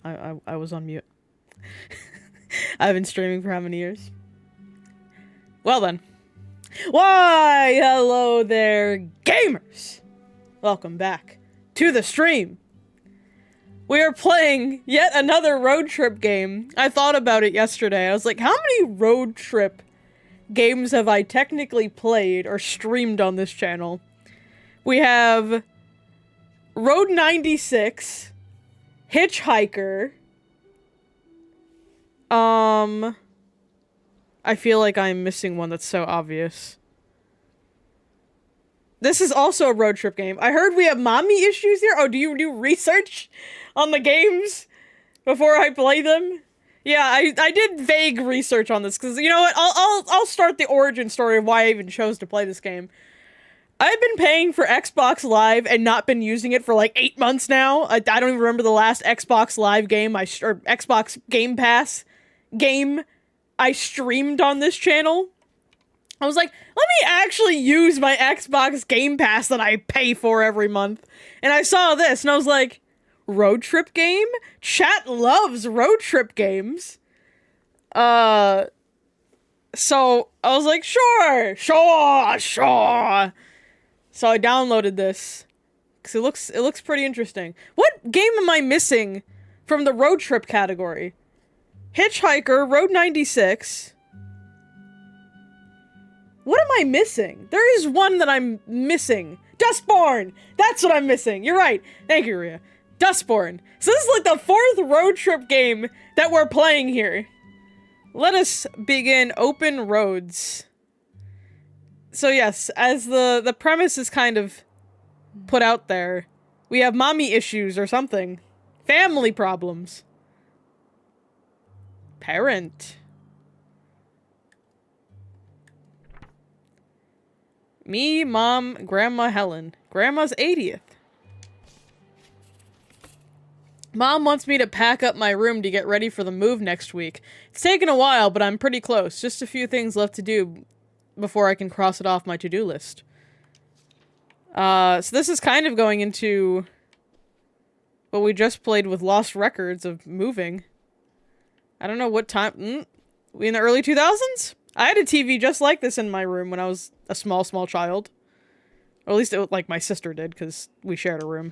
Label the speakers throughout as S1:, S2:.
S1: I was on mute. I've been streaming for how many years? Well then. Why, hello there, gamers! Welcome back to the stream. We are playing yet another road trip game. I thought about it yesterday. I was like, how many road trip games have I technically played or streamed on this channel? We have Road 96, Hitchhiker. I feel like I'm missing one that's so obvious. This is also a road trip game. I heard we have mommy issues here. Oh, do you do research on the games before I play them? Yeah, I did vague research on this because you know what? I'll start the origin story of why I even chose to play this game. I've been paying for Xbox Live and not been using it for like 8 months now. I don't even remember the last Xbox Live game or Xbox Game Pass game I streamed on this channel. I was like, let me actually use my Xbox Game Pass that I pay for every month. And I saw this and I was like, road trip game? Chat loves road trip games. So I was like, sure. So I downloaded this because it looks pretty interesting. What game am I missing from the road trip category? Hitchhiker, Road 96. What am I missing? There is one that I'm missing. Dustborn! That's what I'm missing. You're right. Thank you, Rhea. Dustborn. So this is like the 4th road trip game that we're playing here. Let us begin open roads. So yes, as the premise is kind of put out there, we have mommy issues or something. Family problems. Parent. Me, Mom, Grandma Helen. Grandma's 80th. Mom wants me to pack up my room to get ready for the move next week. It's taken a while, but I'm pretty close. Just a few things left to do before I can cross it off my to-do list. So this is kind of going into what we just played with Lost Records of moving. I don't know what time... We in the early 2000s? I had a TV just like this in my room when I was a small child. Or at least, like, my sister did, because we shared a room.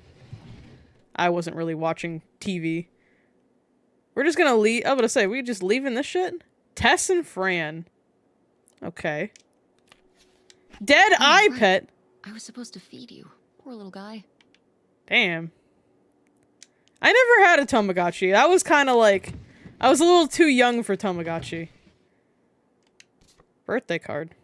S1: I wasn't really watching TV. We're just gonna leave... I was gonna say, we just leaving this shit? Tess and Fran. Okay. Dead eye pet?
S2: I was supposed to feed you. Poor little guy.
S1: Damn. I never had a Tamagotchi. I was kind of like... I was a little too young for Tamagotchi. Birthday card.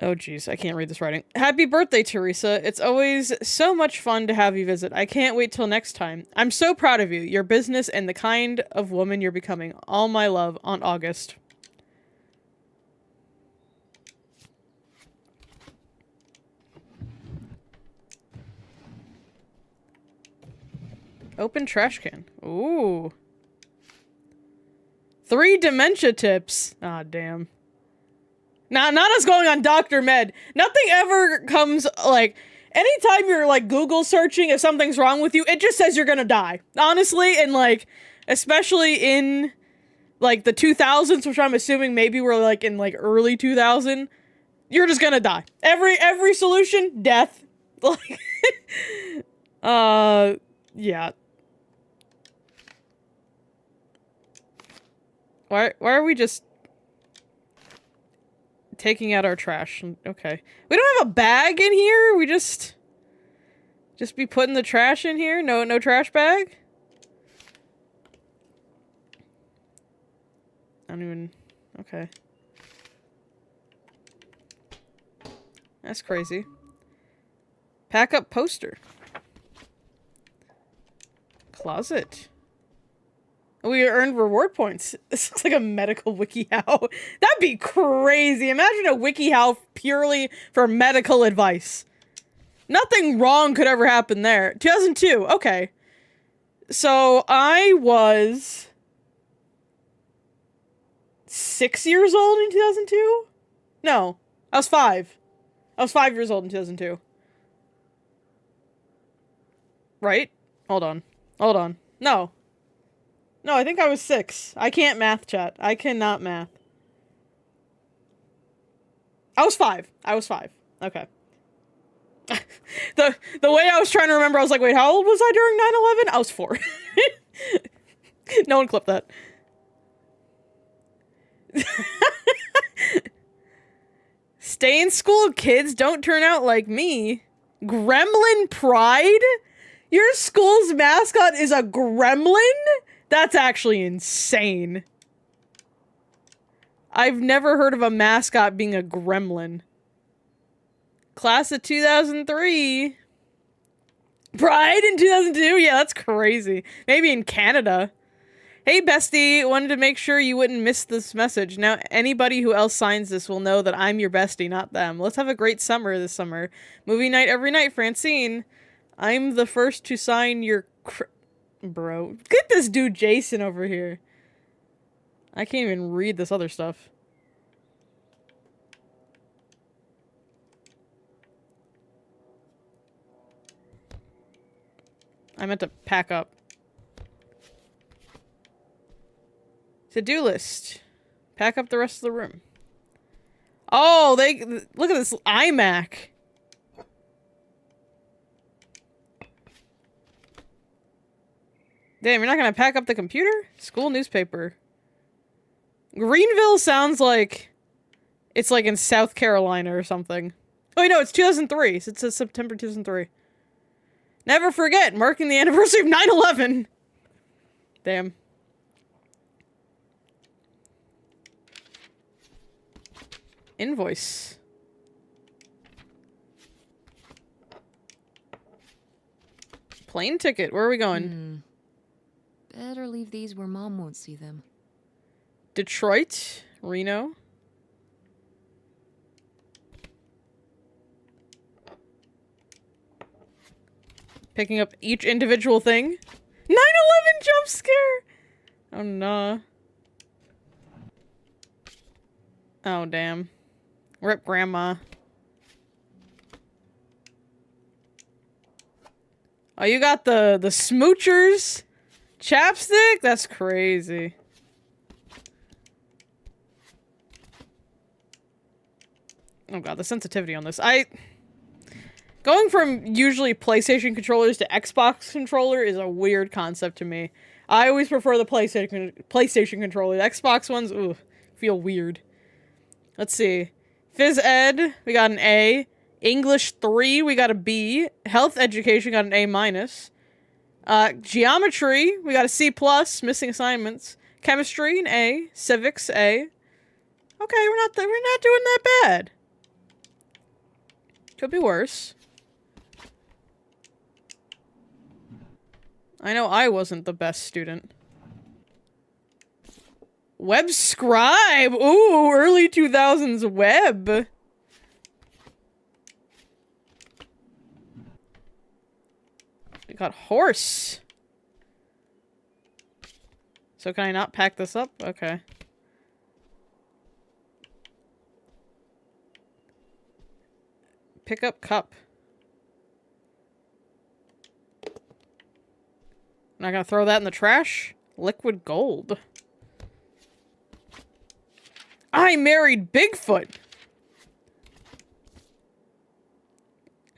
S1: Oh jeez, I can't read this writing. Happy birthday, Teresa. It's always so much fun to have you visit. I can't wait till next time. I'm so proud of you, your business, and the kind of woman you're becoming. All my love, Aunt August. Open trash can. Ooh. 3 dementia tips. Ah, damn. Not us going on Dr. Med. Nothing ever comes, like, anytime you're, like, Google searching if something's wrong with you, it just says you're gonna die. Honestly, and, like, especially in, like, the 2000s, which I'm assuming maybe we're, like, in, like, early 2000, you're just gonna die. Every solution, death. Like, yeah. Why are we just taking out our trash? Okay. We don't have a bag in here? We just be putting the trash in here? No trash bag? I don't even... Okay. That's crazy. Pack up poster. Closet. We earned reward points. This looks like a medical WikiHow. That'd be crazy. Imagine a WikiHow purely for medical advice. Nothing wrong could ever happen there. 2002. Okay. So I was 6 years old in 2002? No. I was 5. I was 5 years old in 2002. Right? Hold on. Hold on. No. No, I think I was 6. I can't math, chat. I cannot math. I was 5. I was 5. Okay. The way I was trying to remember, I was like, wait, how old was I during 9/11? I was 4. No one clipped that. Stay in school, kids. Don't turn out like me. Gremlin Pride? Your school's mascot is a gremlin? That's actually insane. I've never heard of a mascot being a gremlin. Class of 2003. Pride in 2002? Yeah, that's crazy. Maybe in Canada. Hey, bestie. Wanted to make sure you wouldn't miss this message. Now, anybody who else signs this will know that I'm your bestie, not them. Let's have a great summer this summer. Movie night every night, Francine. I'm the first to sign your bro. Get this dude Jason over here. I can't even read this other stuff. I meant to pack up. To-do list. Pack up the rest of the room. Oh, look at this iMac. Damn, you're not gonna pack up the computer? School newspaper. Greenville sounds like it's like in South Carolina or something. Oh, wait, no, it's 2003. It says September 2003. Never forget, marking the anniversary of 9/11. Damn. Invoice. Plane ticket. Where are we going?
S2: Better leave these where Mom won't see them.
S1: Detroit. Reno. Picking up each individual thing. 9/11 jump scare! Oh, no. Oh, damn. Rip Grandma. Oh, you got the smoochers? Chapstick? That's crazy. Oh god, the sensitivity on this. Going from usually PlayStation controllers to Xbox controller is a weird concept to me. I always prefer the PlayStation controller. The Xbox ones, ooh, feel weird. Let's see. Phys Ed, we got an A. English 3, we got a B. Health Education got an A-. Geometry, we got a C+, missing assignments. Chemistry, an A. Civics, A. Okay, we're not doing that bad. Could be worse. I know I wasn't the best student. Web Scribe! Ooh, early 2000s web! We got horse! So can I not pack this up? Okay. Pick up cup. I'm not gonna throw that in the trash. Liquid gold. I married Bigfoot!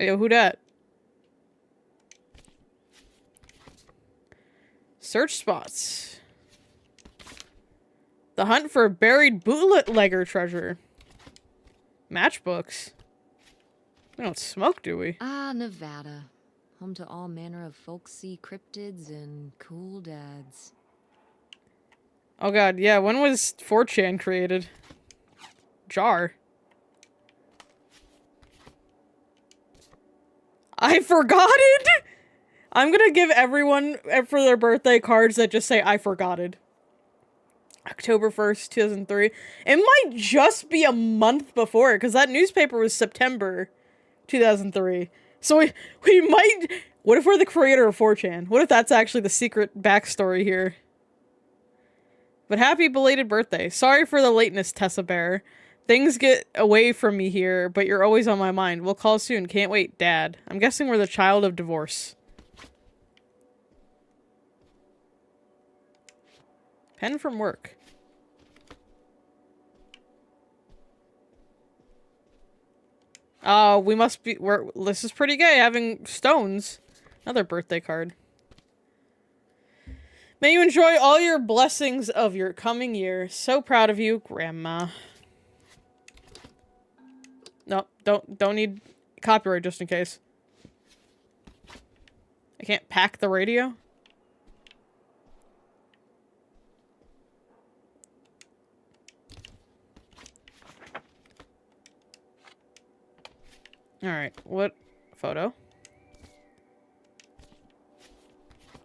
S1: Yo, who dat? Search spots. The hunt for buried bootlegger treasure. Matchbooks. We don't smoke, do we?
S2: Ah, Nevada. Home to all manner of folksy cryptids and cool dads.
S1: Oh god, yeah, when was 4chan created? Jar. I forgot it! I'm gonna give everyone for their birthday cards that just say I forgot it. October 1st, 2003. It might just be a month before, because that newspaper was September 2003. So we might... What if we're the creator of 4chan? What if that's actually the secret backstory here? But happy belated birthday. Sorry for the lateness, Tessa Bear. Things get away from me here, but you're always on my mind. We'll call soon. Can't wait, Dad. I'm guessing we're the child of divorce. Pen from work. Oh, we must be- this is pretty gay, having stones. Another birthday card. May you enjoy all your blessings of your coming year. So proud of you, Grandma. No, don't need copyright just in case. I can't pack the radio? Alright, what photo?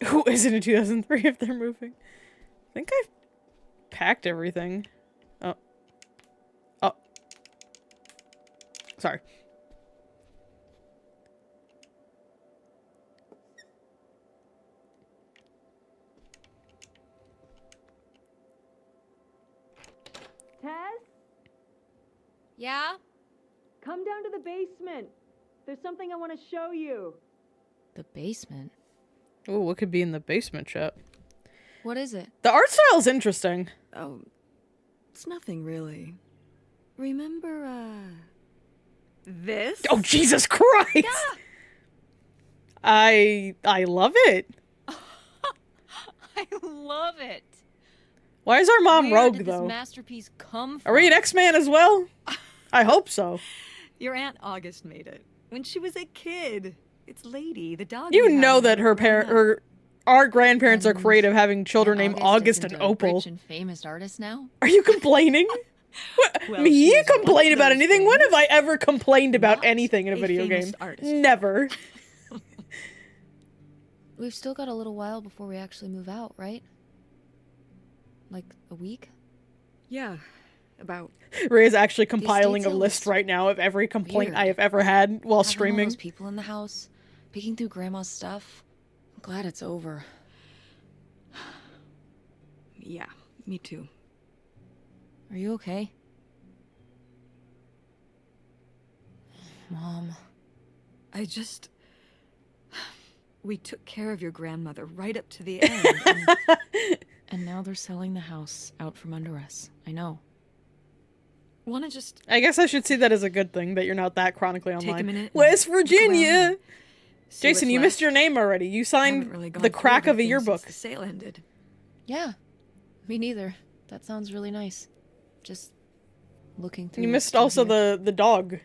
S1: Who isn't in 2003 if they're moving? I think I've packed everything. Oh. Oh. Sorry.
S3: Tess,
S2: Yeah?
S3: come down to the basement. There's something I want to show you.
S2: The basement?
S1: Ooh, what could be in the basement, chat?
S2: What is it?
S1: The art style's interesting.
S3: Oh, it's nothing really. Remember, this?
S1: Oh, Jesus Christ! I love it.
S2: I love it.
S1: Why is our mom
S2: Where
S1: rogue,
S2: did
S1: though?
S2: this masterpiece come from?
S1: Are we an X-Man as well? I hope so.
S3: Your Aunt August made it. When she was a kid. It's Lady, the dog.
S1: You
S3: we had
S1: know
S3: when
S1: that
S3: we
S1: her
S3: were growing
S1: parent,
S3: up.
S1: or our grandparents are
S2: And
S1: creative, having children named August and
S2: isn't a
S1: Opal.
S2: rich and famous artist now?
S1: Are you complaining? What?
S3: Well,
S1: Me
S3: she is
S1: complain
S3: one of
S1: about
S3: those
S1: anything? When
S3: things.
S1: have I ever complained about
S3: Not
S1: anything in a
S3: a
S1: video
S3: famous
S1: game?
S3: artist.
S1: Never.
S2: We've still got a little while before we actually move out, right? Like a week?
S3: Yeah, about.
S1: Ray's actually compiling a
S2: sales.
S1: list right now of every complaint
S2: Weird.
S1: I have ever had while
S2: Having all
S1: streaming.
S2: those people in the house, peeking through Grandma's stuff. I'm glad it's over.
S3: Yeah, me too.
S2: Are you okay? Mom.
S3: I just. We took care of your grandmother right up to the end.
S2: And now they're selling the house out from under us. I know.
S3: Want to just
S1: I guess I should see that as a good thing, that you're not that chronically
S3: take a
S1: online.
S3: minute? and
S1: West
S3: look around
S1: Virginia!
S3: and see
S1: Jason,
S3: what's
S1: you missed
S3: left?
S1: your name already. You
S3: Haven't
S1: signed
S3: really gone
S1: the
S3: through
S1: crack of a
S3: everything
S1: yearbook.
S3: since the sale ended.
S2: Yeah. Me neither. That sounds really nice. Just looking through.
S1: You
S2: what's
S1: missed
S2: still
S1: also
S2: here.
S1: the dog.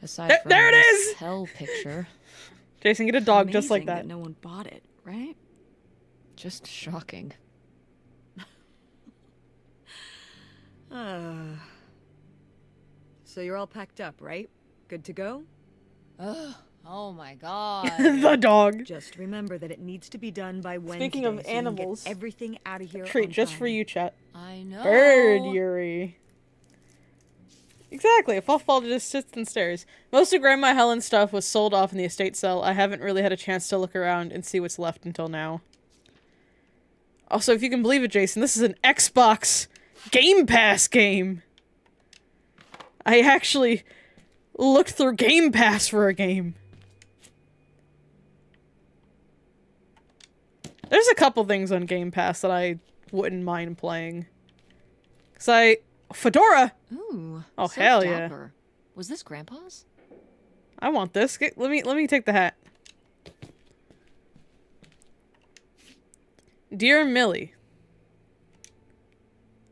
S2: Aside
S1: There-
S2: from
S1: there it
S2: this
S1: is!
S2: hell picture.
S1: Jason, get a dog just like
S3: Amazing
S1: that.
S3: No one bought it, right?
S2: Just shocking.
S3: So you're all packed up, right? Good to go?
S2: Ugh. Oh my god.
S1: The dog.
S3: Just remember that it needs to be done by Wednesday.
S1: Speaking of
S3: so you can get
S1: animals,
S3: everything out of here.
S1: Treat
S3: on
S1: just for
S3: time.
S1: you, chat.
S2: I know.
S1: Bird Yuri. Exactly, a puffball just sits and stares. Most of Grandma Helen's stuff was sold off in the estate sale. I haven't really had a chance to look around and see what's left until now. Also, if you can believe it, Jason, this is an Xbox Game Pass game. I actually looked through Game Pass for a game. There's a couple things on Game Pass that I wouldn't mind playing. Fedora!
S2: Ooh.
S1: Oh,
S2: so
S1: hell yeah.
S2: dapper. Was this Grandpa's?
S1: I want this. Let me take the hat. Dear Millie.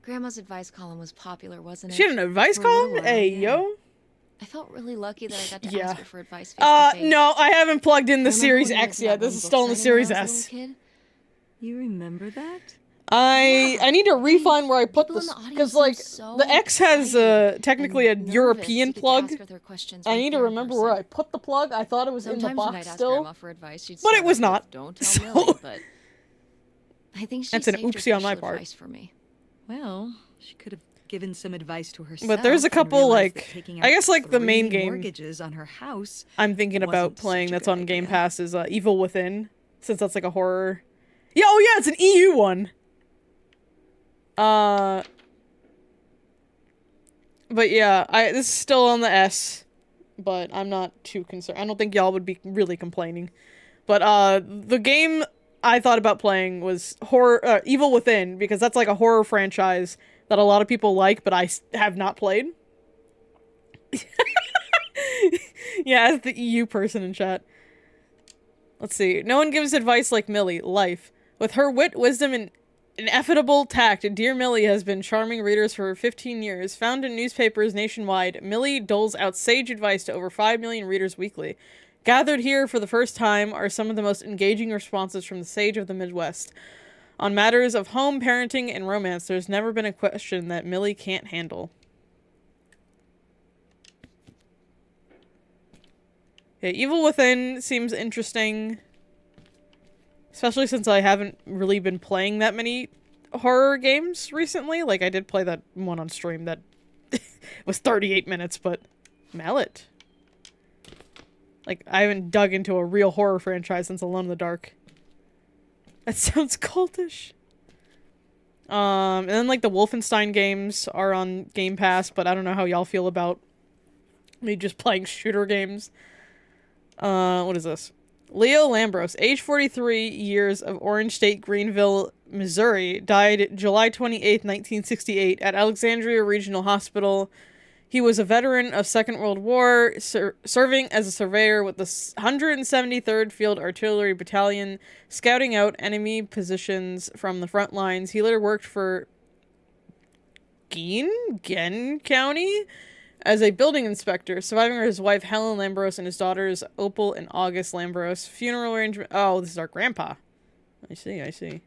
S2: Grandma's advice column was popular, wasn't it?
S1: She had an advice
S2: For a little
S1: column?
S2: while,
S1: Hey,
S2: yeah.
S1: yo.
S2: I felt really lucky that I got to
S1: Yeah.
S2: ask her for advice face to face.
S1: No, I haven't plugged in the
S2: Remember
S1: Series
S2: when we went
S1: X
S2: to
S1: yet.
S2: that
S1: This
S2: one
S1: is
S2: book
S1: still in the
S2: signing when
S1: Series
S2: I was a
S1: S.
S2: little kid?
S3: You remember that?
S1: I need to refine where I put
S2: People in
S1: this
S2: the audience
S1: because
S2: seem
S1: like
S2: so
S1: the X has
S2: excited
S1: technically a
S2: and nervous
S1: European
S2: to get to
S1: plug.
S2: ask her their questions
S1: I
S2: right
S1: need to
S2: there in
S1: remember where I
S2: person.
S1: put the plug. I thought it was in the
S2: Sometimes when
S1: box
S2: I'd ask
S1: still.
S2: Grandma for advice, she'd
S1: But it
S2: start
S1: was
S2: off with,
S1: not.
S2: Don't tell
S1: So-
S2: Millie, but I think she
S1: That's an
S2: saved her
S1: oopsie on my
S2: special
S1: part.
S2: advice for me.
S3: Well, she could have given some advice to herself.
S1: But there's a
S3: and
S1: couple,
S3: realized that
S1: like-
S3: taking
S1: I
S3: out
S1: guess, like, the main
S3: 3
S1: game-
S3: mortgages on her house.
S1: I'm thinking about
S3: Wasn't
S1: playing
S3: such a
S1: that's
S3: good
S1: on Game
S3: idea.
S1: Pass is Evil Within, since that's like a horror. Yeah, oh yeah, it's an EU one. But yeah, this is still on the S, but I'm not too concerned. I don't think y'all would be really complaining. But the game I thought about playing was Evil Within, because that's like a horror franchise that a lot of people like, but I have not played. Yeah, as the EU person in chat. Let's see. No one gives advice like Millie. Life. With her wit, wisdom, and ineffable tact, Dear Millie has been charming readers for 15 years. Found in newspapers nationwide, Millie doles out sage advice to over 5 million readers weekly. Gathered here for the first time are some of the most engaging responses from the sage of the Midwest. On matters of home, parenting, and romance, there's never been a question that Millie can't handle. Yeah, Evil Within seems interesting. Especially since I haven't really been playing that many horror games recently. Like, I did play that one on stream that was 38 minutes, but... Mallet. Like, I haven't dug into a real horror franchise since Alone in the Dark. That sounds cultish. And then, like, the Wolfenstein games are on Game Pass, but I don't know how y'all feel about me just playing shooter games. What is this? Leo Lambros, age 43 years, of Orange State, Greenville, Missouri, died July 28, 1968 at Alexandria Regional Hospital. He was a veteran of Second World War, serving as a surveyor with the 173rd Field Artillery Battalion, scouting out enemy positions from the front lines. He later worked for Gen County as a building inspector, surviving are his wife Helen Lambros and his daughters Opal and August Lambros. Funeral arrangement. Oh, this is our grandpa. I see, I see.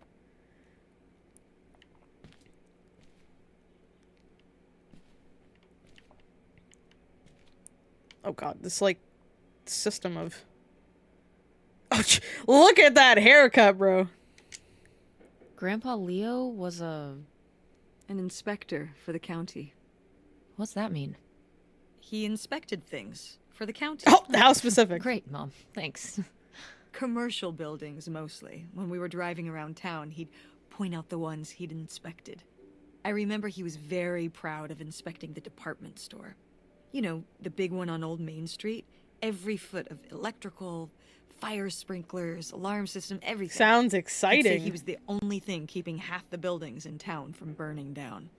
S1: Oh god, this like system of. Oh, look at that haircut, bro.
S2: Grandpa Leo was
S3: An inspector for the county.
S2: What's that mean?
S3: He inspected things for the county.
S1: Oh, how specific.
S2: Great, Mom. Thanks.
S3: Commercial buildings, mostly. When we were driving around town, he'd point out the ones he'd inspected. I remember he was very proud of inspecting the department store. You know, the big one on Old Main Street. Every foot of electrical, fire sprinklers, alarm system, everything.
S1: Sounds
S3: I'd say
S1: exciting.
S3: he was the only thing keeping half the buildings in town from burning down.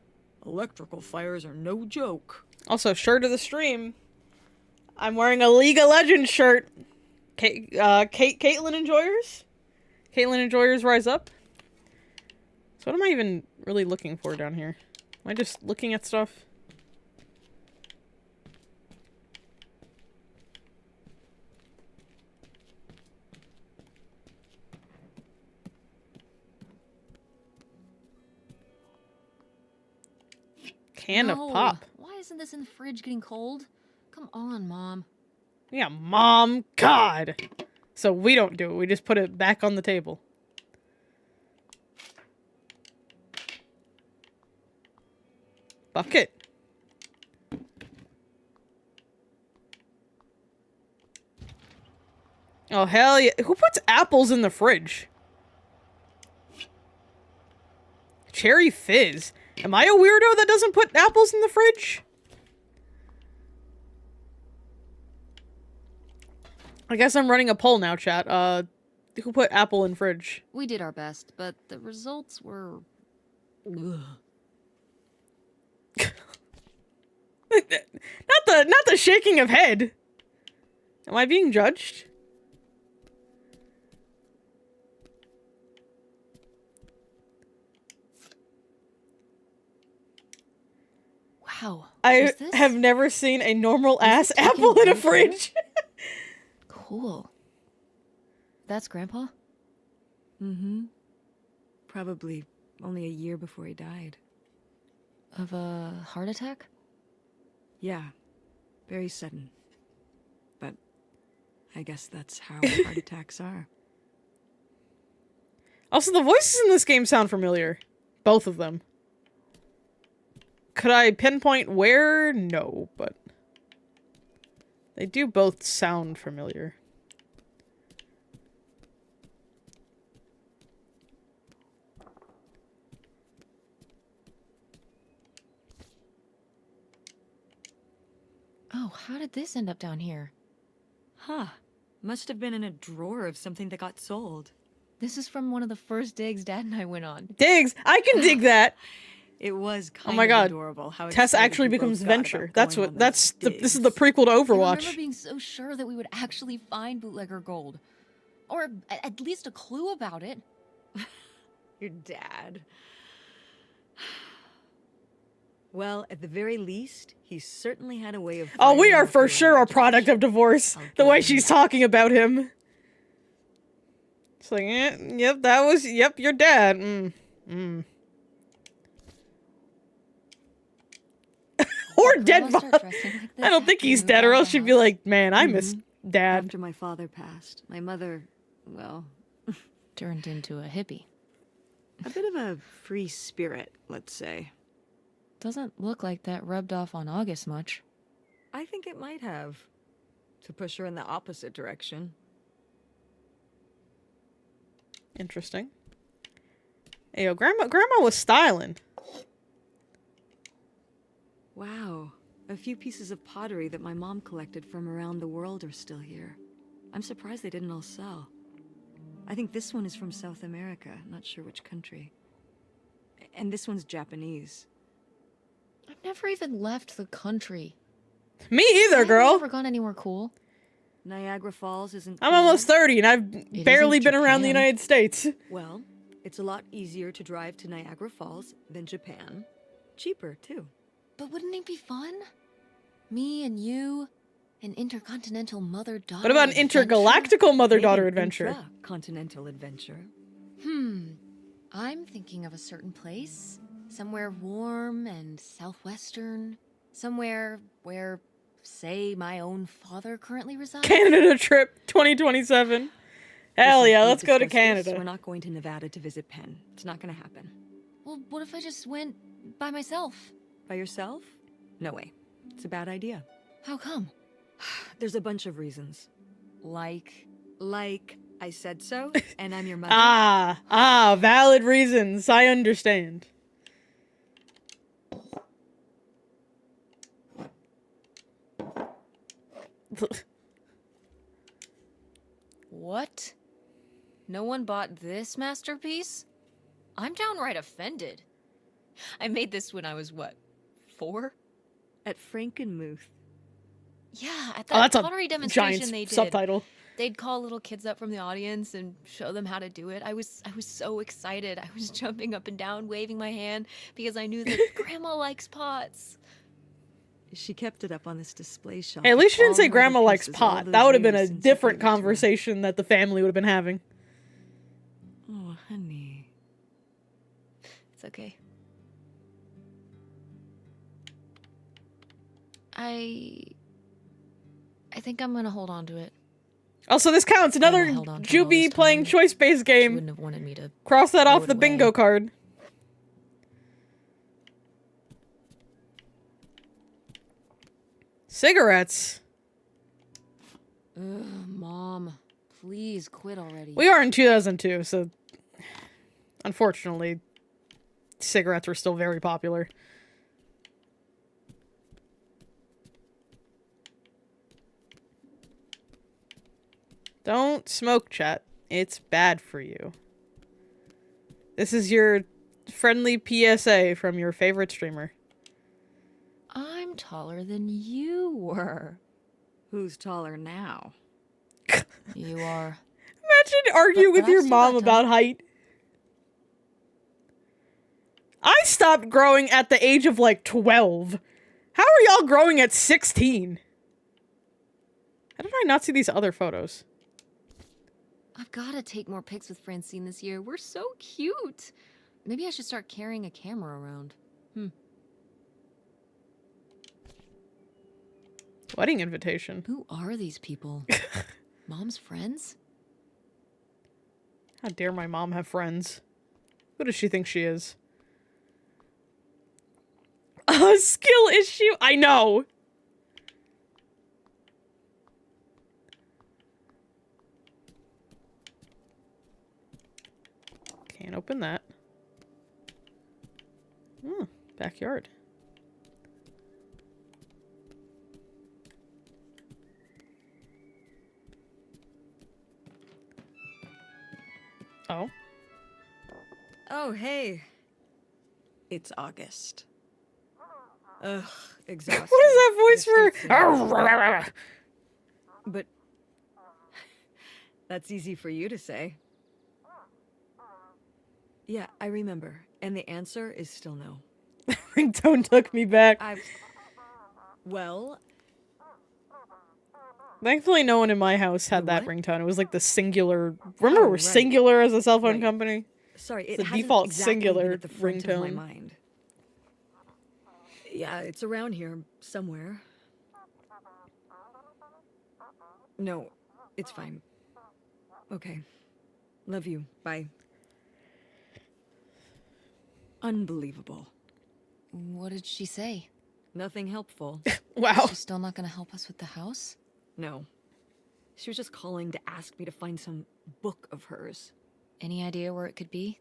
S3: Electrical fires are no joke.
S1: Also, shirt of the stream. I'm wearing a League of Legends shirt. Caitlyn Enjoyers? Caitlyn Enjoyers Rise Up? So what am I even really looking for down here? Am I just looking at stuff? Can of pop.
S2: Why isn't this in the fridge getting cold? Come on, Mom.
S1: Yeah, Mom. God. So we don't do it. We just put it back on the table. Bucket. Oh, hell yeah. Who puts apples in the fridge? Cherry Fizz. Am I a weirdo that doesn't put apples in the fridge? I guess I'm running a poll now, chat. Who put apple in fridge?
S2: We did our best, but the results were... Ugh.
S1: Not the shaking of head. Am I being judged?
S2: Wow.
S1: I have never seen a normal ass apple in a fridge.
S2: Cool. That's Grandpa?
S3: Mm-hmm. Probably only a year before he died.
S2: Of a heart attack?
S3: Yeah. Very sudden. But I guess that's how heart attacks are.
S1: Also, the voices in this game sound familiar. Both of them. Could I pinpoint where? No, but they do both sound familiar.
S2: Oh, how did this end up down here?
S3: Huh. Must have been in a drawer of something that got sold.
S2: This is from one of the first digs Dad and I went on.
S1: Diggs, I can dig that.
S3: It was kind
S1: Oh my
S3: of
S1: God.
S3: adorable how
S1: Tess
S3: excited
S1: actually
S3: we both
S1: becomes
S3: got
S1: Venture.
S3: about
S1: That's
S3: going
S1: what.
S3: on
S1: That's
S3: those
S1: the. This is the
S3: digs.
S1: prequel to
S2: I remember
S1: Overwatch.
S2: being so sure that we would actually find bootlegger gold. Or at least a clue about it.
S3: Your dad. Well, at the very least, he certainly had a way of.
S1: Oh, we
S3: firing
S1: are
S3: off
S1: for
S3: your
S1: sure a
S3: energies.
S1: product of divorce.
S3: I'll
S1: The way
S3: give him
S1: she's
S3: that.
S1: talking about him. It's like, yep, that was, yep, your dad. Or
S2: Did
S1: dead
S2: Grandma start
S1: father.
S2: dressing like
S1: I don't
S2: this
S1: think
S2: after
S1: he's
S2: we
S1: dead,
S2: moved
S1: or
S2: out of
S1: else
S2: the
S1: she'd be
S2: house?
S1: like, man, I miss dad.
S3: After my father passed, my mother, well,
S2: Turned into a hippie.
S3: a bit of a free spirit, let's say.
S2: Doesn't look like that rubbed off on August much.
S3: I think it might have. To push her in the opposite direction.
S1: Interesting. Hey, yo, grandma was styling.
S3: Wow. A few pieces of pottery that my mom collected from around the world are still here. I'm surprised they didn't all sell. I think this one is from South America, not sure which country. And this one's Japanese.
S2: I've never even left the country.
S1: Me either,
S2: I've
S1: girl.
S2: never gone anywhere cool.
S3: Niagara Falls isn't
S1: I'm
S3: cool.
S1: almost 30 and I've barely
S2: isn't
S1: been around the
S2: Japan.
S1: United States.
S3: Well, it's a lot easier to drive to Niagara Falls than Japan. Cheaper, too.
S2: But wouldn't it be fun? Me and you, an intercontinental mother-daughter
S1: What about an
S2: adventure?
S1: intergalactical mother-daughter
S3: Maybe an
S1: adventure?
S3: intra-continental adventure.
S2: I'm thinking of a certain place. Somewhere warm and southwestern. Somewhere where, say, my own father currently resides.
S1: Canada trip 2027. Hell
S3: Listen,
S1: yeah,
S3: we've
S1: let's go to
S3: discussed this.
S1: Canada.
S3: We're not going to Nevada to visit Penn. It's not going to happen.
S2: Well, what if I just went by myself?
S3: By yourself? No way. It's a bad idea.
S2: How come?
S3: There's a bunch of reasons.
S2: Like,
S3: Like, I said so, and I'm your mother.
S1: Valid reasons. I understand.
S2: what? No one bought this masterpiece? I'm downright offended. I made this when I was, what, 4?
S3: At Frankenmuth.
S2: Yeah, at
S1: Oh,
S2: that
S1: that's
S2: pottery
S1: a
S2: demonstration
S1: giant
S2: they did.
S1: subtitle.
S2: They'd call little kids up from the audience and show them how to do it. I was so excited. I was jumping up and down, waving my hand because I knew that Grandma likes pots.
S3: She kept it up on this display shelf.
S1: Hey, at least she
S3: with
S1: didn't say
S3: all her
S1: grandma
S3: other
S1: likes
S3: pieces, all
S1: pot.
S3: those
S1: That would have been a
S3: years since
S1: different
S3: you gave it to her.
S1: conversation that the family would have been having.
S3: Oh, honey.
S2: It's okay. I think I'm gonna hold on to it.
S1: Also, this counts. Another
S2: held on to it all
S1: Juby
S2: this
S1: playing
S2: time.
S1: choice-based
S2: She
S1: game.
S2: wouldn't have wanted me to.
S1: Cross that
S2: throw
S1: off
S2: it
S1: the bingo
S2: away.
S1: card. Cigarettes.
S2: Ugh, Mom, please quit already.
S1: We are in 2002, so unfortunately, cigarettes were still very popular. Don't smoke, chat. It's bad for you. This is your friendly PSA from your favorite streamer.
S2: I'm taller than you were.
S3: Who's taller now?
S2: You are.
S1: Imagine arguing
S2: But
S1: with your
S2: I've still
S1: mom
S2: got
S1: about
S2: time.
S1: height. I stopped growing at the age of like 12. How are y'all growing at 16? How did I not see these other photos?
S2: I've gotta take more pics with Francine this year. We're so cute. Maybe I should start carrying a camera around.
S1: Wedding invitation.
S2: Who are these people? Mom's friends?
S1: How dare my mom have friends? Who does she think she is? A skill issue? I know! Can't open that. Hmm, backyard. Oh.
S3: Oh, hey. It's August. Ugh, exhausting.
S1: What is that voice
S3: The state's
S1: for?
S3: But that's easy for you to say. Yeah, I remember. And the answer is still no.
S1: Ringtone took me back.
S3: Well,
S1: Thankfully, no one in my house had
S3: The
S1: that
S3: what?
S1: ringtone. It was like the singular. Remember,
S3: Oh,
S1: we're
S3: right.
S1: singular as a cell phone
S3: Right.
S1: company.
S3: sorry, it
S1: the
S3: hasn't
S1: default
S3: exactly
S1: singular
S3: been at the front of my
S1: ringtone.
S3: mind. Yeah, it's around here somewhere. No, it's fine. Okay. Love you. Bye. Unbelievable.
S2: What did she say?
S3: Nothing helpful.
S1: Wow.
S2: She's still not gonna help us with the house?
S3: No. She was just calling to ask me to find some book of hers.
S2: Any idea where it could be?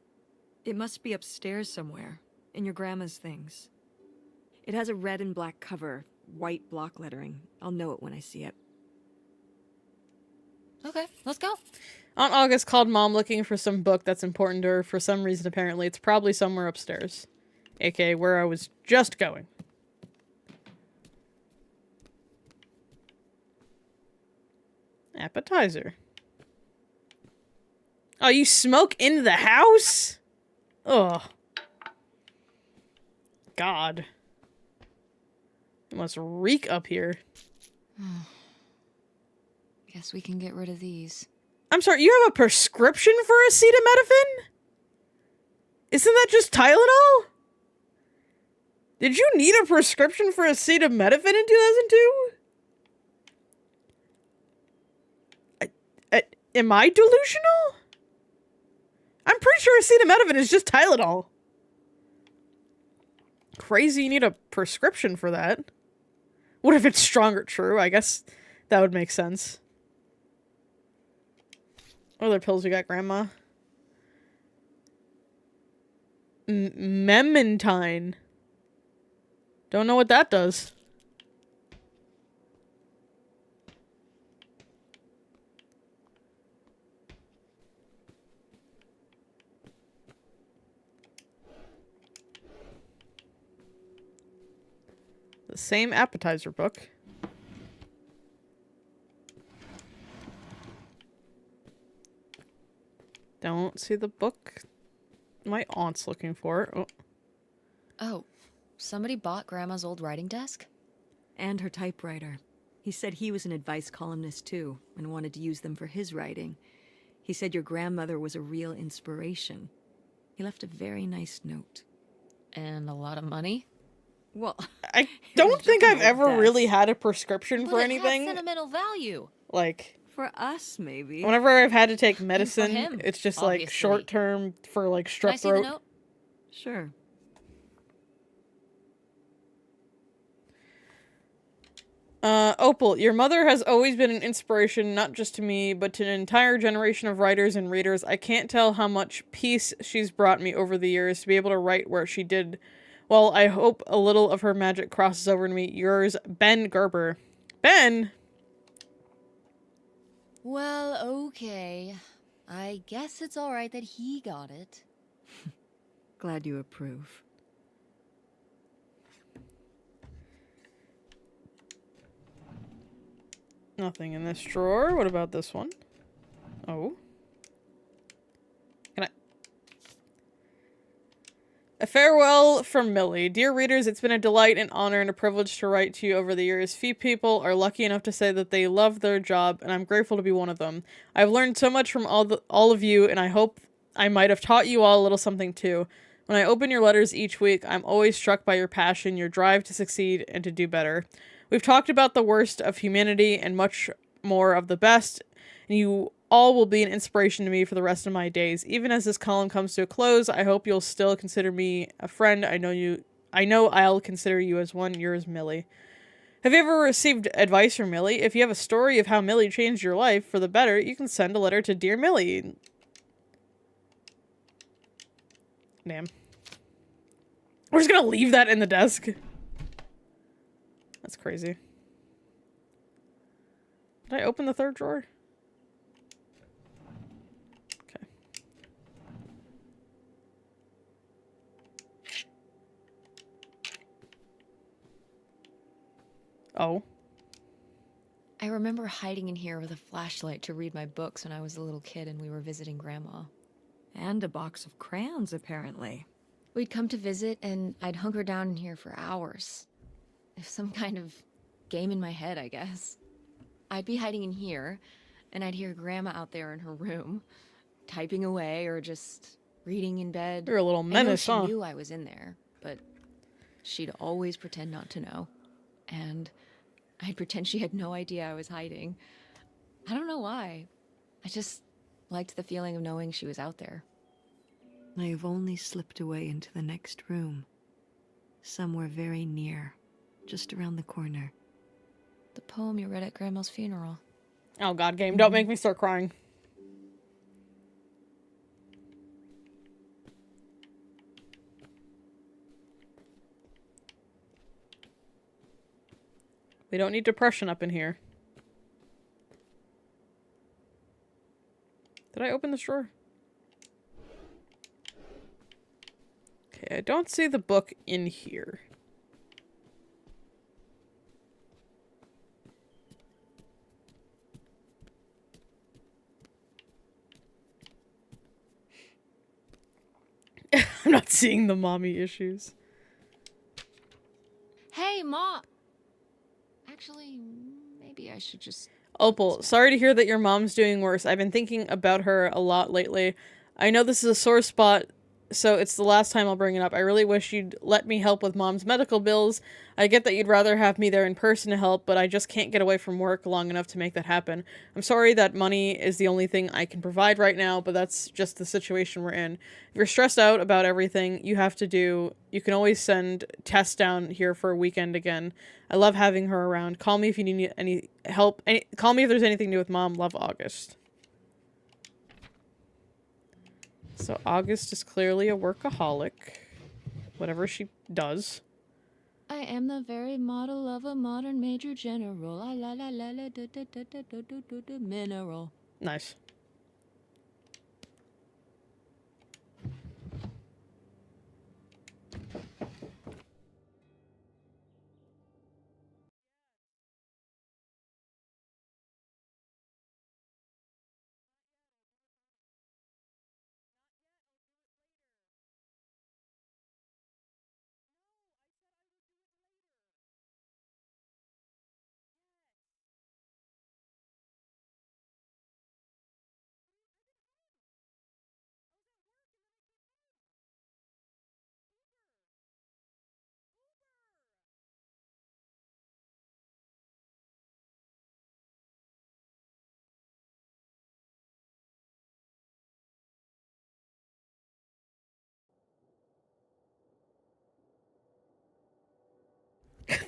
S3: It must be upstairs somewhere, in your grandma's things. It has a red and black cover, white block lettering. I'll know it when I see it.
S2: Okay, let's go.
S1: Aunt August called Mom looking for some book that's important to her. For some reason, apparently, it's probably somewhere upstairs. AKA where I was just going. Appetizer. Oh, you smoke in the house? Ugh. God. It must reek up here.
S2: Guess we can get rid of these.
S1: I'm sorry, you have a prescription for acetaminophen? Isn't that just Tylenol? Did you need a prescription for acetaminophen in 2002? Am I delusional? I'm pretty sure acetaminophen is just Tylenol. Crazy you need a prescription for that. What if it's stronger? True, I guess that would make sense. What other pills we got, Grandma? Memantine. Don't know what that does. The same appetizer book. Don't see the book my aunt's looking for. Oh.
S2: Oh, somebody bought Grandma's old writing desk?
S3: And her typewriter. He said he was an advice columnist too, and wanted to use them for his writing. He said your grandmother was a real inspiration. He left a very nice note.
S2: And a lot of money?
S3: Well,
S1: I don't
S3: just
S1: think
S3: an
S1: I've
S3: old
S1: ever really
S3: desk.
S1: had a prescription for
S2: But it
S1: anything.
S2: has sentimental value.
S1: Like,
S3: for us, maybe.
S1: whenever I've had to take medicine,
S2: him,
S1: it's just like
S2: obviously.
S1: short term for like
S2: Can I
S1: strep
S2: see the
S1: throat.
S2: note?
S3: Sure.
S1: Opal, your mother has always been an inspiration, not just to me, but to an entire generation of writers and readers. I can't tell how much peace she's brought me over the years to be able to write where she did. Well, I hope a little of her magic crosses over to me. Yours, Ben Gerber. Ben?
S2: Well, okay. I guess it's alright that he got it.
S3: Glad you approve.
S1: Nothing in this drawer. What about this one? Oh. Can I... A farewell from Millie. Dear readers, it's been a delight, an honor, and a privilege to write to you over the years. Few people are lucky enough to say that they love their job, and I'm grateful to be one of them. I've learned so much from all of you, and I hope I might have taught you all a little something too. When I open your letters each week, I'm always struck by your passion, your drive to succeed, and to do better. We've talked about the worst of humanity and much more of the best, and you all will be an inspiration to me for the rest of my days. Even as this column comes to a close, I hope you'll still consider me a friend. I know I'll consider you as one. Yours, Millie. Have you ever received advice from Millie? If you have a story of how Millie changed your life for the better, you can send a letter to Dear Millie. Damn. We're just gonna leave that in the desk. That's crazy. Did I open the third drawer? Okay. Oh.
S2: I remember hiding in here with a flashlight to read my books when I was a little kid and we were visiting Grandma.
S3: And a box of crayons, apparently.
S2: We'd come to visit and I'd hunker down in here for hours. If some kind of game in my head, I guess. I'd be hiding in here, and I'd hear Grandma out there in her room, typing away or just reading in bed.
S1: You're a little menace,
S2: I know
S1: huh?
S2: she knew I was in there, but she'd always pretend not to know. And I'd pretend she had no idea I was hiding. I don't know why. I just liked the feeling of knowing she was out there.
S3: I have only slipped away into the next room. Somewhere very near. Just around the corner.
S2: The poem you read at Grandma's funeral.
S1: Oh god, game. Don't make me start crying. We don't need depression up in here. Did I open this drawer? Okay, I don't see the book in here. I'm not seeing the mommy issues.
S2: Hey, Ma! Actually, maybe I should just...
S1: Opal, sorry to hear that your mom's doing worse. I've been thinking about her a lot lately. I know this is a sore spot, so it's the last time I'll bring it up. I really wish you'd let me help with Mom's medical bills. I get that you'd rather have me there in person to help, but I just can't get away from work long enough to make that happen. I'm sorry that money is the only thing I can provide right now, but that's just the situation we're in. If you're stressed out about everything you have to do, you can always send Tess down here for a weekend again. I love having her around. Call me if you need any help. Call me if there's anything new with Mom. Love, August. So August is clearly a workaholic. Whatever she does.
S2: I am the very model of a modern major general. La la la la la da da da da da da da da mineral.
S1: Nice.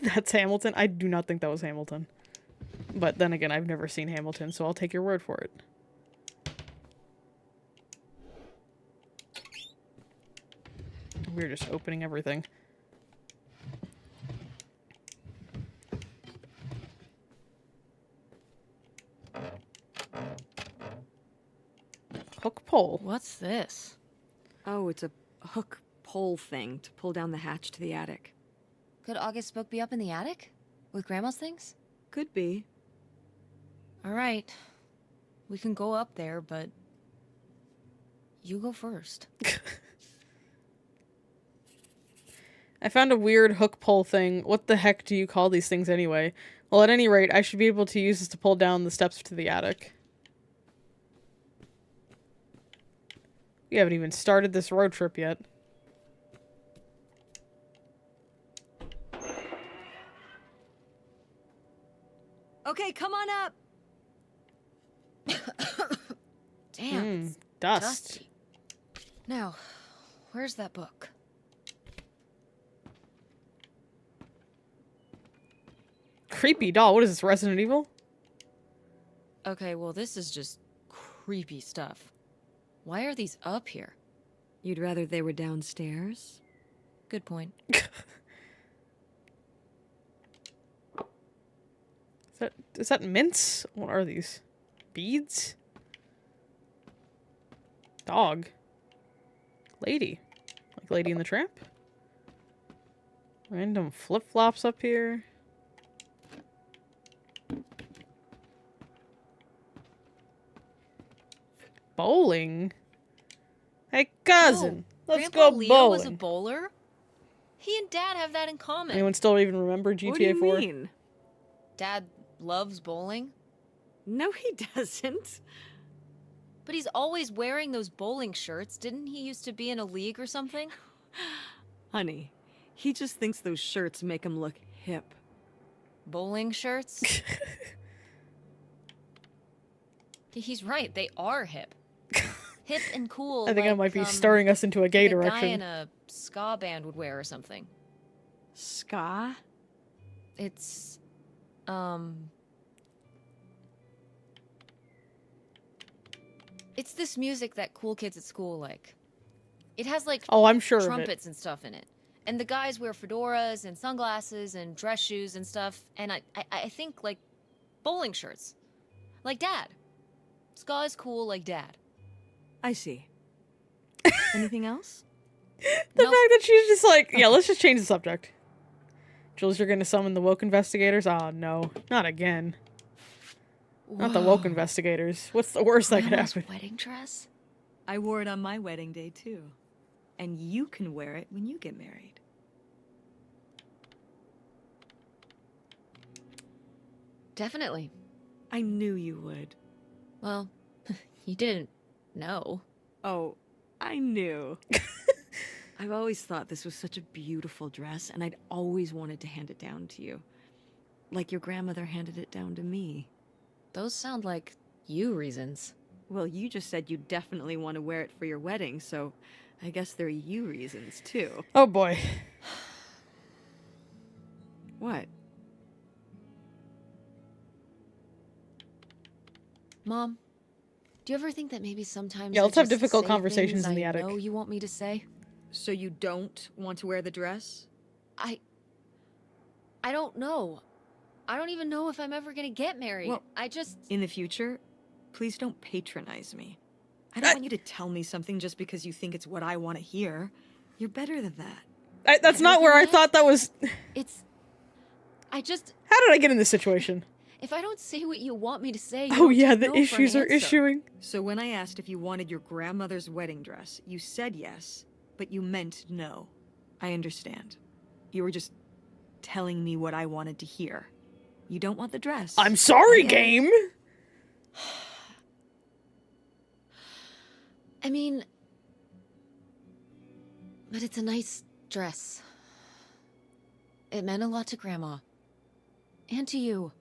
S1: That's Hamilton? I do not think that was Hamilton. But then again, I've never seen Hamilton, so I'll take your word for it. We're just opening everything. Hook pole.
S2: What's this?
S3: Oh, it's a hook pole thing to pull down the hatch to the attic.
S2: Could August's book be up in the attic? With Grandma's things?
S3: Could be.
S2: Alright. We can go up there, but... you go first.
S1: I found a weird hook pole thing. What the heck do you call these things anyway? Well, at any rate, I should be able to use this to pull down the steps to the attic. We haven't even started this road trip yet.
S3: Okay, come on up!
S2: Damn, it's
S1: Dust.
S2: dusty. Now, where's that book?
S1: Creepy doll. What is this, Resident Evil?
S2: Okay, well this is just creepy stuff. Why are these up here?
S3: You'd rather they were downstairs?
S2: Good point.
S1: Is that mints? What are these? Beads? Dog. Lady. Like Lady in the Tramp? Random flip-flops up here. Bowling? Hey, cousin. Let's
S2: Grandpa
S1: go
S2: Leo
S1: bowling.
S2: was a bowler? He and Dad have that in common.
S1: Anyone still even remember GTA
S3: What do you
S1: 4?
S3: mean?
S2: Dad loves bowling,
S3: No, he doesn't.
S2: but he's always wearing those bowling shirts. Didn't he used to be in a league or something?
S3: Honey, he just thinks those shirts make him look hip.
S2: Bowling shirts? He's right, they are hip. Hip and cool.
S1: I think I
S2: like,
S1: might be stirring us into a gay
S2: like a guy
S1: direction.
S2: in a ska band would wear or something.
S3: Ska?
S2: It's, it's this music that cool kids at school like. It has like
S1: Oh, I'm sure of it.
S2: trumpets and stuff in it. And the guys wear fedoras and sunglasses and dress shoes and stuff. And I think like bowling shirts. Like Dad. Ska is cool like Dad.
S3: I see. Anything else?
S1: The
S2: Nope.
S1: fact that she's just like, yeah, let's just change the subject. Jules, you're gonna summon the woke investigators? Oh, no. Not again. Not the woke investigators. What's the worst that could
S2: Grandma's
S1: happen?
S2: wedding dress?
S3: I wore it on my wedding day, too. And you can wear it when you get married.
S2: Definitely.
S3: I knew you would.
S2: Well, you didn't know.
S3: Oh, I knew. I've always thought this was such a beautiful dress, and I'd always wanted to hand it down to you. Like your grandmother handed it down to me.
S2: Those sound like you reasons.
S3: Well, you just said you definitely want to wear it for your wedding, so I guess there are you reasons, too.
S1: Oh, boy.
S3: What?
S2: Mom, do you ever think that maybe sometimes
S1: Yeah,
S2: I
S1: let's have
S2: just
S1: difficult
S2: say
S1: conversations
S2: things
S1: in the
S2: I
S1: attic.
S2: know you want me to say?
S3: So you don't want to wear the dress?
S2: I don't know. I don't even know if I'm ever gonna get married.
S3: Well-
S2: I just...
S3: In the future, please don't patronize me. I don't want you to tell me something just because you think it's what I want to hear. You're better than that.
S1: That's not where I thought that was...
S2: It's... I just...
S1: How did I get in this situation?
S2: If I don't say what you want me to say, you
S1: Oh,
S2: don't
S1: yeah,
S2: just
S1: the
S2: know for an
S1: issues are
S2: answer.
S1: issuing.
S3: So when I asked if you wanted your grandmother's wedding dress, you said yes, but you meant no. I understand. You were just telling me what I wanted to hear. You don't want the dress.
S1: I'm sorry,
S3: Okay.
S1: game!
S2: I mean... But it's a nice dress. It meant a lot to Grandma. And to you.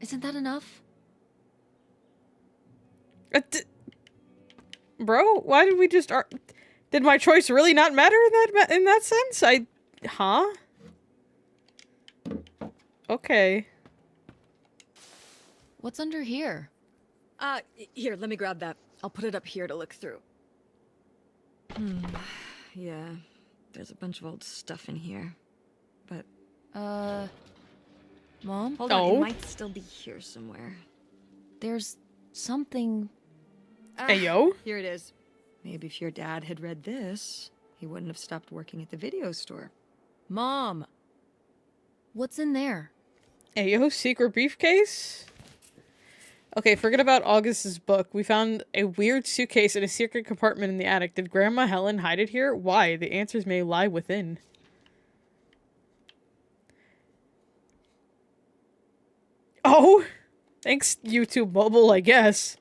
S2: Isn't that enough?
S1: Bro, why did we just... Did my choice really not matter in that sense? Huh? Okay.
S2: What's under here?
S3: Here, let me grab that. I'll put it up here to look through. Yeah, there's a bunch of old stuff in here. But,
S2: Mom?
S3: hold on,
S1: Oh.
S3: it might still be here somewhere.
S2: There's something...
S1: Hey, yo.
S3: Here it is. Maybe if your dad had read this, he wouldn't have stopped working at the video store.
S2: Mom! What's in there?
S1: Ayo, secret briefcase? Okay, forget about August's book. We found a weird suitcase in a secret compartment in the attic. Did Grandma Helen hide it here? Why? The answers may lie within. Oh! Thanks, YouTube Mobile, I guess.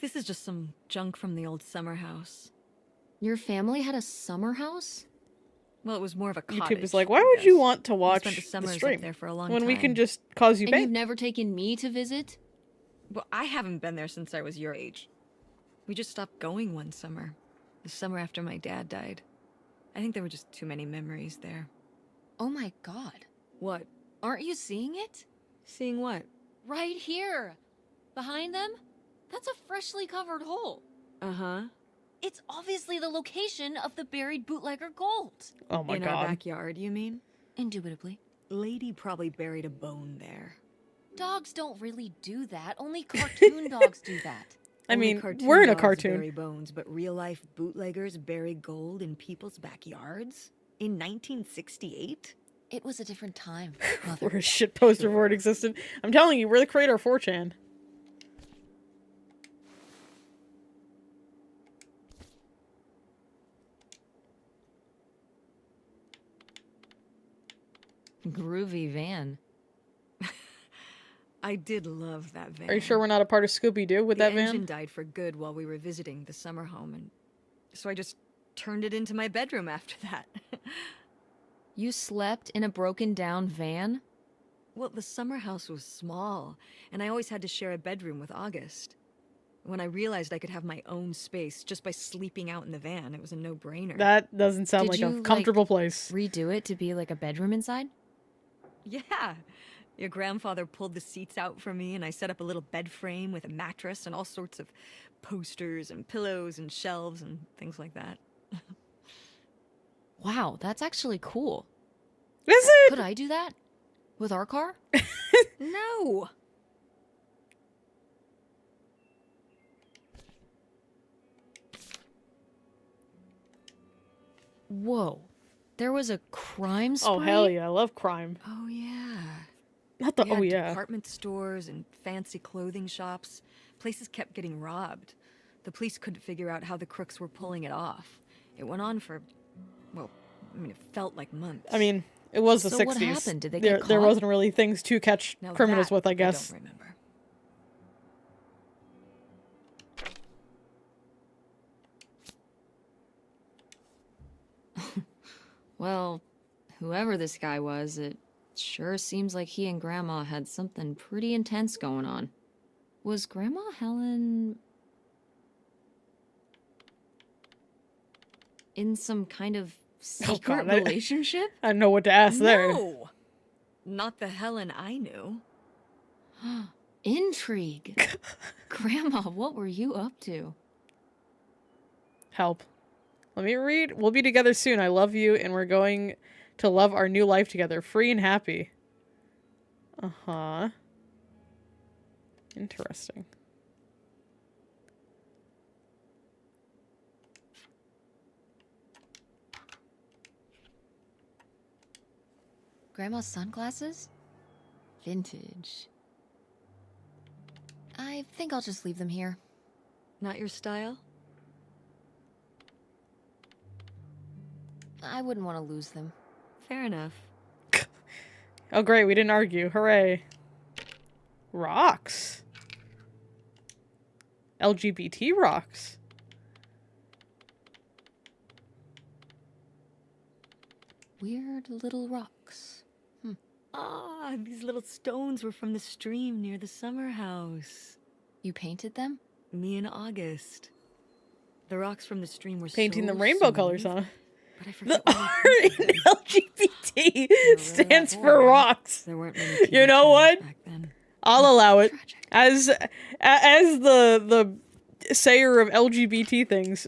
S3: This is just some junk from the old summer house.
S2: Your family had a summer house?
S3: Well, it was more of a cottage.
S1: YouTube is like, why
S3: I
S1: would you
S3: guess.
S1: want to
S3: We
S1: watch
S3: spent the
S1: the
S3: summers
S1: stream
S3: up there for a long
S1: when
S3: time.
S1: we can just cause you
S2: And
S1: pain?
S2: you've never taken me to visit?
S3: Well, I haven't been there since I was your age. We just stopped going one summer. The summer after my dad died. I think there were just too many memories there.
S2: Oh my god.
S3: What?
S2: Aren't you seeing it?
S3: Seeing what?
S2: Right here! Behind them? That's a freshly covered hole.
S3: Uh-huh.
S2: It's obviously the location of the buried bootlegger gold.
S1: Oh my
S3: In
S1: god.
S3: our backyard, you mean?
S2: Indubitably.
S3: Lady probably buried a bone there.
S2: Dogs don't really do that. Only cartoon dogs do that.
S1: I
S3: Only
S1: mean,
S3: cartoon
S1: we're in a
S3: dogs
S1: cartoon.
S3: Bury bones, but real-life bootleggers bury gold in people's backyards in 1968.
S2: It was a different time,
S1: We're
S2: Mother.
S1: a shit poster before it existed. I'm telling you, we're the creator of 4chan.
S2: Groovy van.
S3: I did love that van.
S1: Are you sure we're not a part of Scooby-Doo with
S3: The
S1: that
S3: engine
S1: van?
S3: died for good while we were visiting the summer home, and so I just turned it into my bedroom after that.
S2: You slept in a broken down van?
S3: Well, the summer house was small, and I always had to share a bedroom with August. When I realized I could have my own space just by sleeping out in the van, it was a no-brainer.
S1: That doesn't sound
S2: Did
S1: like a
S2: you,
S1: comfortable place.
S2: Redo it to be like a bedroom inside?
S3: Yeah. Your grandfather pulled the seats out for me, and I set up a little bed frame with a mattress and all sorts of posters and pillows and shelves and things like that.
S2: Wow, that's actually cool.
S1: Is it?
S2: Could I do that? With our car?
S3: No!
S2: Whoa. There was a crime spree?
S1: Oh, hell yeah. I love crime.
S3: Oh, yeah.
S1: Not the,
S3: We had
S1: oh, yeah.
S3: department stores and fancy clothing shops. Places kept getting robbed. The police couldn't figure out how the crooks were pulling it off. It went on for, well, I mean, it felt like months.
S1: I mean, it was the
S2: So
S1: 60s.
S2: what happened? Did they
S1: there,
S2: get
S1: there
S2: caught?
S1: wasn't really things to catch
S3: Now
S1: criminals
S3: that
S1: with, I guess.
S3: don't remember.
S2: Well, whoever this guy was, it sure seems like he and Grandma had something pretty intense going on. Was Grandma Helen in some kind of secret
S1: God, I-
S2: relationship?
S1: I don't know what to ask there.
S3: No! Not the Helen I knew.
S2: Intrigue. Grandma, what were you up to?
S1: Help. Let me read. We'll be together soon. I love you, and we're going to love our new life together, free and happy. Uh-huh. Interesting.
S2: Grandma's sunglasses? Vintage. I think I'll just leave them here.
S3: Not your style?
S2: I wouldn't want to lose them.
S3: Fair enough.
S1: Oh, great. We didn't argue. Hooray. Rocks. LGBT rocks.
S2: Weird little rocks.
S3: Ah, these little stones were from the stream near the summer house.
S2: You painted them?
S3: Me and August. The rocks from the stream were
S1: Painting
S3: so
S1: them rainbow
S3: smooth,
S1: colors, huh?
S3: But I
S1: The
S3: forget
S1: R
S3: what I
S1: in LGBT stands for
S3: boring.
S1: rocks.
S3: There weren't many
S1: You
S3: TV
S1: know
S3: channels
S1: what?
S3: back then.
S1: I'll allow it.
S2: Tragic.
S1: As the sayer of LGBT things,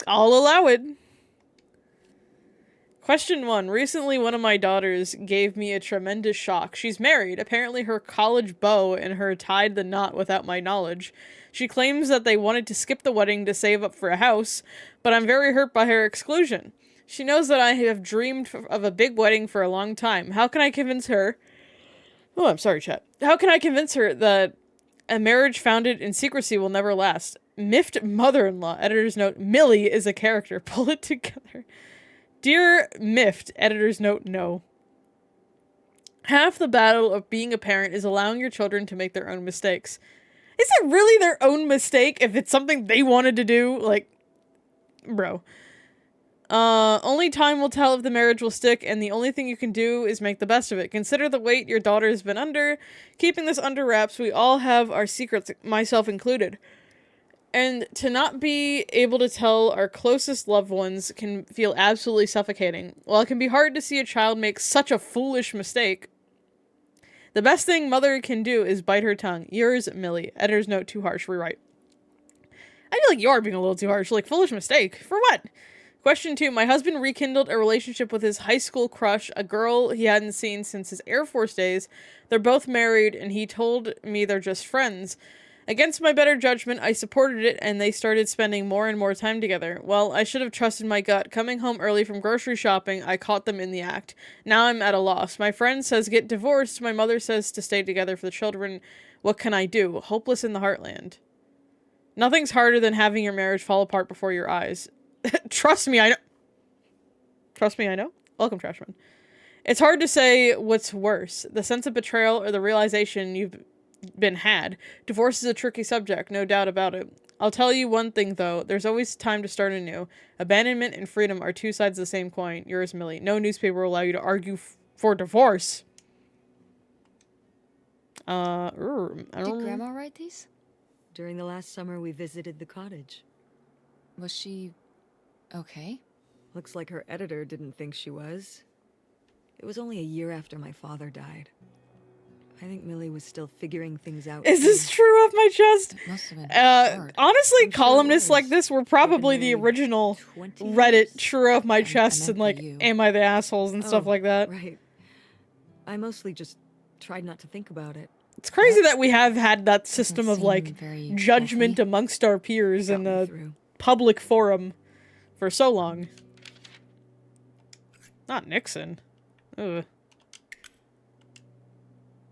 S1: I'll allow it. Question 1. Recently, one of my daughters gave me a tremendous shock. She's married. Apparently, her college beau and her tied the knot without my knowledge. She claims that they wanted to skip the wedding to save up for a house, but I'm very hurt by her exclusion. She knows that I have dreamed of a big wedding for a long time. How can I convince her... Oh, I'm sorry, chat. How can I convince her that a marriage founded in secrecy will never last? Miffed mother-in-law. Editor's note. Millie is a character. Pull it together. Dear Miffed. Editor's note. No. Half the battle of being a parent is allowing your children to make their own mistakes. Is it really their own mistake if it's something they wanted to do? Like, bro. Only time will tell if the marriage will stick, and the only thing you can do is make the best of it. Consider the weight your daughter has been under. Keeping this under wraps, we all have our secrets, myself included. And to not be able to tell our closest loved ones can feel absolutely suffocating. While it can be hard to see a child make such a foolish mistake, the best thing mother can do is bite her tongue. Yours, Millie. Editor's note, too harsh. Rewrite. I feel like you are being a little too harsh. Like, foolish mistake. For what? Question 2. My husband rekindled a relationship with his high school crush, a girl he hadn't seen since his Air Force days. They're both married, and he told me they're just friends. Against my better judgment, I supported it, and they started spending more and more time together. Well, I should have trusted my gut. Coming home early from grocery shopping, I caught them in the act. Now I'm at a loss. My friend says get divorced. My mother says to stay together for the children. What can I do? Hopeless in the heartland. Nothing's harder than having your marriage fall apart before your eyes. Trust me, I know. Trust me, I know. Welcome, Trashman. It's hard to say what's worse, the sense of betrayal or the realization you've been had. Divorce is a tricky subject, no doubt about it. I'll tell you one thing, though. There's always time to start anew. Abandonment and freedom are two sides of the same coin. Yours, Millie. No newspaper will allow you to argue for divorce. I
S2: Did
S1: don't...
S2: Grandma write these?
S3: During the last summer, we visited the cottage.
S2: Was she okay?
S3: Looks like her editor didn't think she was. It was only a year after my father died. I think Millie was still figuring things out.
S1: Is this true off my chest?
S2: It must have been hard.
S1: Honestly,
S3: I'm sure it
S1: columnists like
S3: was.
S1: this were probably the
S3: married
S1: original
S3: 20
S1: Reddit
S3: years?
S1: true off my
S2: I
S1: chest
S2: meant
S1: and
S2: for
S1: like,
S2: you.
S1: am I the assholes and stuff
S3: Oh,
S1: like that.
S3: Right. I mostly just tried not to think about it.
S1: It's crazy that we have had that system of
S2: seem
S1: like
S2: very
S1: judgment
S2: healthy.
S1: amongst our peers
S3: Got
S1: in
S3: me
S1: a
S3: through.
S1: public forum for so long. Not Nixon. Ugh.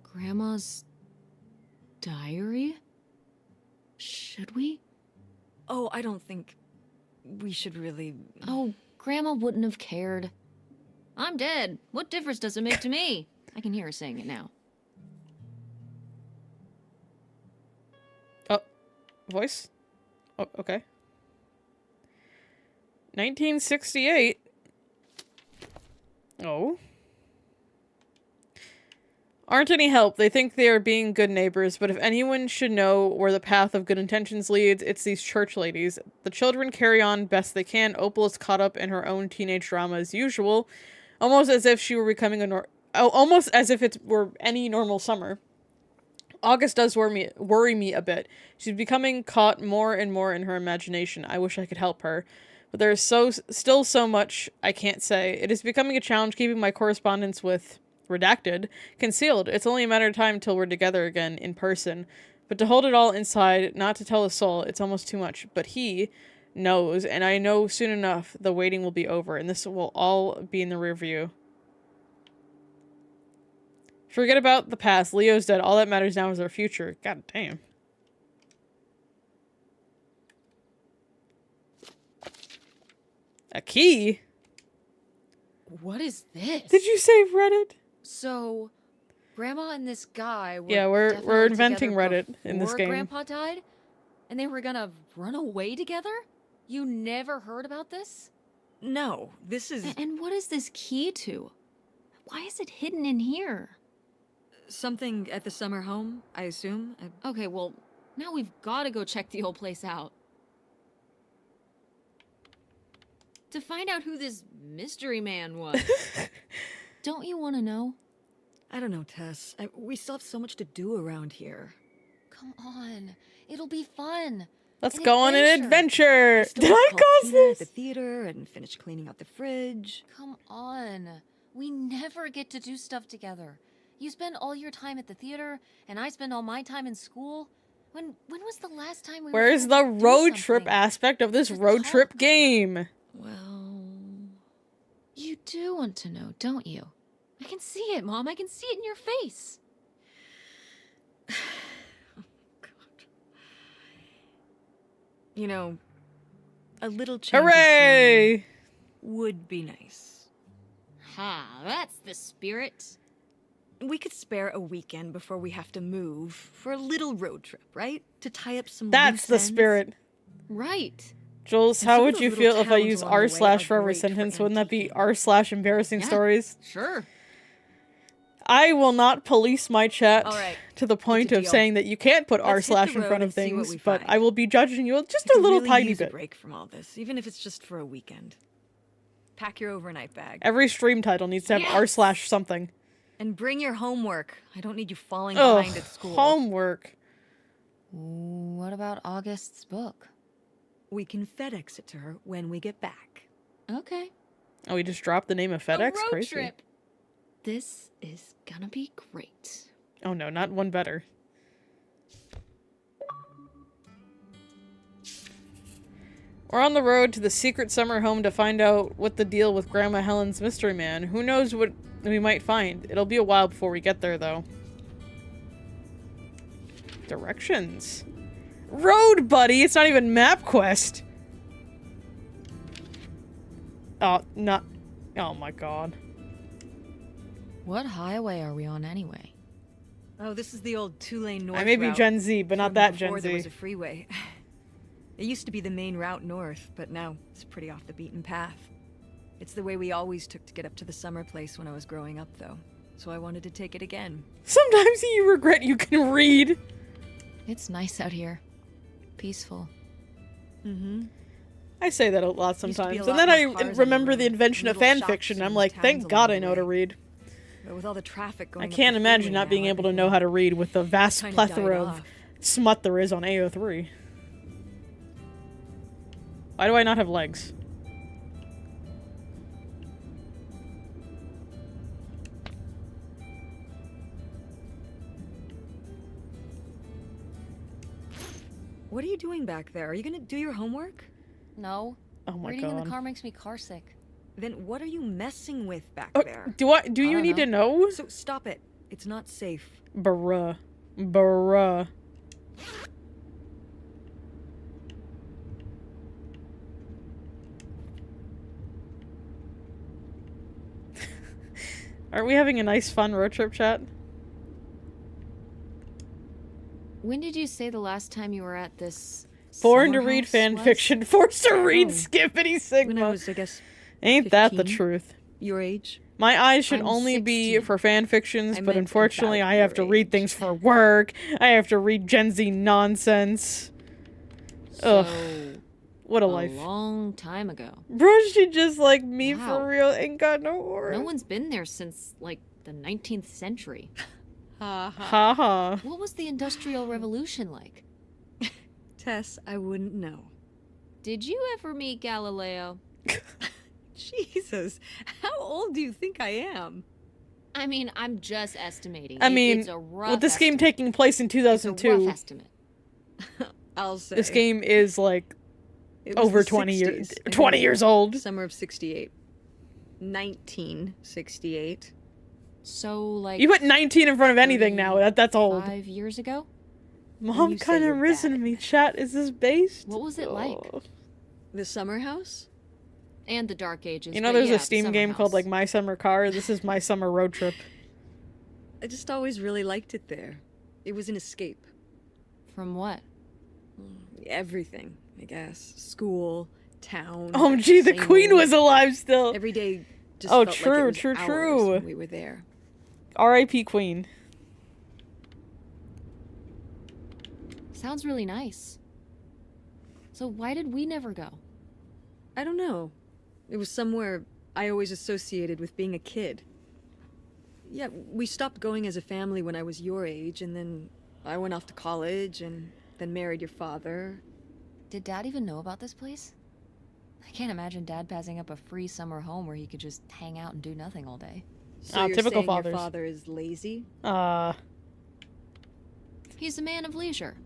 S2: Grandma's diary? Should we?
S3: Oh, I don't think we should really.
S2: Oh, Grandma wouldn't have cared. I'm dead. What difference does it make to me? I can hear her saying it now.
S1: Oh, voice? Oh, okay. 1968. Oh. Aren't any help. They think they are being good neighbors, but if anyone should know where the path of good intentions leads, it's these church ladies. The children carry on best they can. Opal is caught up in her own teenage drama as usual, almost as if she were becoming almost as if it were any normal summer. August does worry me a bit. She's becoming caught more and more in her imagination. I wish I could help her. But there is still so much I can't say. It is becoming a challenge keeping my correspondence with Redacted concealed. It's only a matter of time till we're together again in person. But to hold it all inside, not to tell a soul, it's almost too much. But he knows, and I know soon enough the waiting will be over, and this will all be in the rear view. Forget about the past. Leo's dead. All that matters now is our future. God damn. A key?
S2: What is this?
S1: Did you say Reddit?
S2: So, Grandma and this guy were
S1: Yeah, we're
S2: definitely
S1: inventing
S2: together
S1: Reddit in this
S2: before
S1: game.
S2: Grandpa died? And they were gonna run away together? You never heard about this?
S3: No, this is
S2: And what is this key to? Why is it hidden in here?
S3: something at the summer home, I assume.
S2: Okay, well, now we've gotta go check the old place out. To find out who this mystery man was. Don't you want to know?
S3: I don't know, Tess. We still have so much to do around here.
S2: Come on. It'll be fun.
S1: Let's
S2: An
S1: go on an adventure.
S3: Still
S1: Did
S3: have
S1: I
S3: to call
S1: cause
S3: Tina at the
S1: this?
S3: theater and finish cleaning out the fridge.
S2: Come on. We never get to do stuff together. You spend all your time at the theater, and I spend all my time in school. When was the last time we
S1: Where's
S2: were
S1: the
S2: able to do
S1: road trip
S2: something?
S1: aspect of this
S2: To
S1: road trip
S2: talk?
S1: game?
S3: Well,
S2: You do want to know, don't you? I can see it, Mom. I can see it in your face.
S3: God. You know, a little change of
S1: Hooray!
S3: scenery would be nice.
S2: Ha, that's the spirit.
S3: We could spare a weekend before we have to move for a little road trip, right? To tie up some
S1: That's
S3: loose
S1: the
S3: ends.
S1: spirit.
S2: Right.
S1: Jules,
S3: And
S1: how
S3: some of
S1: would
S3: those
S1: you
S3: little
S1: feel if I
S3: towns
S1: use
S3: along the
S1: r
S3: way
S1: slash
S3: are
S1: for every
S3: great for
S1: sentence? Wouldn't that be
S3: antiquing.
S1: r slash embarrassing
S2: Yeah.
S1: stories?
S2: Sure.
S1: I will not police my chat
S3: All right,
S1: to the point
S3: a
S1: of
S3: deal.
S1: saying that you can't put r
S3: Let's hit
S1: slash
S3: the
S1: in front
S3: road
S1: of
S3: and see what
S1: things,
S3: we
S1: but
S3: find.
S1: I will be judging you just
S3: I
S1: a
S3: could
S1: little
S3: really
S1: tiny
S3: use a
S1: bit.
S3: break from all this, even if it's just for a weekend. Pack your overnight bag
S1: Every stream title needs to have r slash something.
S3: and bring your homework. I don't need you falling
S1: Ugh,
S3: behind at school.
S1: homework.
S2: What about August's book?
S3: We can FedEx it to her when we get back.
S2: Okay.
S1: Oh, we just dropped the name of FedEx?
S2: A road
S1: Crazy.
S2: trip. This is gonna be great.
S1: Oh no, not one better. We're on the road to the secret summer home to find out what the deal with Grandma Helen's mystery man. Who knows what we might find. It'll be a while before we get there, though. Directions. Road, buddy! It's not even MapQuest! Oh, not... Oh my god.
S2: What highway are we on anyway?
S3: Oh, this is the old two-lane north
S1: I may be
S3: route
S1: Gen Z, but not
S3: from
S1: that
S3: before
S1: Gen
S3: there was
S1: Z.
S3: a freeway. It used to be the main route north, but now it's pretty off the beaten path. It's the way we always took to get up to the summer place when I was growing up, though. So I wanted to take it again.
S1: Sometimes you regret you can read.
S2: It's nice out here. Peaceful.
S3: Mm-hmm.
S1: I say that a lot
S3: Used to be a
S1: sometimes,
S3: lot
S1: and then I
S3: more cars on the
S1: remember the
S3: road,
S1: invention of
S3: little
S1: fan
S3: shops
S1: fiction. I'm
S3: and
S1: like,
S3: towns
S1: thank
S3: along
S1: God
S3: the
S1: I know how to
S3: way.
S1: read.
S3: But with all the traffic going
S1: I
S3: up
S1: can't
S3: the
S1: imagine
S3: freeway
S1: not
S3: now,
S1: being able to know
S3: everything
S1: how to read with the vast
S3: kinda died
S1: plethora of
S3: off.
S1: smut there is on AO3. Why do I not have legs?
S3: What are you doing back there? Are you gonna do your homework?
S2: No.
S1: Oh my
S2: Reading in
S1: god.
S2: the car makes me carsick.
S3: Then what are you messing with back
S1: Oh,
S3: there?
S1: do
S2: I
S1: you
S2: don't
S1: need
S2: know.
S1: to know?
S3: So stop it. It's not safe.
S1: Bruh. Bruh. Aren't we having a nice fun road trip chat?
S2: When did you say the last time you were at this
S1: Born to
S2: summer
S1: read
S2: house
S1: fan
S2: was?
S1: fiction, forced to read
S3: Oh.
S1: Skippity
S3: When I
S1: Sigma.
S3: was, I guess,
S1: Ain't that the
S3: 15?
S1: truth?
S3: your age.
S1: My eyes should
S2: I'm
S1: only be
S2: 16.
S1: for fan fictions,
S3: I
S1: but
S3: meant
S1: unfortunately
S3: about
S1: I have to
S3: your
S1: read
S3: age.
S1: things for work. I have to read Gen Z nonsense. Ugh.
S2: So,
S1: What a
S2: a
S1: life.
S2: long time ago.
S1: Bro, she just like me
S2: Wow.
S1: for real. Ain't got no aura.
S2: No one's been there since, like, the 19th century.
S1: Haha.
S2: What was the Industrial Revolution like?
S3: Tess, I wouldn't know.
S2: Did you ever meet Galileo?
S3: Jesus, how old do you think I am?
S2: I mean, I'm just estimating.
S1: I mean,
S2: it's a rough
S1: with this game
S2: estimate.
S1: taking place in
S2: It's a rough
S1: 2002,
S2: estimate.
S3: I'll say.
S1: this game is like
S3: It was
S1: over
S3: the
S1: 20 years
S3: 60s. I
S1: 20
S3: think.
S1: years old.
S3: Summer of 68. 1968.
S2: So, like,
S1: You put 19 in front of anything now. That's old.
S2: 5 years ago?
S1: Mom
S3: you say
S1: kind of
S3: you're
S1: risen
S3: bad.
S1: me. Chat, is this based?
S2: What was it like?
S1: Oh.
S3: The summer house?
S2: And the Dark Ages.
S1: You know,
S2: but
S1: there's
S2: yeah,
S1: a
S2: the
S1: Steam
S2: summer
S1: game called
S2: house.
S1: like My Summer Car. This is My Summer Road Trip.
S3: I just always really liked it there. It was an escape.
S2: From what?
S3: Everything, I guess. School, town.
S1: Oh, gee, the
S3: same
S1: Queen
S3: old.
S1: was alive still.
S3: Every day just
S1: Oh,
S3: felt
S1: true,
S3: like it was
S1: true,
S3: hours
S1: true.
S3: when we were there.
S1: R.I.P. Queen.
S2: Sounds really nice. So why did we never go?
S3: I don't know. It was somewhere I always associated with being a kid. Yeah, we stopped going as a family when I was your age, and then I went off to college and then married your father.
S2: Did Dad even know about this place? I can't imagine Dad passing up a free summer home where he could just hang out and do nothing all day.
S3: So
S1: Ah,
S3: you're
S1: typical
S3: saying
S1: fathers.
S3: your father is lazy?
S2: He's a man of leisure.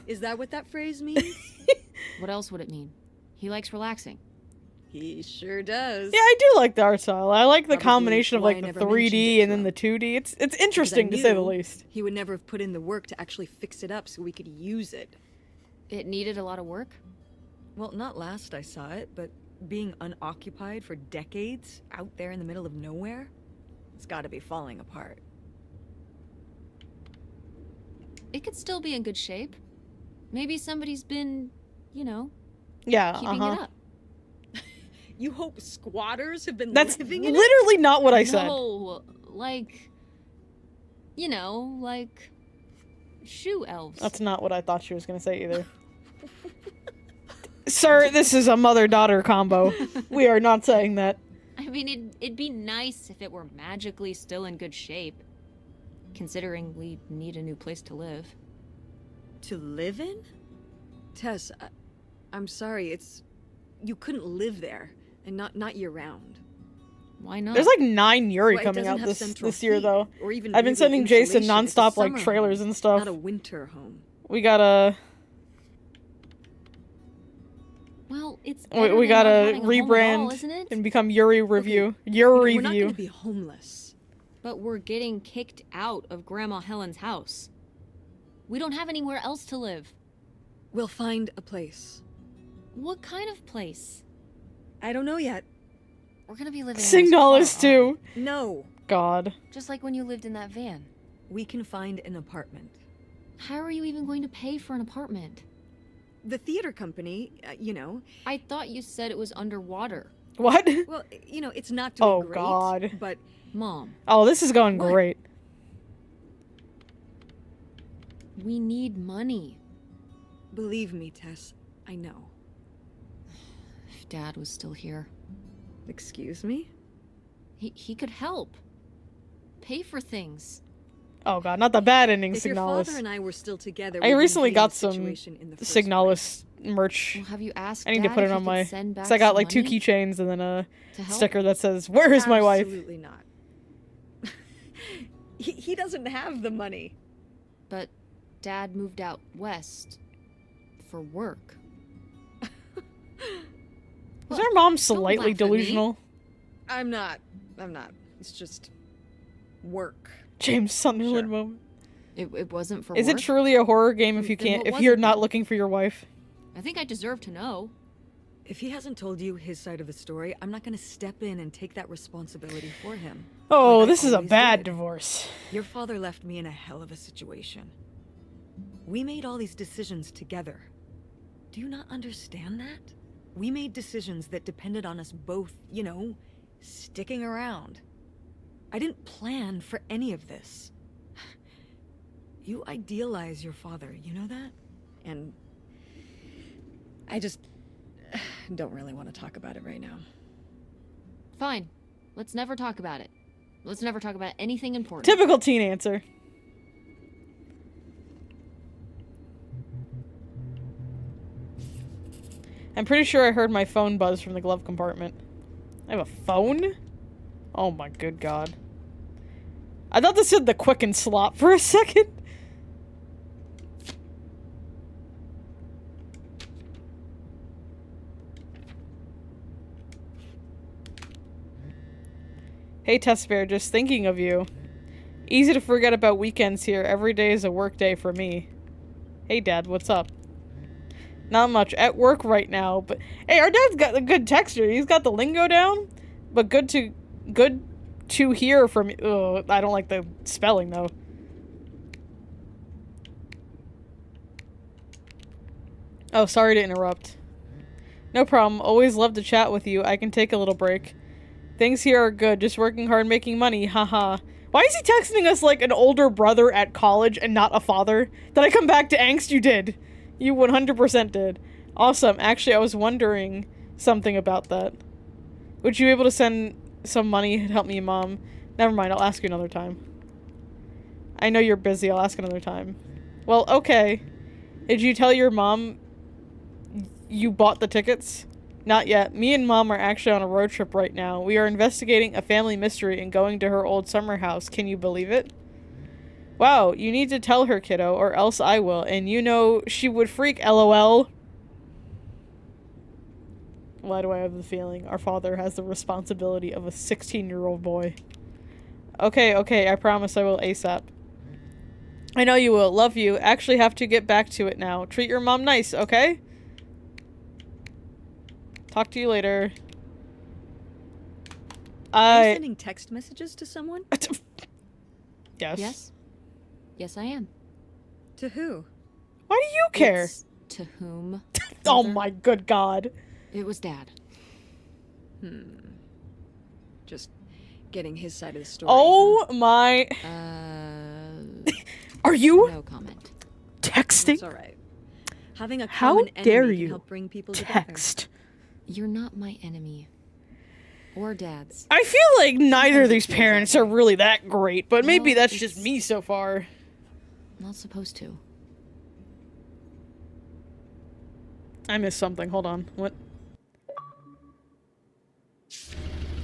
S3: Is that what that phrase means?
S2: What else would it mean? He likes relaxing.
S3: He sure does.
S1: Yeah, I do like the art style. I like the
S3: Probably
S1: combination of
S3: why
S1: like
S3: I
S1: the
S3: never mentioned
S1: 3D
S3: it
S1: and
S3: to
S1: then
S3: him.
S1: the 2D. It's
S3: Because I
S1: interesting to say the
S3: knew
S1: least.
S3: He would never have put in the work to actually fix it up so we could use it.
S2: It needed a lot of work.
S3: Well, not last I saw it, but being unoccupied for decades out there in the middle of nowhere, it's gotta be falling apart.
S2: It could still be in good shape. Maybe somebody's been, you know,
S1: Yeah,
S2: keeping it up.
S3: You hope squatters have been
S1: That's
S3: living in it?
S1: literally not what I said.
S2: No, like, you know, like shoe elves.
S1: That's not what I thought she was going to say either. Sir, this is a mother-daughter combo. We are not saying that.
S2: I mean, it'd be nice if it were magically still in good shape, considering we need a new place to live.
S3: To live in? Tess, I'm sorry, you couldn't live there, and not year-round.
S2: Why not?
S1: There's like 9 Yuri
S3: Well, it
S1: coming
S3: doesn't
S1: out
S3: have
S1: this
S3: central
S1: year
S3: heat,
S1: though.
S3: Or even
S1: I've been
S3: really
S1: sending Jason
S3: insulation. It's a
S1: nonstop like
S3: summer
S1: trailers
S3: home,
S1: and stuff.
S3: Not a winter home.
S1: We got a
S2: Well, it's
S1: We,
S2: better
S1: we
S2: than not
S1: gotta
S2: having a home at all,
S1: rebrand
S2: isn't it?
S1: and become Yuri Review. Yuri
S3: We're not
S1: Review.
S3: gonna be homeless.
S2: But we're getting kicked out of Grandma Helen's house. We don't have anywhere else to live.
S3: We'll find a place.
S2: What kind of place?
S3: I don't know yet.
S2: We're gonna be living in
S1: Signalis
S2: this car,
S1: too.
S3: No.
S1: God.
S2: just like when you lived in that van.
S3: We can find an apartment.
S2: How are you even going to pay for an apartment?
S3: The theater company, you know.
S2: I thought you said it was underwater.
S1: What?
S3: Well, you know, it's not doing
S1: Oh,
S3: great.
S1: God.
S3: But
S2: Mom,
S1: Oh, this is going
S3: What?
S1: great.
S2: we need money.
S3: believe me, Tess, I know.
S2: If Dad was still here,
S3: Excuse me?
S2: he could help. Pay for things.
S1: Oh God, not the bad ending,
S3: If your father
S1: Signalis.
S3: and I were still together,
S1: I
S3: we
S1: recently
S3: wouldn't be in
S1: got
S3: this
S1: some
S3: situation in the first
S1: Signalis merch.
S2: Well, have you asked
S1: I need to
S2: Dad
S1: put
S2: if
S1: it
S2: he
S1: on
S2: could
S1: my.
S2: send back
S1: Cause I got
S2: some
S1: like 2
S2: money
S1: keychains and then a
S2: to help?
S1: sticker that says, "Where is my wife?"
S3: Absolutely not. he doesn't have the money.
S2: But Dad moved out west for work.
S1: Was our mom
S2: don't
S1: slightly
S2: laugh at me.
S1: delusional?
S3: I'm not. It's just work.
S1: James Sunderland
S3: Sure.
S1: moment.
S2: It wasn't for
S1: Is
S2: work.
S1: it truly a horror game if you
S2: Then
S1: can't,
S2: what
S1: if
S2: was
S1: you're
S2: it
S1: not
S2: then?
S1: looking for your wife?
S2: I think I deserve to know.
S3: If he hasn't told you his side of the story, I'm not going to step in and take that responsibility for him.
S1: Oh,
S3: Like I
S1: this is a
S3: always
S1: bad
S3: did.
S1: divorce.
S3: Your father left me in a hell of a situation. We made all these decisions together. Do you not understand that? We made decisions that depended on us both, you know, sticking around. I didn't plan for any of this. You idealize your father, you know that? And I just don't really want to talk about it right now.
S2: Fine. Let's never talk about it. Let's never talk about anything important.
S1: Typical teen answer. I'm pretty sure I heard my phone buzz from the glove compartment. I have a phone? Oh my good God. I thought this said the Quicken slot for a second. Hey Tessbear, just thinking of you. Easy to forget about weekends here. Every day is a work day for me. Hey Dad, what's up? Not much. At work right now, but hey, our dad's got a good texture. He's got the lingo down, but good to hear from. Ugh, I don't like the spelling though. Oh, sorry to interrupt. No problem. Always love to chat with you. I can take a little break. Things here are good. Just working hard, making money. Haha. Why is he texting us like an older brother at college and not a father? Did I come back to angst? You did. You 100% did. Awesome. Actually, I was wondering something about that. Would you be able to send some money to help me, Mom? Never mind. I'll ask you another time. I know you're busy. I'll ask another time. Well, okay. Did you tell your mom you bought the tickets? Not yet. Me and Mom are actually on a road trip right now. We are investigating a family mystery and going to her old summer house. Can you believe it? Wow, you need to tell her, kiddo, or else I will. And you know she would freak, LOL. Why do I have the feeling our father has the responsibility of a 16-year-old boy? Okay, I promise I will ASAP. I know you will. Love you. Actually have to get back to it now. Treat your mom nice, okay? Talk to you later.
S3: Are you sending text messages to someone?
S1: Yes.
S2: Yes? Yes, I am.
S3: To who?
S1: Why do you care?
S2: It's to whom?
S1: Oh
S2: Mother?
S1: my good God.
S2: It was Dad.
S3: Just getting his side of the story.
S1: Oh my. Are you
S2: No comment.
S1: texting?
S3: It's all right. Having a
S1: How
S3: common enemy
S1: dare
S3: can
S1: you
S3: help bring people together.
S1: text?
S2: You're not my enemy. Or Dad's.
S1: I feel like neither of these parents are really that great, but maybe
S2: Well,
S1: that's just
S2: it's-
S1: me so far.
S2: Not supposed to.
S1: I missed something. Hold on. What?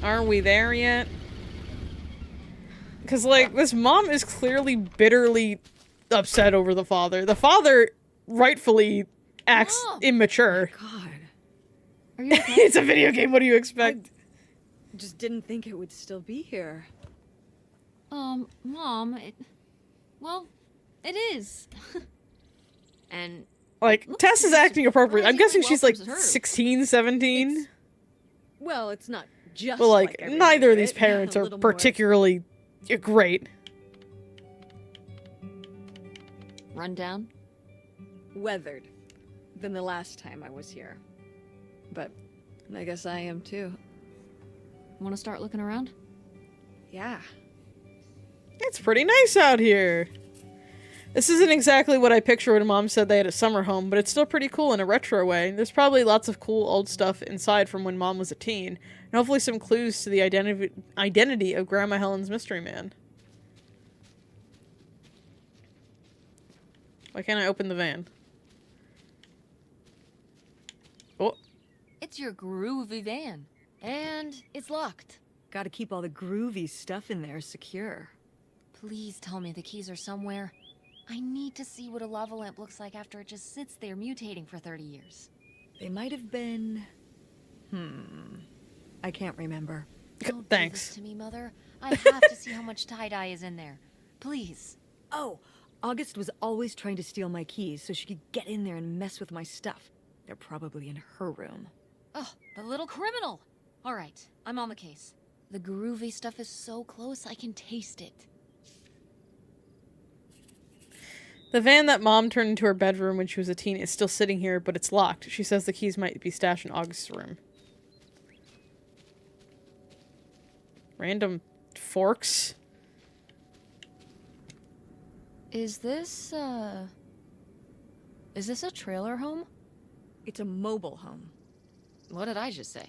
S1: Are we there yet? Because, like, this mom is clearly bitterly upset over the father. The father rightfully acts
S2: Mom!
S1: immature.
S3: God.
S2: Are you okay?
S1: It's a video game. What do you expect?
S3: Just didn't think it would still be here.
S2: Mom, well, it is. And
S1: Like,
S2: looks
S1: Tess is acting appropriate. I'm guessing
S2: surprisingly
S1: she's like
S2: well-preserved.
S1: 16, 17.
S3: Well, it's not just
S1: But like,
S3: every
S1: neither of
S3: bit,
S1: these parents
S3: a
S1: are
S3: little more
S1: particularly great.
S2: Run down?
S3: weathered than the last time I was here. But I guess I am too.
S2: Want to start looking around?
S3: Yeah.
S1: It's pretty nice out here. This isn't exactly what I picture when Mom said they had a summer home, but it's still pretty cool in a retro way. There's probably lots of cool old stuff inside from when Mom was a teen, and hopefully some clues to the identity of Grandma Helen's mystery man. Why can't I open the van? Oh,
S2: It's your groovy van. And it's locked.
S3: Gotta keep all the groovy stuff in there secure.
S2: Please tell me the keys are somewhere. I need to see what a lava lamp looks like after it just sits there mutating for 30 years.
S3: They might have been... I can't remember.
S2: Don't
S1: thanks.
S2: do this to me, Mother. I have to see how much tie-dye is in there. Please.
S3: Oh, August was always trying to steal my keys so she could get in there and mess with my stuff. They're probably in her room.
S2: Oh, the little criminal. All right, I'm on the case. The groovy stuff is so close, I can taste it.
S1: the van that Mom turned into her bedroom when she was a teen is still sitting here, but it's locked. She says the keys might be stashed in August's room. Random forks.
S2: Is this a trailer home?
S3: It's a mobile home.
S2: What did I just say?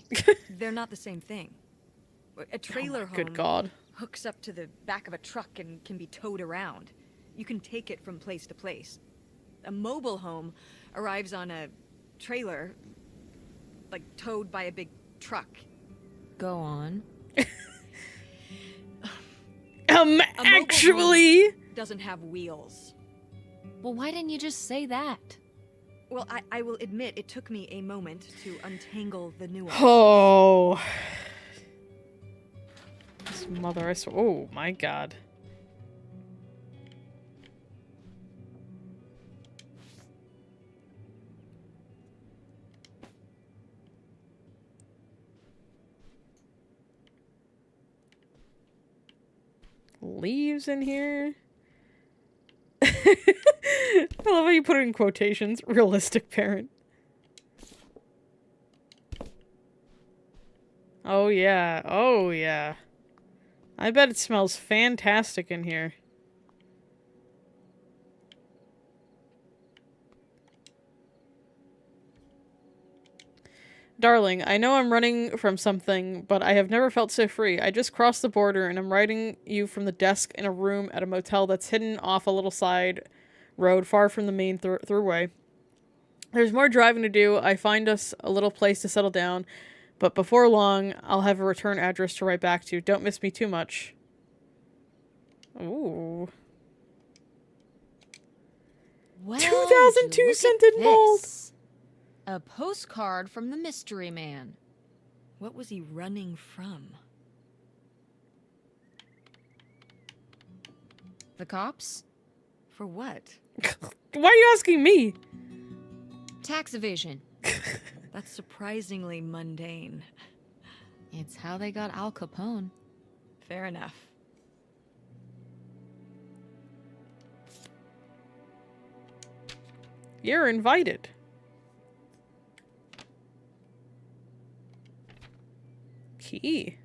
S3: They're not the same thing. A trailer home
S1: Good God.
S3: hooks up to the back of a truck and can be towed around. You can take it from place to place. A mobile home arrives on a trailer, like towed by a big truck.
S2: Go on.
S3: mobile
S1: Actually...
S3: Doesn't have wheels.
S2: Well, why didn't you just say that?
S3: Well, I will admit it took me a moment to untangle the nuance.
S1: Oh. This mother, I swear. Oh my God. Leaves in here. I love how you put it in quotations. Realistic parent. Oh yeah. Oh yeah. I bet it smells fantastic in here. Darling, I know I'm running from something, but I have never felt so free. I just crossed the border and I'm writing you from the desk in a room at a motel that's hidden off a little side road far from the main throughway. There's more driving to do. I find us a little place to settle down, but before long, I'll have a return address to write back to. Don't miss me too much. Ooh.
S2: Well,
S1: 2002
S2: look at
S1: scented mold.
S2: this. A postcard from the mystery man.
S3: What was he running from?
S2: The cops?
S3: For what?
S1: Why are you asking me?
S2: Tax evasion.
S3: That's surprisingly mundane.
S2: It's how they got Al Capone.
S3: Fair enough.
S1: You're invited. Key.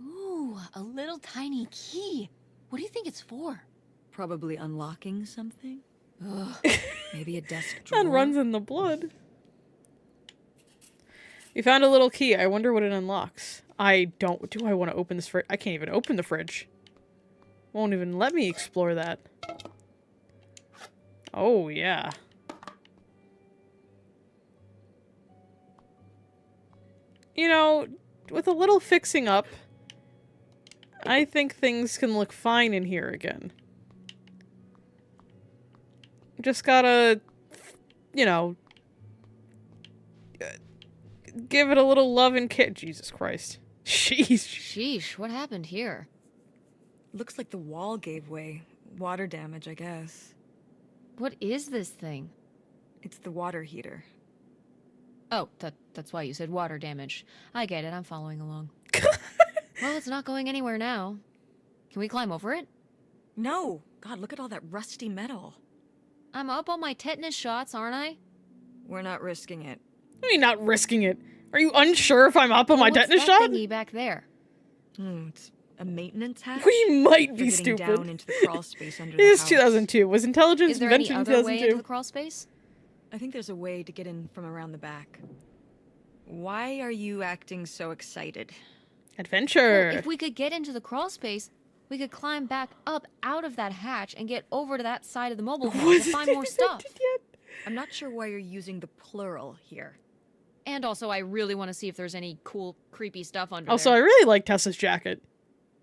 S2: Ooh, a little tiny key. What do you think it's for?
S3: Probably unlocking something?
S2: Ugh.
S3: Maybe a desk drawer?
S1: That runs in the blood. We found a little key. I wonder what it unlocks. I don't... Do I want to open this fridge? I can't even open the fridge. Won't even let me explore that. Oh, yeah. You know, with a little fixing up, I think things can look fine in here again. Just gotta, you know, give it a little love and care. Jesus Christ. Sheesh.
S2: Sheesh, what happened here?
S3: Looks like the wall gave way. Water damage, I guess.
S2: What is this thing?
S3: It's the water heater.
S2: Oh, that's why you said water damage. I get it, I'm following along. Well, it's not going anywhere now. Can we climb over it?
S3: No! God, look at all that rusty metal.
S2: I'm up on my tetanus shots, aren't I?
S3: We're not risking it.
S1: I mean, not risking it. Are you unsure if I'm up on my
S2: What's
S1: tetanus
S2: that
S1: shot?
S2: thingy back there?
S3: It's a maintenance hatch?
S1: We might
S3: For
S1: be
S3: getting
S1: stupid.
S3: down into the crawl space under
S1: It
S3: the
S1: is
S3: house.
S1: 2002. Was intelligence
S2: Is there any
S1: invented in
S2: other way into
S1: 2002?
S2: the crawl space?
S3: I think there's a way to get in from around the back. Why are you acting so excited?
S1: Adventure.
S2: Well, if we could get into the crawl space, we could climb back up out of that hatch and get over to that side of the mobile home to
S1: Wasn't
S2: find more stuff.
S1: invented yet?
S3: I'm not sure why you're using the plural here.
S2: And also, I really want to see if there's any cool, creepy stuff under
S1: Also, I
S2: there.
S1: really like Tessa's jacket.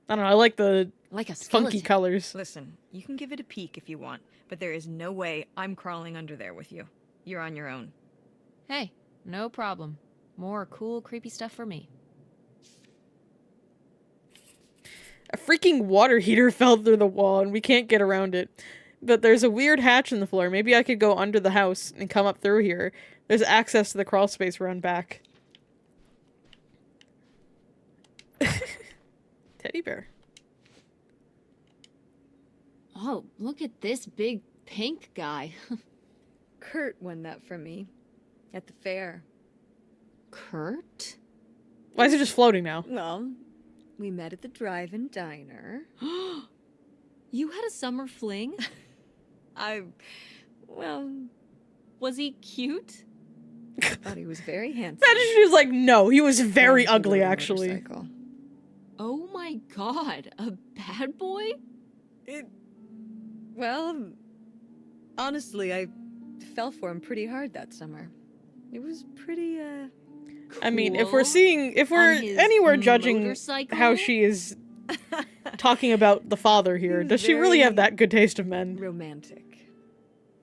S1: I don't know. I like the
S2: Like a
S1: funky
S2: skeleton.
S1: colors.
S3: Listen, you can give it a peek if you want, but there is no way I'm crawling under there with you. You're on your own.
S2: Hey, no problem. More cool, creepy stuff for me.
S1: A freaking water heater fell through the wall and we can't get around it. But there's a weird hatch in the floor. Maybe I could go under the house and come up through here. There's access to the crawl space around back. Teddy bear.
S2: Oh, look at this big pink guy.
S3: Kurt won that from me at the fair.
S2: Kurt?
S1: Why is it just floating now?
S3: Well, we met at the drive-in diner.
S2: You had a summer fling?
S3: Well,
S2: Was he cute?
S3: thought he was very handsome.
S1: Imagine she was like, no, he was very
S3: And he
S1: ugly,
S3: rode a
S1: actually.
S3: motorcycle.
S2: Oh my god, a bad boy?
S3: Well, honestly, I fell for him pretty hard that summer. It was pretty,
S1: I mean, if we're
S2: Cool.
S1: seeing, if we're
S2: On his
S1: anywhere judging
S2: motorcycle?
S1: how she is talking about the father here,
S3: was
S1: does she really have
S3: very-
S1: that good taste of men?
S3: romantic.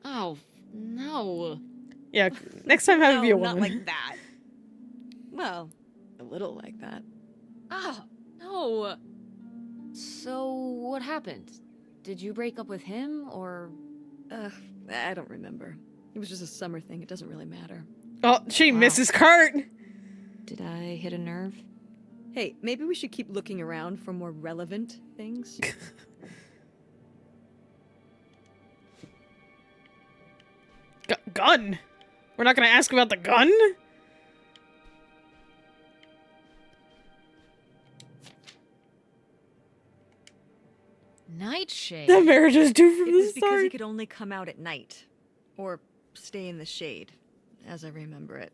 S2: Oh, no.
S1: Yeah, next time have it be a
S3: not
S1: woman.
S3: like that. Well, a little like that.
S2: Oh, no. So, what happened? Did you break up with him, or...
S3: I don't remember. It was just a summer thing. It doesn't really matter.
S1: Oh, she
S2: Wow.
S1: misses Kurt!
S2: Did I hit a nerve?
S3: Hey, maybe we should keep looking around for more relevant things.
S1: Gun? We're not gonna ask about the gun?
S2: Nightshade.
S1: That marriage is due from
S3: It
S1: the
S3: was because he
S1: start.
S3: could only come out at night. Or stay in the shade, as I remember it.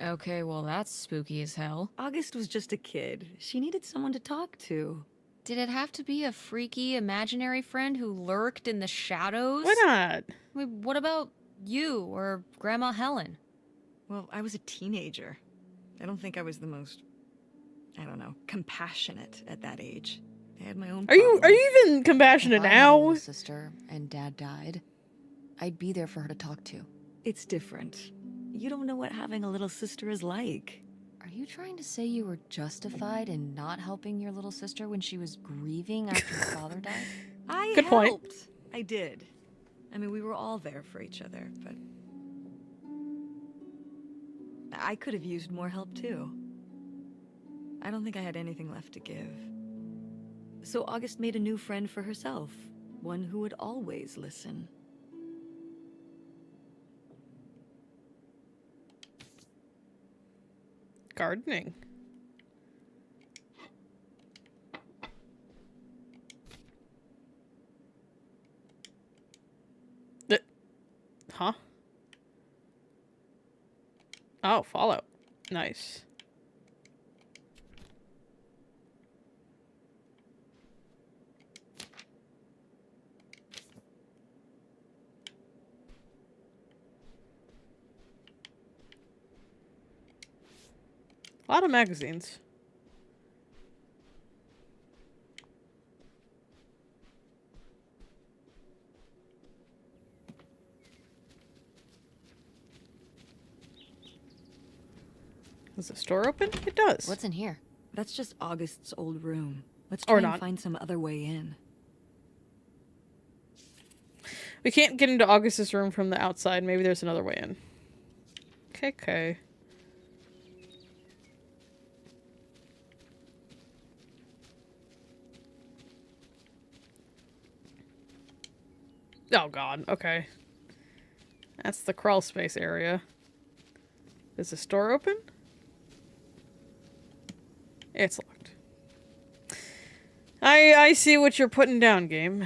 S2: Okay, well, that's spooky as hell.
S3: August was just a kid. She needed someone to talk to.
S2: Did it have to be a freaky imaginary friend who lurked in the shadows?
S1: Why not?
S2: I mean, what about you or Grandma Helen?
S3: Well, I was a teenager. I don't think I was the most, I don't know, compassionate at that age. I had my own
S1: Are you
S3: problems.
S1: even compassionate
S2: If I had a
S1: now?
S2: little sister and Dad died, I'd be there for her to talk to.
S3: It's different. You don't know what having a little sister is like.
S2: Are you trying to say you were justified in not helping your little sister when she was grieving after her father died?
S3: I
S1: Good point.
S3: helped. I did. I mean, we were all there for each other, but I could have used more help too. I don't think I had anything left to give. So August made a new friend for herself, one who would always listen.
S1: Gardening. Huh? Oh, Fallout. Nice. A lot of magazines. Does the store open? It does.
S2: What's in here?
S3: That's just August's old room. Let's
S1: Or
S3: try and
S1: not.
S3: find some other way in.
S1: We can't get into August's room from the outside. Maybe there's another way in. Okay. Oh god, okay. That's the crawl space area. Is the store open? It's locked. I see what you're putting down, game.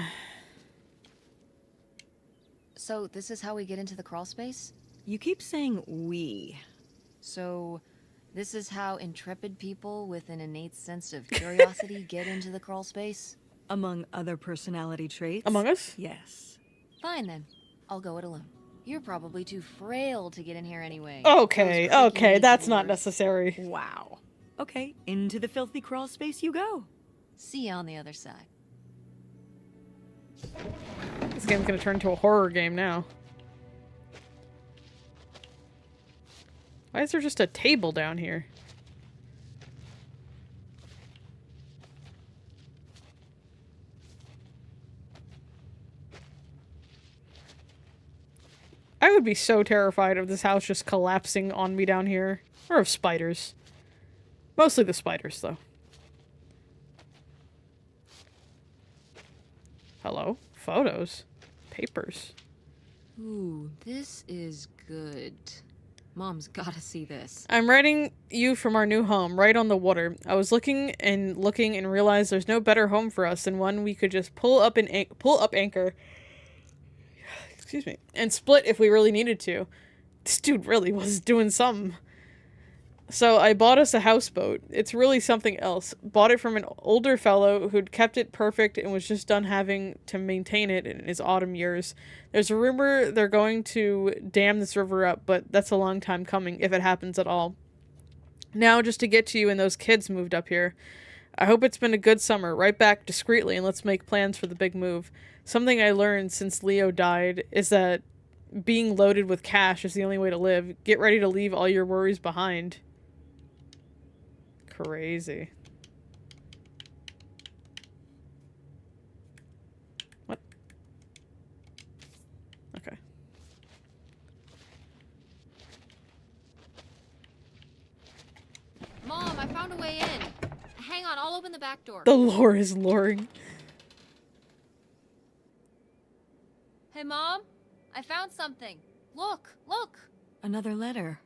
S2: So this is how we get into the crawl space?
S3: You keep saying we.
S2: So this is how intrepid people with an innate sense of curiosity get into the crawl space?
S3: Among other personality traits.
S1: Among Us?
S3: Yes.
S2: Fine then. I'll go it alone. You're probably too frail to get in here anyway.
S1: Okay,
S2: Those creaky
S1: okay,
S2: knees
S1: that's
S2: of
S1: not
S2: yours.
S1: necessary.
S3: Wow. Okay, into the filthy crawl space you go.
S2: See you on the other side.
S1: This game's gonna turn into a horror game now. Why is there just a table down here? I would be so terrified of this house just collapsing on me down here. Or of spiders. Mostly the spiders, though. Hello? Photos? Papers?
S2: Ooh, this is good. Mom's gotta see this.
S1: I'm writing you from our new home, right on the water. I was looking and realized there's no better home for us than one we could just pull up anchor. Excuse me, and split if we really needed to. This dude really was doing something. So I bought us a houseboat. It's really something else. Bought it from an older fellow who'd kept it perfect and was just done having to maintain it in his autumn years. There's a rumor they're going to dam this river up, but that's a long time coming, if it happens at all. Now, just to get to you and those kids moved up here. I hope it's been a good summer. Write back discreetly and let's make plans for the big move. Something I learned since Leo died is that being loaded with cash is the only way to live. Get ready to leave all your worries behind. Crazy. What? Okay.
S2: Mom, I found a way in. Hang on, I'll open the back door.
S1: The lore is luring.
S2: Hey, Mom, I found something. Look.
S3: Another letter.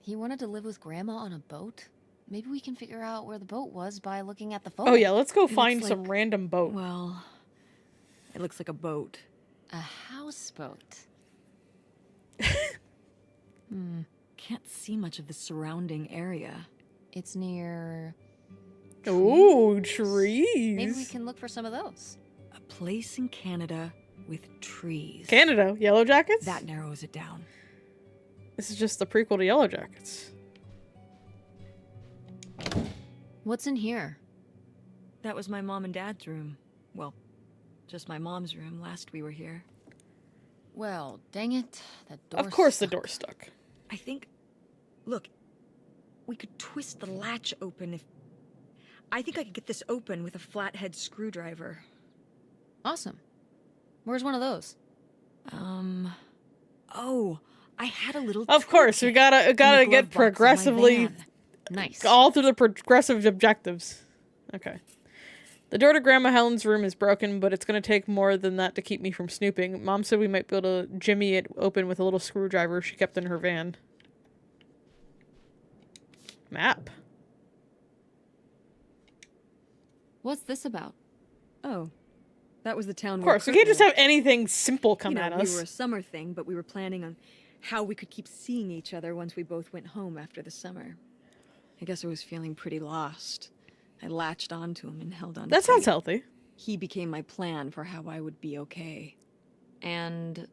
S2: He wanted to live with Grandma on a boat? Maybe we can figure out where the boat was by looking at the photo.
S1: Oh yeah, let's go
S3: It
S1: find
S3: looks
S1: some
S3: like-
S1: random boat.
S3: Well, it looks like a boat.
S2: A houseboat.
S3: Can't see much of the surrounding area.
S2: It's near...
S1: Ooh, trees.
S2: Maybe we can look for some of those.
S3: A place in Canada with trees.
S1: Canada, Yellow Jackets?
S3: That narrows it down.
S1: This is just the prequel to Yellow Jackets.
S2: What's in here?
S3: That was my mom and dad's room. Well, just my mom's room last we were here.
S2: Well, dang it. That door
S1: Of course the
S2: stuck.
S1: door stuck.
S3: I think... Look, we could twist the latch open if... I think I could get this open with a flathead screwdriver.
S2: Awesome. Where's one of those?
S3: Oh, I had a little
S1: Of course, we
S3: toolkit
S1: gotta
S3: in the glove
S1: get
S3: box of my
S1: progressively
S3: van.
S2: Nice.
S1: all through the progressive objectives. Okay. The door to Grandma Helen's room is broken, but it's gonna take more than that to keep me from snooping. Mom said we might be able to jimmy it open with a little screwdriver she kept in her van. Map.
S2: What's this about?
S3: Oh, that was the town.
S1: Of course, we can't just have anything simple come
S3: you know,
S1: at
S3: we
S1: us.
S3: were a summer thing, but we were planning on how we could keep seeing each other once we both went home after the summer. I guess I was feeling pretty lost. I latched onto him and held on.
S1: That sounds
S3: tight.
S1: healthy.
S3: He became my plan for how I would be okay.
S2: And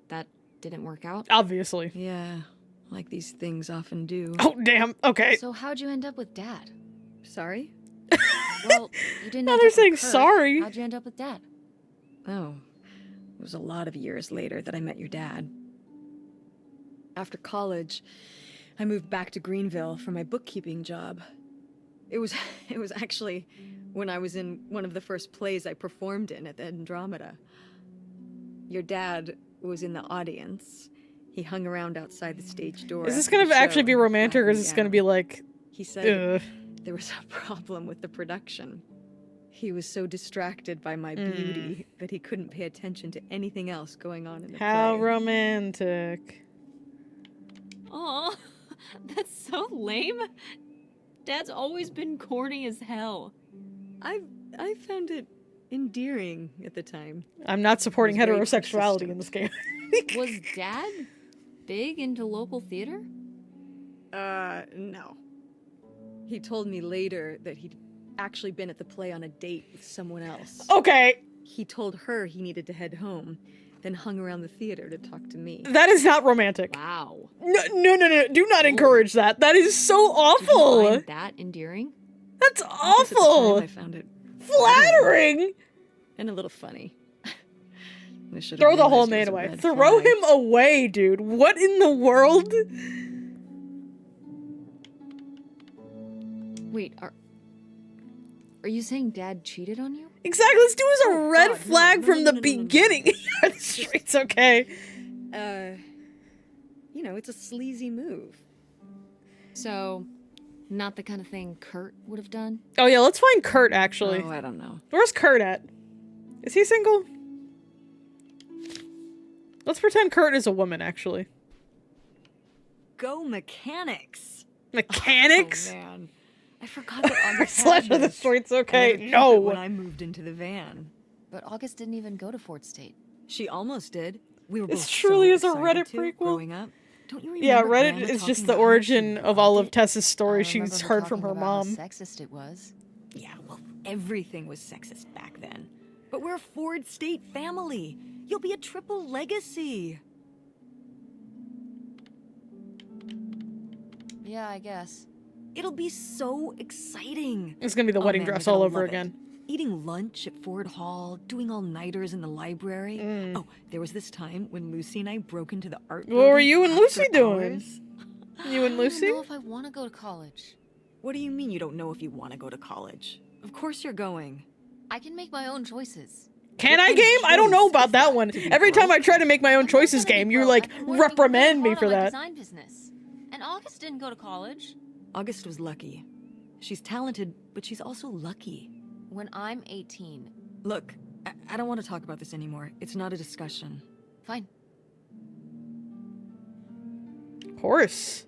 S2: that didn't work out?
S1: Obviously.
S3: Yeah, like these things often do.
S1: Oh, damn. Okay.
S2: So how'd you end up with Dad?
S3: Sorry?
S2: Well, you didn't
S1: Now
S2: end
S1: they're
S2: up with
S1: saying
S2: Kurt.
S1: sorry.
S2: How'd you end up with Dad?
S3: Oh, it was a lot of years later that I met your dad. After college, I moved back to Greenville for my bookkeeping job. It was actually when I was in one of the first plays I performed in at the Andromeda. Your dad was in the audience. He hung around outside the stage door.
S1: Is this
S3: after
S1: gonna
S3: the
S1: actually
S3: show
S1: be
S3: and
S1: romantic, or
S3: flagged
S1: is
S3: me
S1: this gonna
S3: down.
S1: be like,
S3: He said
S1: ugh?
S3: there was a problem with the production. He was so distracted by my beauty that he couldn't pay attention to anything else going on in the
S1: How
S3: play.
S1: romantic.
S2: Aw, that's so lame. Dad's always been corny as hell.
S3: I found it endearing at the time.
S1: I'm not supporting
S3: He was very
S1: heterosexuality in this game.
S2: Was Dad big into local theater?
S3: No. He told me later that he'd actually been at the play on a date with someone else.
S1: Okay,
S3: He told her he needed to head home, then hung around the theater to talk to me.
S1: that is not romantic.
S2: Wow.
S1: No. Do not encourage that. That is so
S2: Did you
S1: awful.
S2: find that endearing?
S1: That's
S3: I guess at the time
S1: awful.
S3: I found it
S1: Flattering.
S3: and a little funny. I should have
S1: Throw the whole
S3: realized it
S1: man
S3: was a
S1: away.
S3: red
S1: Throw
S3: flag.
S1: him away, dude. What in the world?
S2: Wait, are you saying Dad cheated on you?
S1: Exactly. This dude was a
S3: Oh,
S1: red
S3: God, no,
S1: flag
S3: no,
S1: from
S3: no,
S1: the
S3: no, no, no, no.
S1: beginning. The street's okay.
S3: You know, it's a sleazy move.
S2: So, not the kind of thing Kurt would have done?
S1: Oh yeah, let's find Kurt actually.
S3: Oh, I don't know.
S1: Where's Kurt at? Is he single? Let's pretend Kurt is a woman actually.
S3: Go mechanics.
S1: Mechanics?
S3: Oh, man. I forgot that August
S1: Slash
S3: had
S1: of the
S3: this.
S1: streets
S3: I
S1: okay.
S3: had to keep it
S1: No.
S3: when I moved into the van.
S2: But August didn't even go to Fort State.
S3: She almost did. We were
S1: This
S3: both
S1: truly
S3: so
S1: is a
S3: excited
S1: Reddit
S3: to,
S1: prequel?
S3: growing up. Don't you remember
S1: Yeah, Reddit
S3: Grandma
S1: is
S3: talking
S1: just the
S3: about how
S1: origin
S3: she
S1: of all
S3: loved
S1: of
S3: it?
S1: Tess's story
S2: I
S1: she's
S2: remember her
S1: heard from
S2: talking
S1: her
S2: about how
S1: mom.
S2: sexist it was.
S3: Yeah, well, everything was sexist back then. But we're a Ford State family. You'll be a triple legacy.
S2: Yeah, I guess.
S3: It'll be so exciting.
S1: It's gonna be the
S3: Oh,
S1: wedding
S3: man,
S1: dress
S3: you're
S1: all
S3: gonna
S1: over
S3: love it.
S1: again.
S3: Eating lunch at Ford Hall, doing all-nighters in the library.
S1: Mm.
S3: Oh, there was this time when Lucy and I broke into the art
S1: What were
S3: building
S1: you and
S3: after
S1: Lucy doing?
S3: hours.
S1: You and
S2: I
S1: Lucy?
S2: don't know if I want to go to college.
S3: What do you mean you don't know if you want to go to college? Of course you're going.
S2: I can make my own choices.
S1: Can
S3: What
S1: I
S3: kind of
S1: game? I don't know
S3: choice
S1: about
S3: is
S1: that
S3: that?
S1: one.
S3: To be
S1: Every time I
S3: broke?
S1: try to make my own
S2: I'm not
S1: choices
S2: gonna be
S1: game, you
S2: broke.
S1: like
S2: I've been working
S1: reprimand
S2: really
S1: me
S2: hard
S1: for
S2: on my
S1: that.
S2: design business. And August didn't go to college.
S3: August was lucky. She's talented, but she's also lucky.
S2: When I'm 18.
S3: Look, I don't want to talk about this anymore. It's not a discussion.
S2: Fine.
S1: Horse.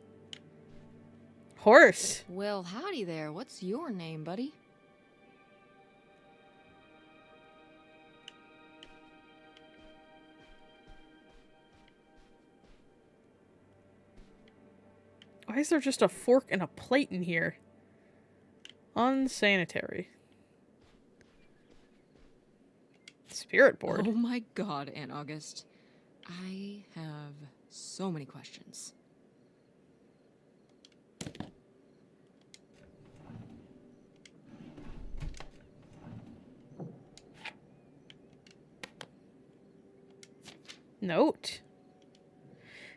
S1: Horse.
S2: Well, howdy there. What's your name, buddy?
S1: Why is there just a fork and a plate in here? Unsanitary. Spirit board.
S2: Oh my god, Aunt August. I have so many questions.
S1: Note.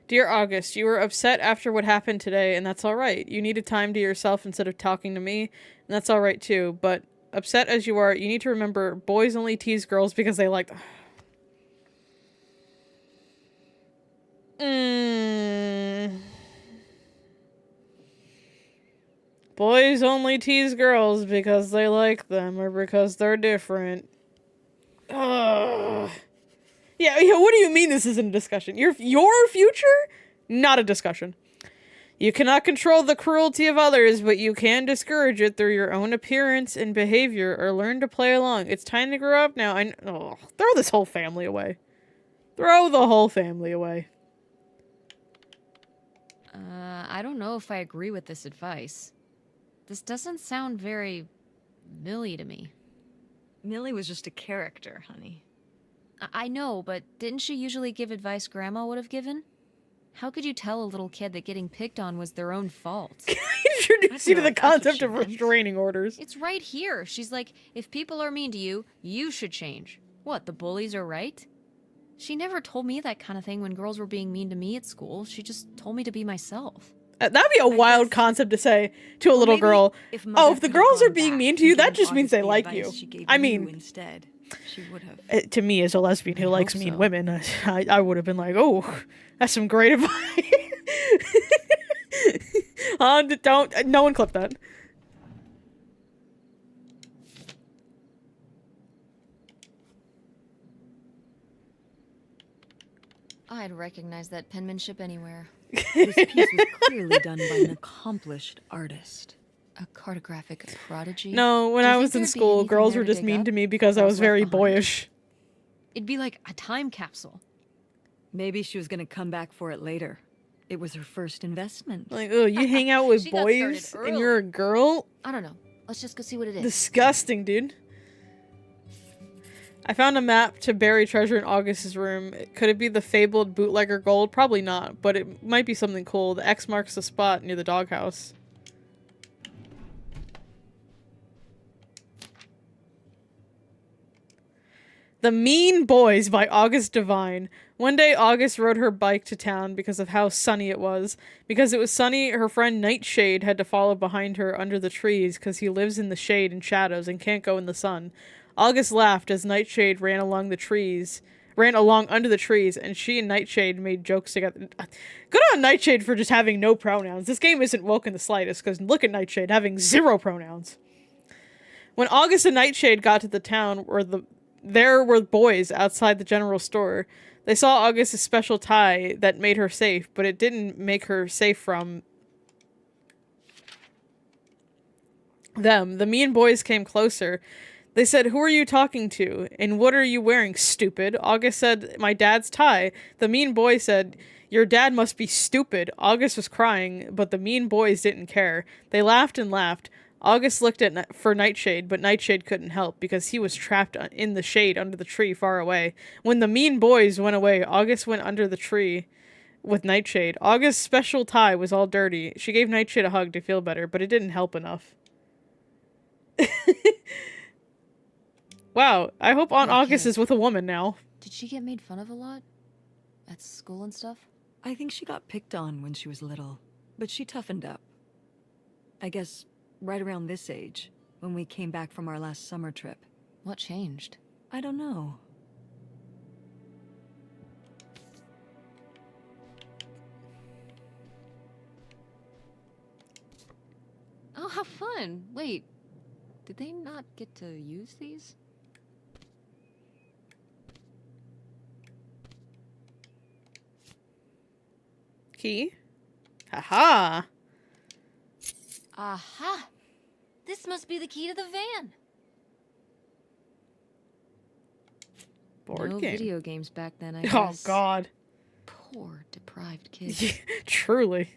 S1: Dear August, you were upset after what happened today, and that's alright. You needed time to yourself instead of talking to me, and that's alright too. But upset as you are, you need to remember boys only tease girls because they like. Boys only tease girls because they like them or because they're different. Ugh. Yeah, what do you mean this isn't a discussion? Your future? Not a discussion. You cannot control the cruelty of others, but you can discourage it through your own appearance and behavior or learn to play along. It's time to grow up now. Throw this whole family away. Throw the whole family away.
S2: I don't know if I agree with this advice. This doesn't sound very Millie to me.
S3: Millie was just a character, honey.
S2: I know, but didn't she usually give advice Grandma would have given? How could you tell a little kid that getting picked on was their own fault?
S1: Introduce you to the
S3: That's what
S1: concept
S3: she
S1: of
S3: meant.
S1: restraining orders.
S2: It's right here. She's like, if people are mean to you, you should change. What, the bullies are right? She never told me that kind of thing when girls were being mean to me at school. She just told me to be myself.
S1: That'd be a wild concept to say to a little
S3: Maybe
S1: girl.
S3: if
S1: Oh,
S3: Mother
S1: if the
S3: could've
S1: girls are
S3: gone
S1: being
S3: back
S1: mean to you,
S3: and
S1: that
S3: given
S1: just means
S3: August
S1: they
S3: the
S1: like
S3: advice
S1: you.
S3: she gave
S1: I
S3: you
S1: mean,
S3: instead, she would have.
S1: to me, as a lesbian who
S2: I
S1: likes
S2: hope
S1: mean
S2: so.
S1: women, I would have been like, oh, that's some great advice. Don't, no one clip that.
S2: I'd recognize that penmanship anywhere.
S3: This piece was clearly done by an accomplished artist.
S2: A cartographic prodigy.
S1: No, when
S2: Do you
S1: I
S2: think
S1: was in
S2: there'd be
S1: school,
S2: anything
S1: girls
S2: there
S1: were
S2: to
S1: just
S2: dig
S1: mean
S2: up?
S1: to me because I
S2: What
S1: was
S2: was left
S1: very
S2: behind?
S1: boyish.
S2: It'd be like a time capsule.
S3: Maybe she was gonna come back for it later. It was her first investment.
S1: Like, oh, you hang out with
S2: She got started
S1: boys and
S2: early.
S1: you're a girl?
S2: I don't know. Let's just go see what it is.
S1: Disgusting, dude. I found a map to bury treasure in August's room. Could it be the fabled bootlegger gold? Probably not, but it might be something cool. The X marks the spot near the doghouse. The Mean Boys by August Devine. One day, August rode her bike to town because of how sunny it was. Because it was sunny, her friend Nightshade had to follow behind her under the trees because he lives in the shade and shadows and can't go in the sun. August laughed as Nightshade ran along under the trees, and she and Nightshade made jokes together. Good on Nightshade for just having no pronouns. This game isn't woke in the slightest, because look at Nightshade having 0 pronouns. When August and Nightshade got to the town there were boys outside the general store. They saw August's special tie that made her safe, but it didn't make her safe from them. The mean boys came closer. They said, "Who are you talking to? And what are you wearing, stupid?" August said, "My dad's tie." The mean boy said, "Your dad must be stupid." August was crying, but the mean boys didn't care. They laughed and laughed. August looked for Nightshade, but Nightshade couldn't help because he was trapped in the shade under the tree far away. When the mean boys went away, August went under the tree with Nightshade. August's special tie was all dirty. She gave Nightshade a hug to feel better, but it didn't help enough. Wow, I hope Aunt August is with a woman now.
S2: Did she get made fun of a lot? At school and stuff?
S3: I think she got picked on when she was little, but she toughened up. I guess right around this age, when we came back from our last summer trip.
S2: What changed?
S3: I don't know.
S2: Oh, how fun! Wait, did they not get to use these?
S1: Key? Haha!
S2: Aha! This must be the key to the van!
S1: Board
S2: no
S1: game.
S2: video games back then, I
S1: Oh
S2: guess.
S1: god.
S2: Poor, deprived kids.
S1: Truly.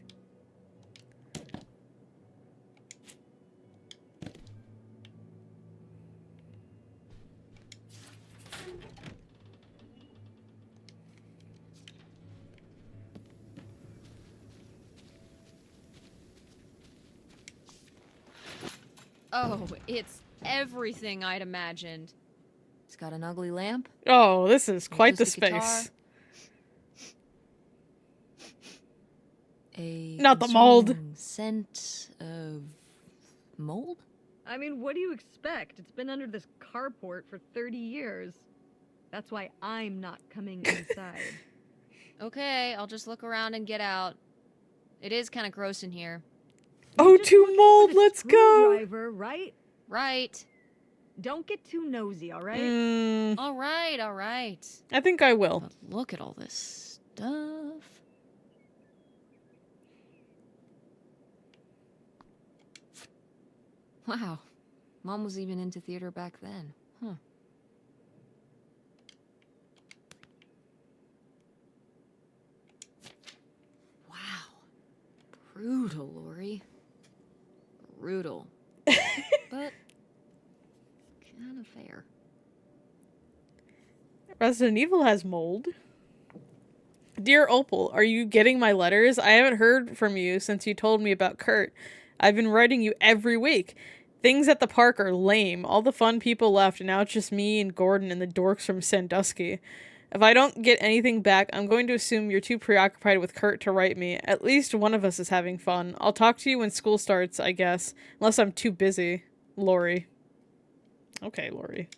S2: Oh, it's everything I'd imagined. It's got an ugly lamp.
S1: Oh, this is quite the
S2: acoustic guitar.
S1: space.
S2: A
S1: Not the mold.
S2: concerning scent of mold?
S3: I mean, what do you expect? It's been under this carport for 30 years. That's why I'm not coming inside.
S2: Okay, I'll just look around and get out. It is kind of gross in here.
S1: Oh,
S3: Just
S1: to
S3: looking for
S1: mold,
S3: the
S1: let's go!
S3: screwdriver, right?
S2: Right.
S3: Don't get too nosy, all right?
S2: All right, all right.
S1: I think I will.
S2: But look at all this stuff. Wow. Mom was even into theater back then. Huh. Wow. Brutal, Lori. Brutal. But kind of fair.
S1: Resident Evil has mold. Dear Opal, are you getting my letters? I haven't heard from you since you told me about Kurt. I've been writing you every week. Things at the park are lame. All the fun people left, and now it's just me and Gordon and the dorks from Sandusky. If I don't get anything back, I'm going to assume you're too preoccupied with Kurt to write me. At least one of us is having fun. I'll talk to you when school starts, I guess. Unless I'm too busy. Lori. Okay, Lori.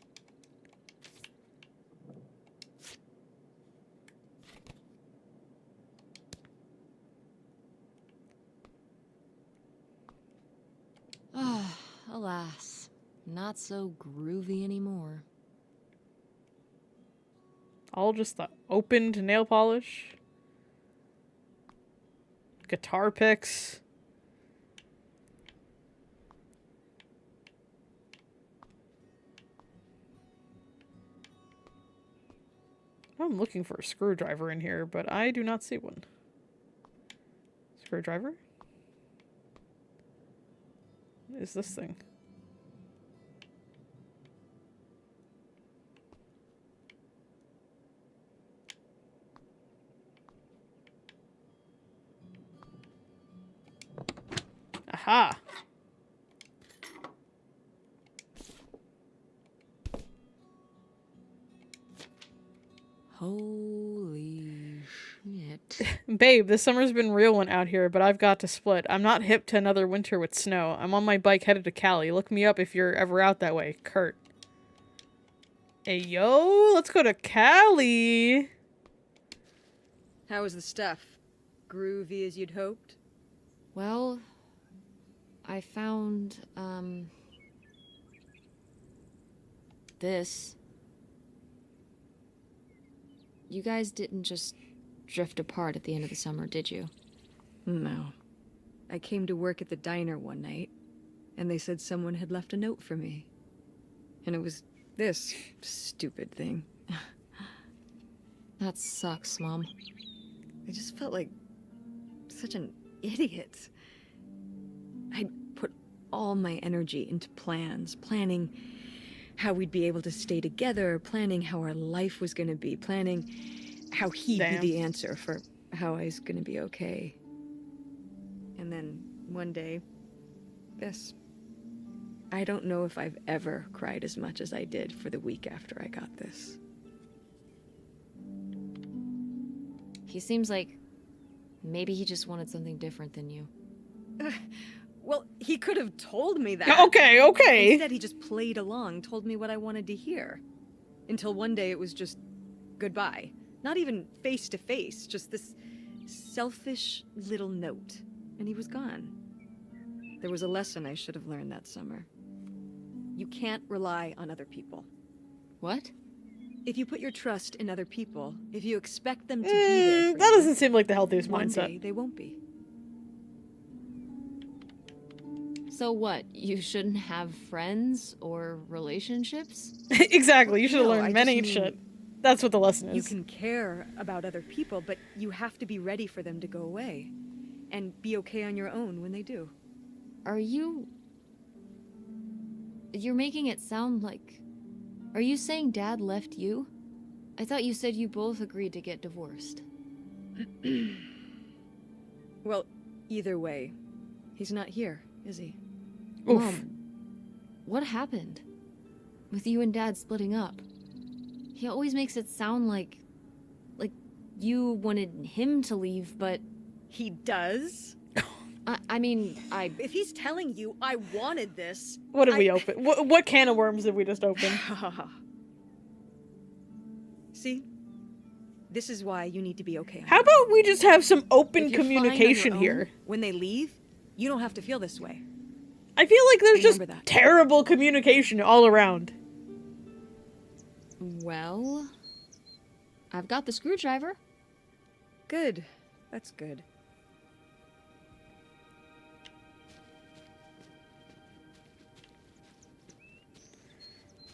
S2: Ah, alas. Not so groovy anymore.
S1: All just the opened nail polish. Guitar picks. I'm looking for a screwdriver in here, but I do not see one. Screwdriver? What is this thing? Aha!
S2: Holy shit.
S1: Babe, this summer's been a real one out here, but I've got to split. I'm not hip to another winter with snow. I'm on my bike headed to Cali. Look me up if you're ever out that way. Kurt. Hey, yo, let's go to Cali.
S3: How was the stuff? Groovy as you'd hoped?
S2: Well, I found, this. You guys didn't just drift apart at the end of the summer, did you?
S3: No. I came to work at the diner one night, and they said someone had left a note for me. And it was this stupid thing.
S2: That sucks, Mom.
S3: I just felt like such an idiot. I'd put all my energy into plans, planning how we'd be able to stay together, planning how our life was going to be, planning how he'd be the answer for how I was going to be okay. And then one day, this. I don't know if I've ever cried as much as I did for the week after I got this.
S2: He seems like maybe he just wanted something different than you.
S3: Well, he could have told me that.
S1: Okay.
S3: Instead, he just played along, told me what I wanted to hear. Until one day it was just goodbye. Not even face to face, just this selfish little note. And he was gone. There was a lesson I should have learned that summer. You can't rely on other people.
S2: What?
S3: If you put your trust in other people, if you expect them to be there for
S1: That
S3: you,
S1: doesn't seem like the healthiest
S3: one
S1: mindset.
S3: day they won't be.
S2: So what? You shouldn't have friends or relationships?
S1: Exactly, you should have
S3: No, I
S1: learned
S3: just
S1: many
S3: mean
S1: shit. That's what the lesson is.
S3: You can care about other people, but you have to be ready for them to go away. And be okay on your own when they do.
S2: Are you... You're making it sound like... Are you saying Dad left you? I thought you said you both agreed to get divorced.
S3: Well, either way, he's not here, is he?
S1: Oof.
S2: Mom, what happened? With you and Dad splitting up? He always makes it sound like you wanted him to leave, but...
S3: He does?
S2: I mean,
S3: If he's telling you I wanted this...
S1: What did we open? What can of worms did we just open?
S3: See? This is why you need to be okay.
S1: How about we just have some open
S3: If you're fine on your
S1: communication
S3: own,
S1: here?
S3: When they leave, you don't have to feel this way.
S1: I feel like there's just
S3: Remember that.
S1: terrible communication all around.
S2: well... I've got the screwdriver.
S3: Good. That's good.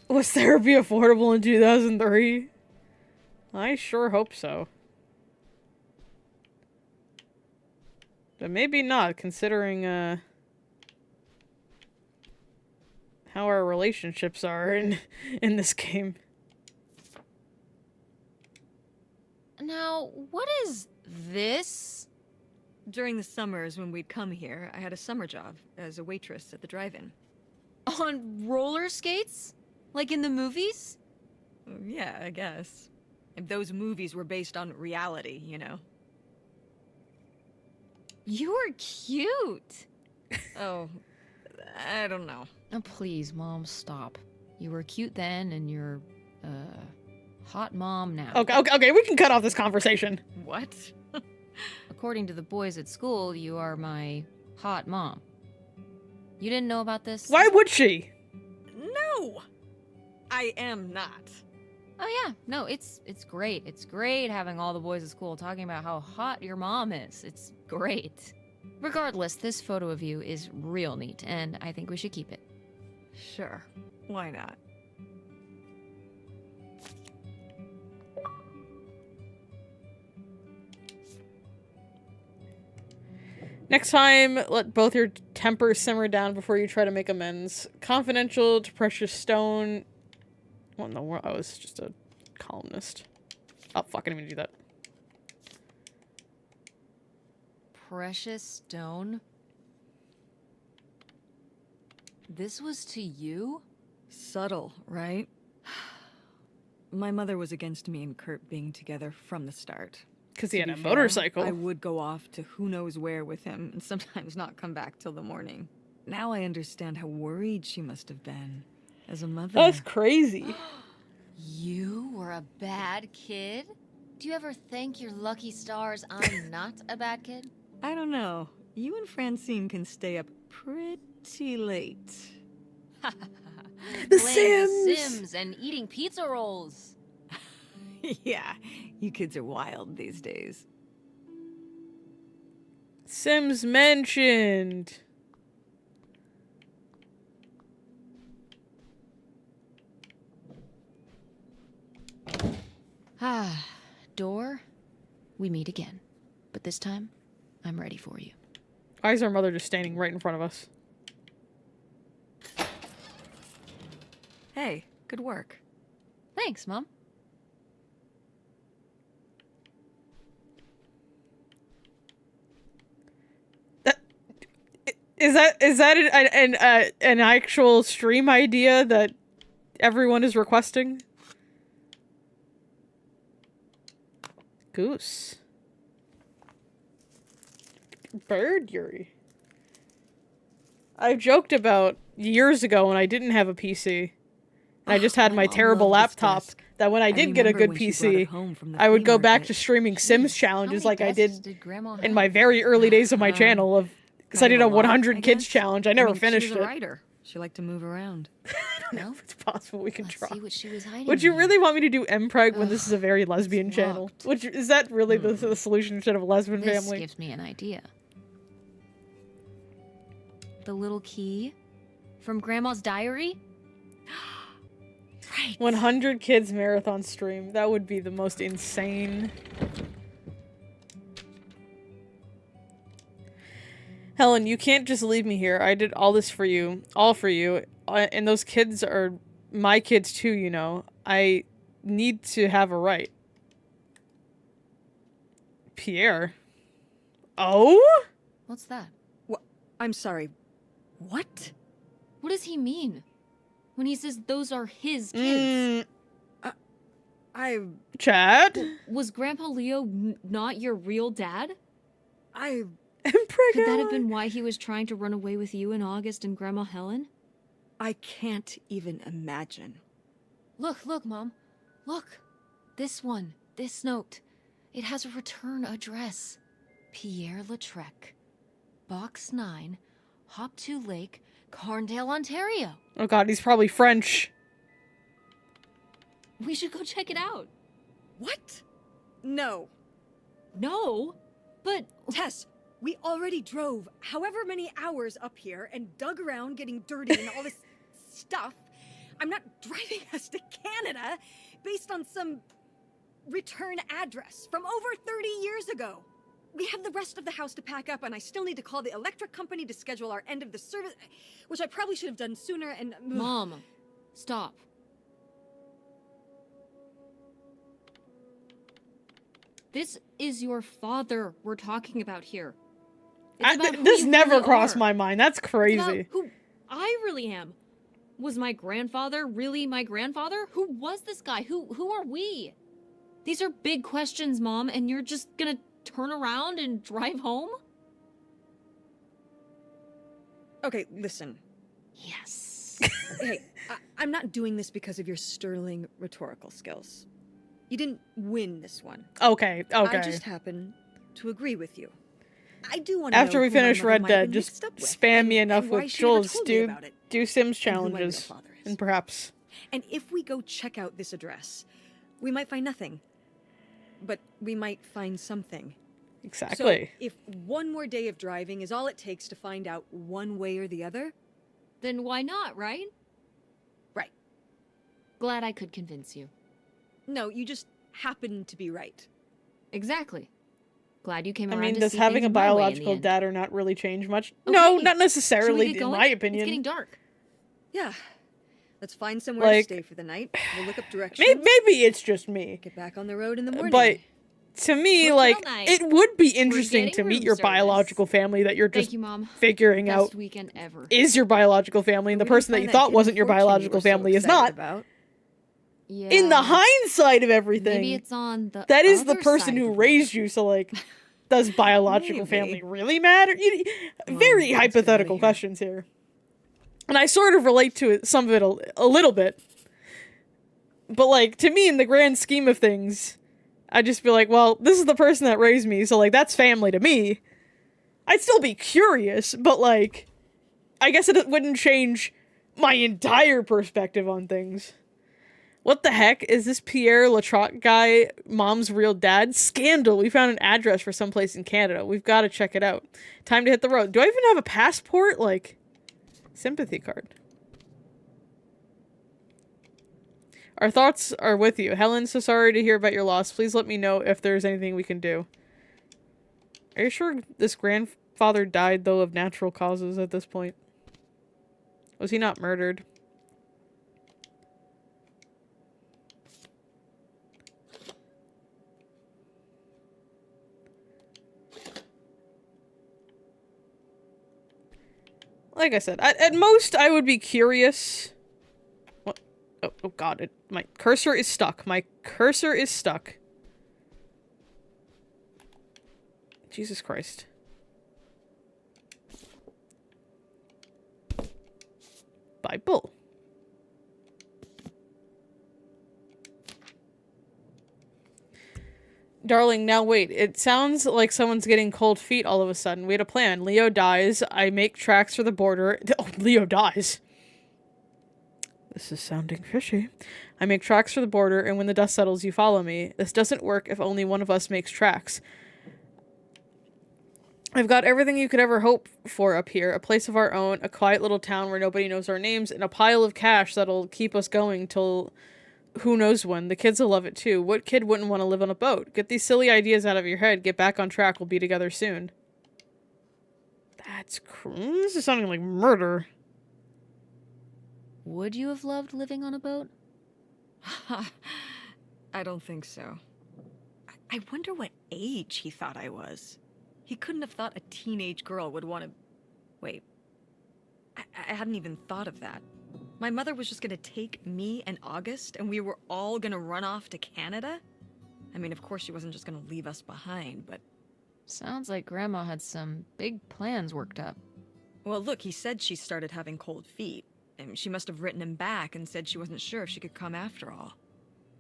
S1: Was therapy affordable in 2003? I sure hope so. But maybe not, considering, how our relationships are in this game.
S2: Now, what is this?
S3: During the summers when we'd come here, I had a summer job as a waitress at the drive-in.
S2: On roller skates? Like in the movies?
S3: Yeah, I guess. If those movies were based on reality, you know.
S2: You were cute.
S3: Oh, I don't know.
S2: Oh, please, Mom, stop. You were cute then, and you're, hot mom now.
S1: Okay, we can cut off this conversation.
S3: What?
S2: According to the boys at school, you are my hot mom. You didn't know about this?
S1: Why would she?
S3: No! I am not.
S2: Oh yeah, no, it's great. It's great having all the boys at school talking about how hot your mom is. It's great. Regardless, this photo of you is real neat, and I think we should keep it.
S3: Sure. Why not?
S1: Next time, let both your tempers simmer down before you try to make amends. Confidential to Precious Stone. What in the world? Oh, it's just a columnist. Oh, fuck, I didn't even do that.
S2: Precious Stone? This was to you?
S3: Subtle, right? My mother was against me and Kurt being together from the start.
S1: Because he
S3: To
S1: had
S3: be
S1: a
S3: fair,
S1: motorcycle.
S3: I would go off to who knows where with him and sometimes not come back till the morning. Now I understand how worried she must have been as a mother.
S1: That's crazy.
S2: You were a bad kid? Do you ever thank your lucky stars I'm not a bad kid?
S3: I don't know. You and Francine can stay up pretty late.
S1: The
S2: Playing The
S1: Sims!
S2: Sims and eating pizza rolls.
S3: Yeah, you kids are wild these days.
S1: Sims mentioned.
S2: Ah, Door, we meet again. But this time, I'm ready for you.
S1: Why is our mother just standing right in front of us?
S3: Hey, good work.
S2: Thanks, Mom.
S1: Is that an actual stream idea that everyone is requesting? Goose. Bird Yuri. I've joked about years ago when I didn't have a PC. And I just had my
S3: Mom
S1: terrible
S3: loved this
S1: laptop.
S3: desk.
S1: That when I did get a
S3: remember
S1: good
S3: when she brought it
S1: PC,
S3: home from the
S1: I would
S3: flea
S1: go back
S3: market.
S1: to streaming Sims challenges like I did
S2: Grandma
S1: in my very early days of my channel of because I
S3: Kind
S1: did
S3: of
S1: a
S3: a lot,
S1: 100
S3: I
S1: kids
S3: guess.
S1: challenge. I never
S3: She
S1: finished
S3: was a
S1: it.
S3: writer. She liked to move around.
S1: I don't know if it's possible we can
S2: Let's
S1: try.
S2: see what she was hiding.
S1: Would you
S2: here.
S1: really want me to do MPreg when this is a very lesbian channel?
S2: locked.
S1: Would you, is that really the solution instead of a lesbian
S2: This
S1: family?
S2: gives me an idea. The little key from Grandma's diary? Right.
S1: 100 kids marathon stream. That would be the most insane. Helen, you can't just leave me here. I did all this for you. All for you. And those kids are my kids too, you know. I need to have a right. Pierre. Oh?
S2: What's that?
S3: What? I'm sorry. What?
S2: What does he mean? When he says those are his kids?
S3: I...
S1: Chad?
S2: Was Grandpa Leo not your real dad?
S3: I...
S1: MPreg
S2: Could that have
S1: Helen?
S2: been why he was trying to run away with you and August and Grandma Helen?
S3: I can't even imagine.
S2: Look, Mom. Look. This one. This note. It has a return address. Pierre Lautrec. Box 9, Hop to Lake, Carndale, Ontario.
S1: Oh god, he's probably French.
S2: We should go check it out.
S3: What? No.
S2: No, but
S3: Tess, we already drove however many hours up here and dug around getting dirty and all this stuff. I'm not driving us to Canada based on some return address from over 30 years ago. We have the rest of the house to pack up, and I still need to call the electric company to schedule our end of the service, which I probably should have done sooner, and...
S2: Mom, stop. This is your father we're talking about here. It's about who
S1: This
S2: you
S1: never
S2: really
S1: crossed
S2: are.
S1: my mind. That's
S2: It's
S1: crazy.
S2: about who I really am. Was my grandfather really my grandfather? Who was this guy? Who are we? These are big questions, Mom, and you're just gonna turn around and drive home?
S3: Okay, listen.
S2: Yes.
S3: Hey, I'm not doing this because of your sterling rhetorical skills. You didn't win this one.
S1: Okay, okay.
S3: I just happen to agree with you. I do want to
S1: After
S3: know
S1: we
S3: who my
S1: finish
S3: mother
S1: Red
S3: might have
S1: Dead,
S3: been
S1: just
S3: mixed up with,
S1: spam me enough
S3: and why
S1: with
S3: she never
S1: Jules.
S3: told me about it,
S1: Do Sims
S3: and who my real
S1: challenges.
S3: father is.
S1: And perhaps.
S3: And if we go check out this address, we might find nothing. But we might find something.
S1: Exactly.
S3: So, if one more day of driving is all it takes to find out one way or the other,
S2: Then why not, right?
S3: right.
S2: Glad I could convince you.
S3: No, you just happen to be right.
S2: Exactly. Glad you came
S1: I
S2: around
S1: mean,
S2: to
S1: does
S2: see
S1: having
S2: things
S1: a
S2: my way in the
S1: biological
S2: end.
S1: dad or not really change much? No,
S2: Okay,
S1: not
S2: Should we
S1: necessarily,
S2: get
S1: in
S2: going?
S1: my opinion.
S2: It's getting dark.
S3: Yeah. Let's find somewhere to
S1: Like,
S3: stay for the night. We'll look up directions.
S1: Maybe it's just me.
S3: Get back on the road in the morning.
S1: But to me,
S2: Hotel
S1: like,
S2: night.
S1: it would be interesting
S2: getting
S1: to meet
S2: room
S1: your
S2: service.
S1: biological family that you're just
S2: Thank you, Mom.
S1: figuring
S2: Best
S1: out
S2: weekend ever.
S1: is your biological family, and the
S3: We didn't
S1: person that
S3: find
S1: you thought
S3: hidden
S1: wasn't your
S3: fortune you
S1: biological
S3: were so
S1: family is
S3: excited
S1: not.
S3: about.
S2: Yeah.
S1: In the hindsight of everything,
S2: Maybe it's on the
S1: that is the
S2: other
S1: person
S2: side of
S1: who
S2: the world.
S1: raised you, so, like, does biological
S3: Maybe.
S1: family really matter? Very
S3: let's get outta
S1: hypothetical
S3: here.
S1: questions here. And I sort of relate to it, some of it a little bit. But, like, to me, in the grand scheme of things, I'd just be like, well, this is the person that raised me, so, like, that's family to me. I'd still be curious, but, like, I guess it wouldn't change my entire perspective on things. What the heck? Is this Pierre Latroc guy Mom's real dad? Scandal. We found an address for someplace in Canada. We've got to check it out. Time to hit the road. Do I even have a passport? Like, sympathy card. Our thoughts are with you. Helen, so sorry to hear about your loss. Please let me know if there's anything we can do. Are you sure this grandfather died, though, of natural causes at this point? Was he not murdered? Like I said, at most I would be curious. What? Oh god, my cursor is stuck. My cursor is stuck. Jesus Christ. Bible. Darling, now wait. It sounds like someone's getting cold feet all of a sudden. We had a plan. Leo dies. I make tracks for the border. Oh, Leo dies. This is sounding fishy. I make tracks for the border, and when the dust settles, you follow me. This doesn't work if only one of us makes tracks. I've got everything you could ever hope for up here. A place of our own, a quiet little town where nobody knows our names, and a pile of cash that'll keep us going till who knows when. The kids will love it too. What kid wouldn't want to live on a boat? Get these silly ideas out of your head. Get back on track. We'll be together soon. This is sounding like murder.
S2: Would you have loved living on a boat?
S3: I don't think so. I wonder what age he thought I was. He couldn't have thought a teenage girl would want to... Wait. I hadn't even thought of that. My mother was just gonna take me and August, and we were all gonna run off to Canada? I mean, of course she wasn't just gonna leave us behind, but...
S2: Sounds like Grandma had some big plans worked up.
S3: Well, look, he said she started having cold feet. And she must have written him back and said she wasn't sure if she could come after all.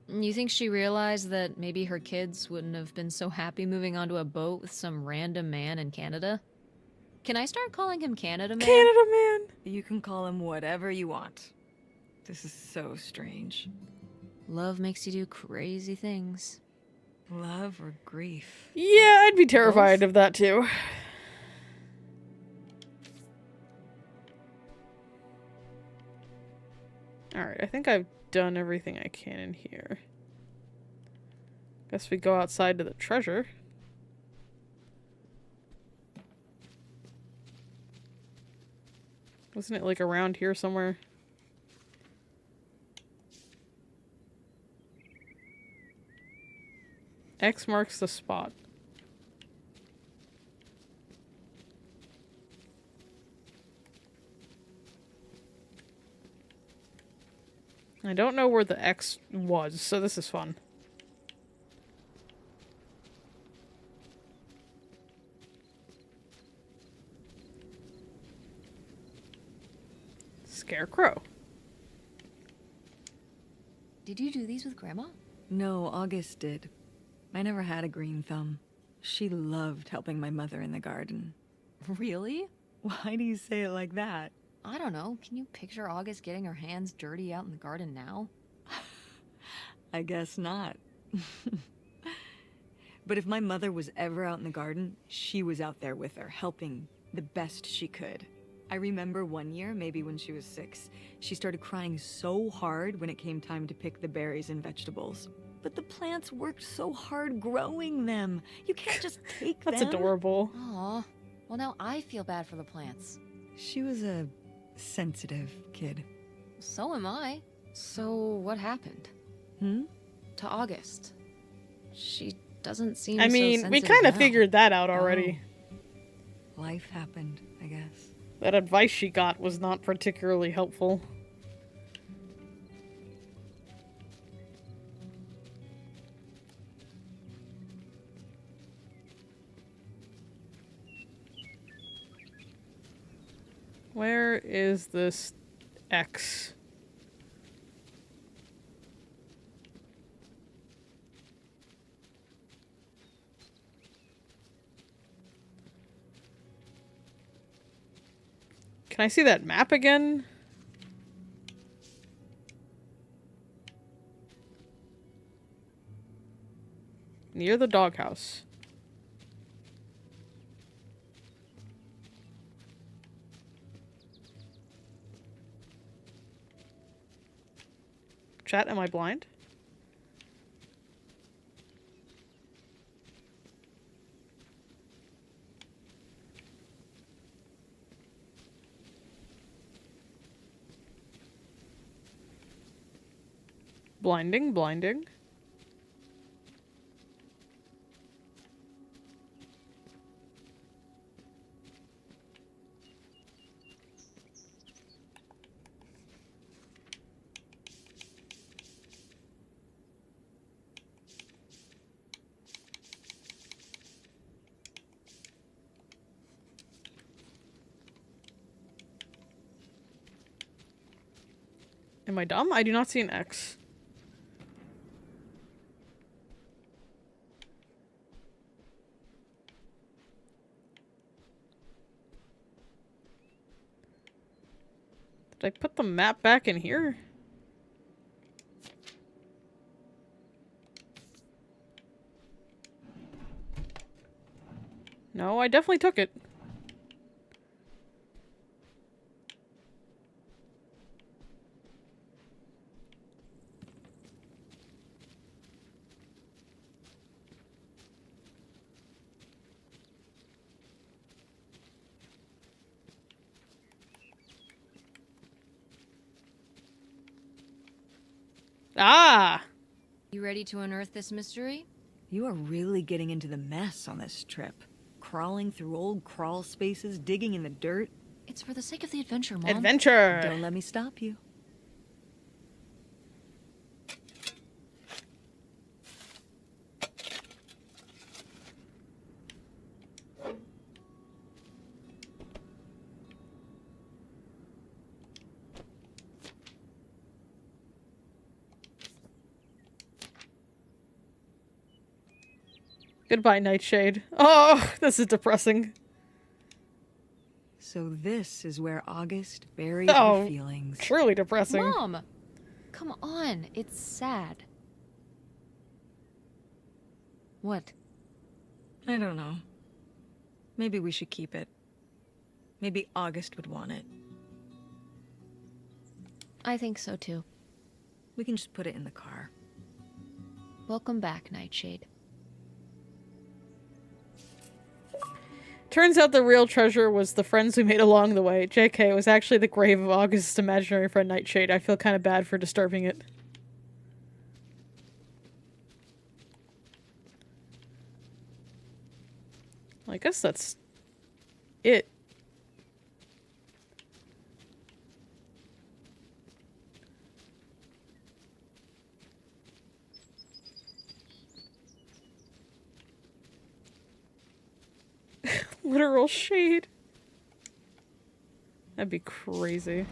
S2: You think she realized that maybe her kids wouldn't have been so happy moving onto a boat with some random man in Canada? Can I start calling him Canada Man?
S1: Canada Man.
S3: You can call him whatever you want. This is so strange.
S2: Love makes you do crazy things.
S3: Love or grief?
S1: Yeah, I'd be terrified
S2: Both?
S1: of that too. Alright, I think I've done everything I can in here. Guess we go outside to the treasure. Wasn't it like around here somewhere? X marks the spot. I don't know where the X was, so this is fun. Scarecrow.
S2: Did you do these with Grandma?
S3: No, August did. I never had a green thumb. She loved helping my mother in the garden.
S2: Really?
S3: Why do you say it like that?
S2: I don't know. Can you picture August getting her hands dirty out in the garden now?
S3: I guess not. But if my mother was ever out in the garden, she was out there with her, helping the best she could. I remember one year, maybe when she was 6, she started crying so hard when it came time to pick the berries and vegetables. But the plants worked so hard growing them. You can't just take
S1: That's
S3: them.
S1: adorable.
S2: Aw. Well, now I feel bad for the plants.
S3: She was a sensitive kid.
S2: So am I. So what happened?
S3: Hmm?
S2: To August. She doesn't seem
S1: I
S2: so
S1: mean, we
S2: sensitive
S1: kind of
S2: now.
S1: figured that out already.
S3: Life happened, I guess.
S1: That advice she got was not particularly helpful. Where is this X? Can I see that map again? Near the doghouse. Chat, am I blind? Blinding, blinding. Am I dumb? I do not see an X. Did I put the map back in here? No, I definitely took it. Ah!
S2: You ready to unearth this mystery?
S3: You are really getting into the mess on this trip. Crawling through old crawl spaces, digging in the dirt.
S2: It's for the sake of the adventure, Mom.
S1: Adventure!
S3: Don't let me stop you.
S1: Goodbye, Nightshade. Oh, this is depressing.
S3: So this is where August buried
S1: Oh.
S3: her feelings.
S1: Truly depressing.
S2: Mom! Come on, it's sad. What?
S3: I don't know. Maybe we should keep it. Maybe August would want it.
S2: I think so too.
S3: We can just put it in the car.
S2: Welcome back, Nightshade.
S1: Turns out the real treasure was the friends we made along the way. JK, it was actually the grave of August's imaginary friend Nightshade. I feel kind of bad for disturbing it. I guess that's it. Literal shade. That'd be crazy.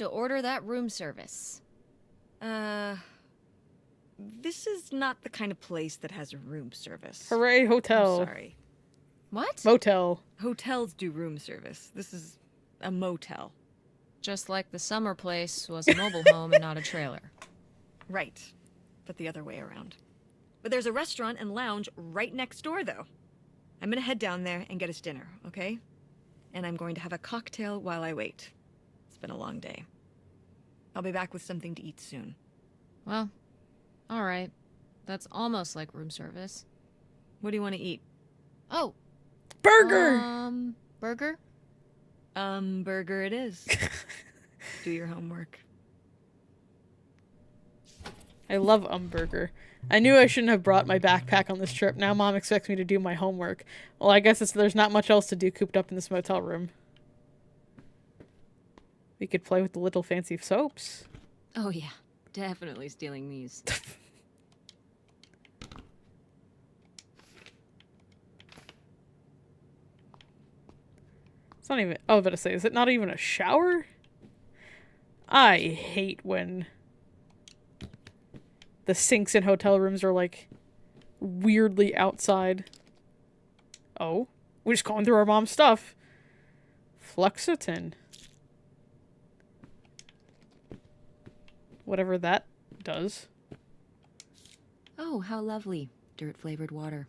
S2: to order that room service.
S3: This is not the kind of place that has a room service.
S1: Hooray, hotel.
S3: I'm sorry.
S2: What?
S1: Motel.
S3: Hotels do room service. This is a motel.
S2: Just like the summer place was a mobile home and not a trailer.
S3: Right. But the other way around. But there's a restaurant and lounge right next door, though. I'm gonna head down there and get us dinner, okay? And I'm going to have a cocktail while I wait. It's been a long day. I'll be back with something to eat soon.
S2: Well, all right. That's almost like room service.
S3: What do you want to eat?
S2: Oh,
S1: Burger!
S2: Burger?
S3: Burger it is. Do your homework.
S1: I love burger. I knew I shouldn't have brought my backpack on this trip. Now Mom expects me to do my homework. Well, I guess there's not much else to do cooped up in this motel room. We could play with the little fancy soaps.
S2: Oh yeah, definitely stealing these.
S1: It's not even... I was about to say, is it not even a shower? I hate when the sinks in hotel rooms are, like, weirdly outside. Oh? We're just going through our mom's stuff. Fluoxetine. Whatever that does.
S2: Oh, how lovely. Dirt-flavored water.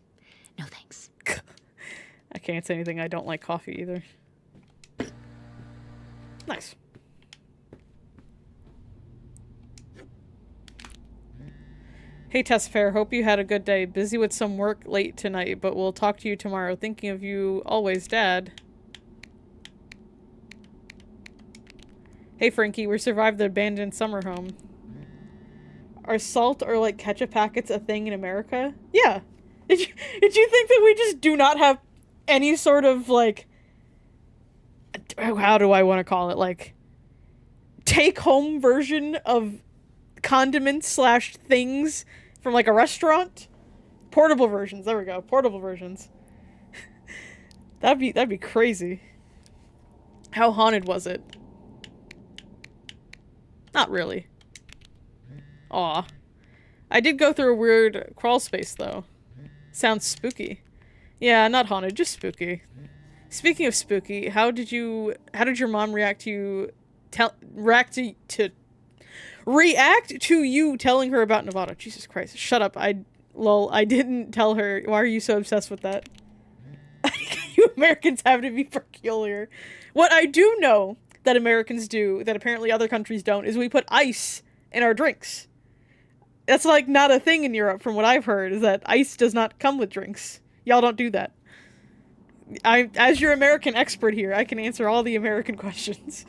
S2: No thanks.
S1: I can't say anything. I don't like coffee either. Nice. Hey Tessfair, hope you had a good day. Busy with some work late tonight, but we'll talk to you tomorrow. Thinking of you always, Dad. Hey Frankie, we survived the abandoned summer home. Are salt or like ketchup packets a thing in America? Yeah. Did you think that we just do not have any sort of like, how do I want to call it, like take home version of condiments slash things from like a restaurant? Portable versions. There we go. Portable versions. that'd be crazy. How haunted was it? Not really. Aw. I did go through a weird crawl space though. Sounds spooky. Yeah, not haunted, just spooky. Speaking of spooky, how did your mom react to you telling her about Nevada? Jesus Christ. Shut up. I didn't tell her. Why are you so obsessed with that? You Americans have to be peculiar. What I do know that Americans do, that apparently other countries don't, is we put ice in our drinks. That's like not a thing in Europe from what I've heard, is that ice does not come with drinks. Y'all don't do that. As your American expert here, I can answer all the American questions.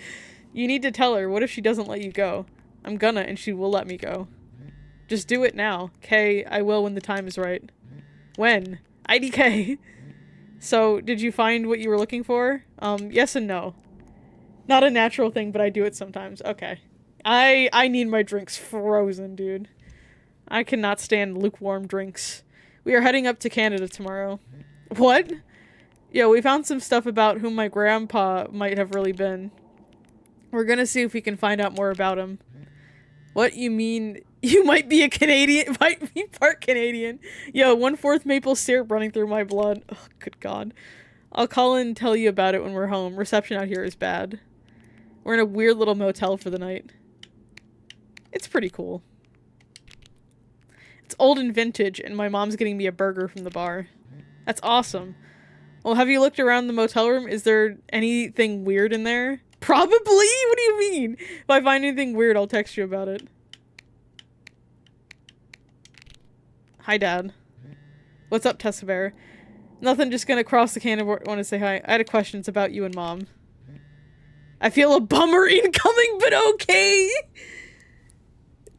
S1: You need to tell her, what if she doesn't let you go? I'm gonna, and she will let me go. Just do it now. K, I will when the time is right. When? IDK. So, did you find what you were looking for? Yes and no. Not a natural thing, but I do it sometimes. Okay. I need my drinks frozen, dude. I cannot stand lukewarm drinks. We are heading up to Canada tomorrow. What? Yo, we found some stuff about who my grandpa might have really been. We're gonna see if we can find out more about him. What, you mean you might be a Canadian? Might be part Canadian. Yo, 1/4 maple syrup running through my blood. Oh, good God. I'll call and tell you about it when we're home. Reception out here is bad. We're in a weird little motel for the night. It's pretty cool. It's old and vintage, and my mom's getting me a burger from the bar. That's awesome. Well, have you looked around the motel room? Is there anything weird in there? Probably? What do you mean? If I find anything weird, I'll text you about it. Hi, Dad. What's up, Tessa Bear? Nothing, just gonna cross the cannon. Want to say hi. I had a question. It's about you and Mom. I feel a bummer incoming, but okay.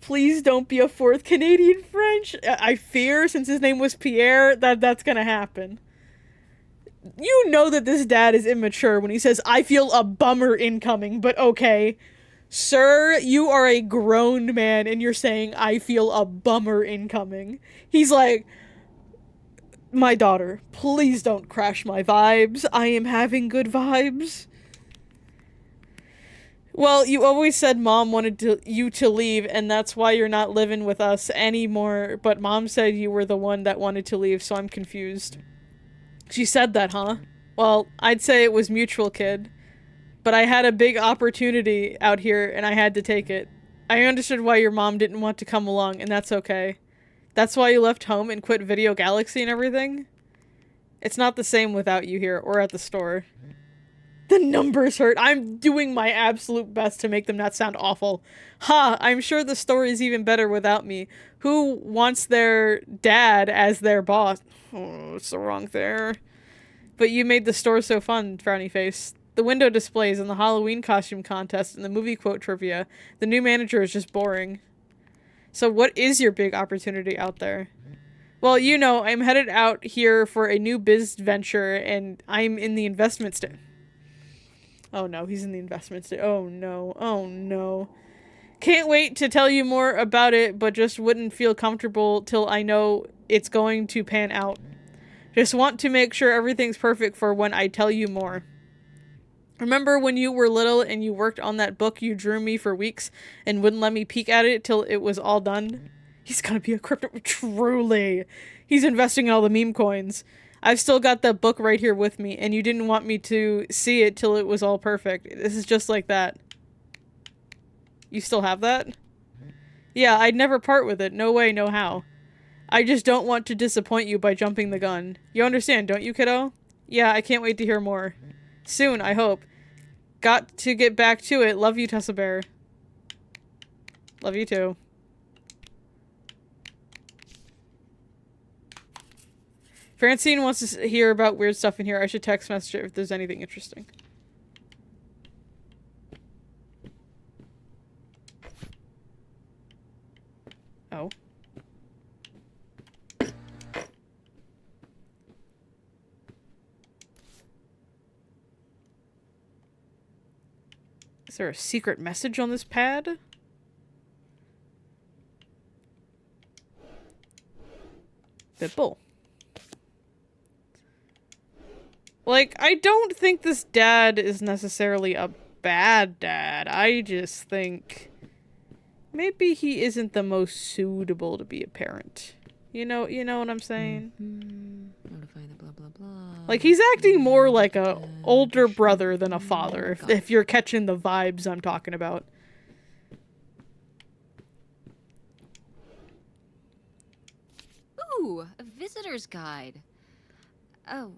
S1: Please don't be a 4th Canadian French. I fear, since his name was Pierre, that's gonna happen. You know that this dad is immature when he says, I feel a bummer incoming, but okay. Sir, you are a grown man and you're saying, I feel a bummer incoming. He's like, my daughter, please don't crash my vibes. I am having good vibes. Well, you always said Mom wanted you to leave, and that's why you're not living with us anymore, but Mom said you were the one that wanted to leave, so I'm confused. She said that, huh? Well, I'd say it was mutual, kid. But I had a big opportunity out here, and I had to take it. I understood why your mom didn't want to come along, and that's okay. That's why you left home and quit Video Galaxy and everything? It's not the same without you here, or at the store. The numbers hurt. I'm doing my absolute best to make them not sound awful. Ha! I'm sure the story's even better without me. Who wants their dad as their boss? Oh, it's the wrong there. But you made the store so fun, frowny face. The window displays and the Halloween costume contest and the movie quote trivia. The new manager is just boring. So what is your big opportunity out there? Well, you know, I'm headed out here for a new biz venture and I'm in the investment stage. Oh no, he's in the investment stage. Oh no, oh no. Can't wait to tell you more about it, but just wouldn't feel comfortable till I know it's going to pan out. Just want to make sure everything's perfect for when I tell you more. Remember when you were little and you worked on that book you drew me for weeks and wouldn't let me peek at it till it was all done? He's gonna be a crypto- Truly. He's investing in all the meme coins. I've still got that book right here with me, and you didn't want me to see it till it was all perfect. This is just like that. You still have that? Yeah, I'd never part with it. No way, no how. I just don't want to disappoint you by jumping the gun. You understand, don't you, kiddo? Yeah, I can't wait to hear more. Soon, I hope. Got to get back to it. Love you, Tessa Bear. Love you too. Francine wants to hear about weird stuff in here. I should text message her if there's anything interesting. Oh. Is there a secret message on this pad? Bipple. Like, I don't think this dad is necessarily a bad dad. I just think maybe he isn't the most suitable to be a parent. You know what I'm saying?
S2: Notify the blah blah blah.
S1: Like, he's acting more like a older brother than a father, if you're catching the vibes I'm talking about.
S2: Ooh, a visitor's guide. Oh.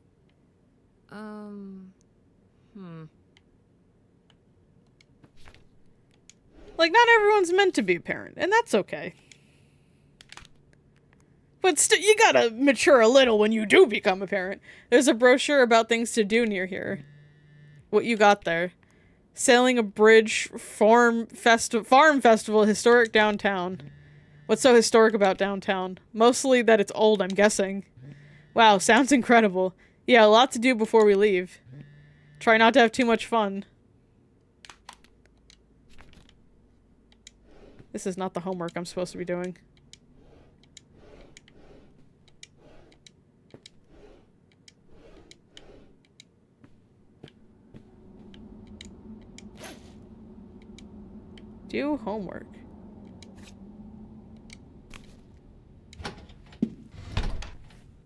S1: Like, not everyone's meant to be a parent, and that's okay. But you gotta mature a little when you do become a parent. There's a brochure about things to do near here. What you got there? Sailing a bridge, farm festival, historic downtown. What's so historic about downtown? Mostly that it's old, I'm guessing. Wow, sounds incredible. Yeah, a lot to do before we leave. Try not to have too much fun. This is not the homework I'm supposed to be doing. Do homework.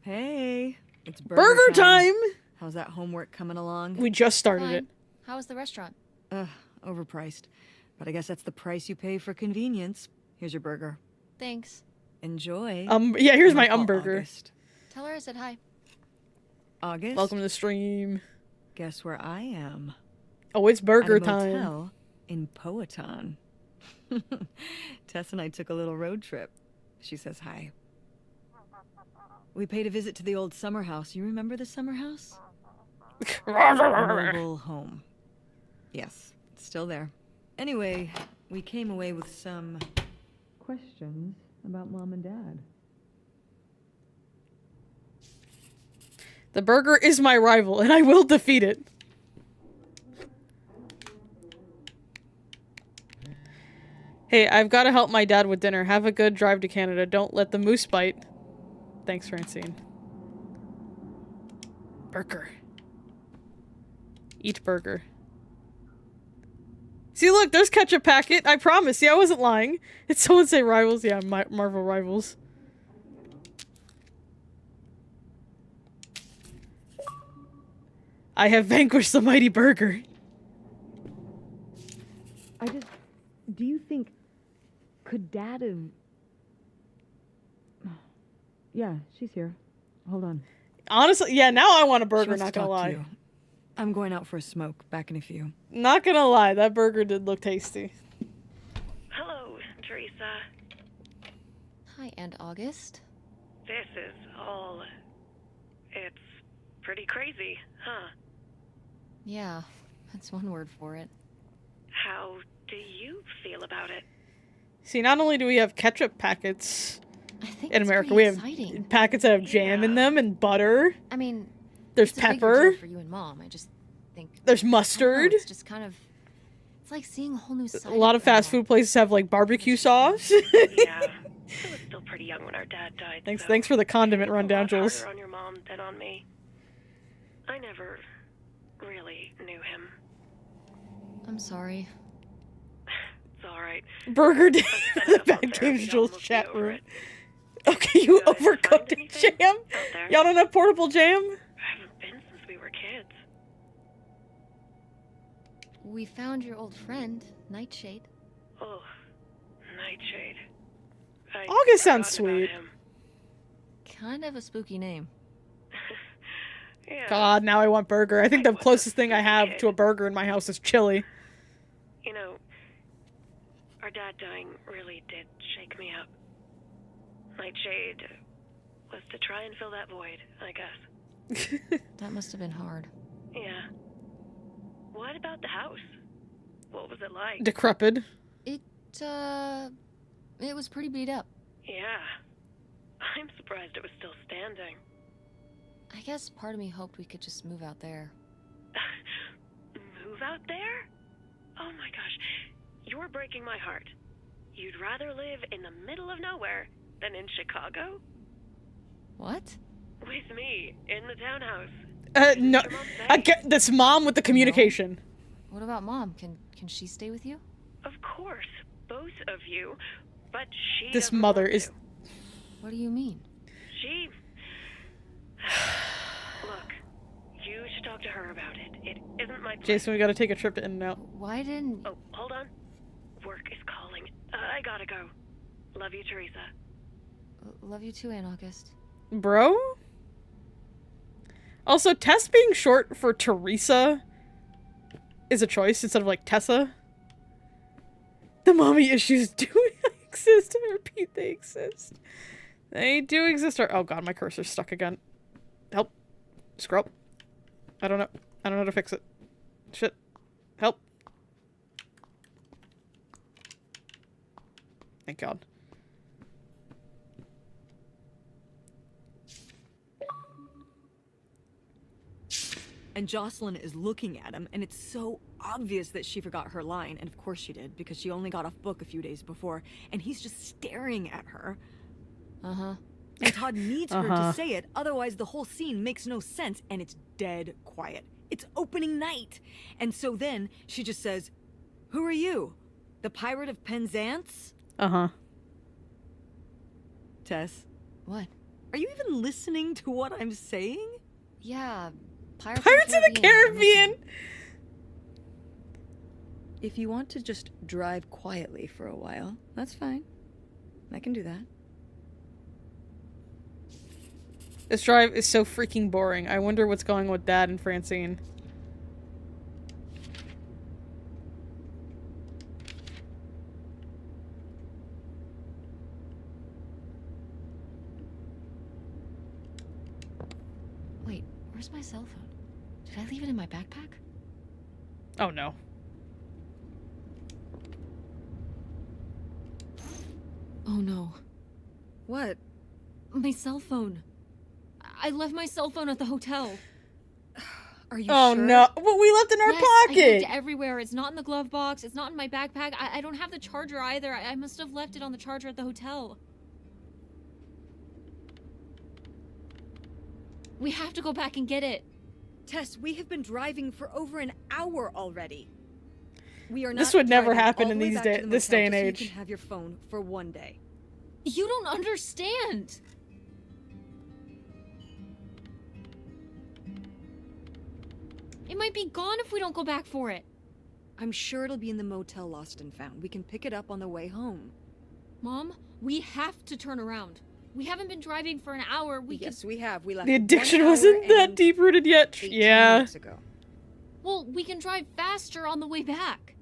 S3: Hey, it's
S1: Burger time!
S3: How's that homework coming along?
S1: We just started
S2: Fine.
S1: it.
S2: How was the restaurant?
S3: Overpriced. But I guess that's the price you pay for convenience. Here's your burger.
S2: Thanks.
S3: Enjoy.
S1: Yeah, here's my
S3: Call
S1: burger.
S3: August.
S2: Tell her I said hi.
S3: August?
S1: Welcome to the stream.
S3: Guess where I am?
S1: Oh, it's burger
S3: At a
S1: time.
S3: motel in Powhatan. Tess and I took a little road trip. She says hi. We paid a visit to the old summer house. You remember the summer house? Mobile home. Yes, it's still there. Anyway, we came away with some questions about Mom and Dad.
S1: The burger is my rival, and I will defeat it. Hey, I've got to help my dad with dinner. Have a good drive to Canada. Don't let the moose bite. Thanks, Francine. Burger. Eat burger. See, look, there's ketchup packet. I promise. See, I wasn't lying. It's someone say Rivals. Yeah, Marvel Rivals. I have vanquished the mighty burger.
S3: Do you think... Could Dad have... Yeah, she's here. Hold on.
S1: Honestly, yeah, now I want a
S3: She
S1: burger,
S3: wants
S1: not
S3: to
S1: gonna
S3: talk to
S1: lie.
S3: you. I'm going out for a smoke. Back in a few.
S1: Not gonna lie, that burger did look tasty.
S4: Hello, Teresa.
S2: Hi, Aunt August.
S4: This is all... It's pretty crazy, huh?
S2: Yeah, that's one word for it.
S4: How do you feel about it?
S1: See, not only do we have ketchup packets
S2: I think
S1: in
S2: it's
S1: America,
S2: pretty
S1: we have
S2: exciting.
S1: packets that have jam in
S4: Yeah.
S1: them and butter.
S2: I mean,
S1: There's
S2: it's a bigger
S1: pepper.
S2: deal for you and Mom. I just think
S1: There's
S2: I don't know,
S1: mustard.
S2: it's just kind of. It's like seeing a whole new side.
S1: A lot of fast
S2: Grandma.
S1: food places have like barbecue sauce.
S4: Yeah. I was still pretty young when our dad died, so
S1: Thanks for the condiment
S4: it's a
S1: rundown,
S4: lot
S1: Jules.
S4: harder on your mom than on me. I never really knew him.
S2: I'm sorry.
S4: It's alright.
S1: Burger Day
S4: I've
S1: in the
S4: set it up
S1: Bad
S4: out there
S1: Games
S4: if you'd
S1: Jules
S4: almost be
S1: chat
S4: over
S1: room.
S4: it.
S1: Okay, you
S4: Guys find
S1: overcooked
S4: anything
S1: jam?
S4: out there?
S1: Y'all don't have portable jam?
S4: I haven't been since we were kids.
S2: We found your old friend, Nightshade.
S4: Oh, Nightshade. I'd
S1: August sounds
S4: forgotten about
S1: sweet.
S4: him.
S2: Kind of a spooky name.
S4: Yeah.
S1: God, now I want burger. I think the closest thing I have to a burger in my house is chili.
S4: You know, our dad dying really did shake me up. Nightshade was to try and fill that void, I guess.
S2: That must have been hard.
S4: Yeah. What about the house? What was it like?
S1: Decrepit.
S2: It was pretty beat up.
S4: Yeah. I'm surprised it was still standing.
S2: I guess part of me hoped we could just move out there.
S4: Move out there? Oh my gosh. You're breaking my heart. You'd rather live in the middle of nowhere than in Chicago?
S2: What?
S4: With me, in the townhouse.
S1: No.
S4: Your mom say?
S1: I get this mom with the communication.
S2: What about Mom? Can she stay with you?
S4: Of course, both of you, but she
S1: This
S4: doesn't
S1: mother
S4: want
S1: is.
S4: to.
S2: What do you mean?
S4: She... Look, you should talk to her about it. It isn't my place.
S1: Jason, we gotta take a trip to In-N-Out.
S2: Why didn't...
S4: Oh, hold on. Work is calling. I gotta go. Love you, Teresa.
S2: Love you too, Aunt August.
S1: Bro? Also, Tess being short for Teresa is a choice instead of like Tessa. The mommy issues do exist. I repeat, they exist. They do exist. Oh god, my cursor's stuck again. Help. Scroll. I don't know how to fix it. Shit. Help. Thank god.
S3: And Jocelyn is looking at him, and it's so obvious that she forgot her line. And of course she did, because she only got off book a few days before. And he's just staring at her.
S2: Uh-huh.
S3: And Todd needs her to say it, otherwise the whole scene makes no sense, and it's dead quiet. It's opening night. And so then she just says, "Who are you? The Pirate of Penzance?"
S1: Uh-huh.
S3: Tess,
S2: What?
S3: are you even listening to what I'm saying?
S2: Yeah,
S1: Pirates of the Caribbean!
S3: If you want to just drive quietly for a while, that's fine. I can do that.
S1: This drive is so freaking boring. I wonder what's going on with Dad and Francine.
S2: Wait, where's my cell phone? Did I leave it in my backpack?
S1: Oh no.
S2: Oh no.
S3: What?
S2: My cell phone. I left my cell phone at the hotel.
S3: Are you
S1: Oh
S3: sure?
S1: no. But we left in our
S2: Yes, I
S1: pocket!
S2: looked everywhere. It's not in the glove box. It's not in my backpack. I don't have the charger either. I must have left it on the charger at the hotel. We have to go back and get it.
S3: Tess, we have been driving for over an hour already. We are not
S1: This would never
S3: driving
S1: happen
S3: all
S1: in
S3: the way
S1: these
S3: back to
S1: day-
S3: the
S1: this
S3: motel
S1: day and
S3: just so
S1: age.
S3: You can have your phone for one day.
S2: You don't understand. It might be gone if we don't go back for it.
S3: I'm sure it'll be in the motel Lost and Found. We can pick it up on the way home.
S2: Mom, we have to turn around. We haven't been driving for an hour.
S3: Yes, we have. We left
S1: The
S3: 1
S1: addiction
S3: hour
S1: wasn't that
S3: and
S1: deep rooted yet.
S3: 18
S1: Yeah.
S3: minutes ago.
S2: Well, we can drive faster on the way back.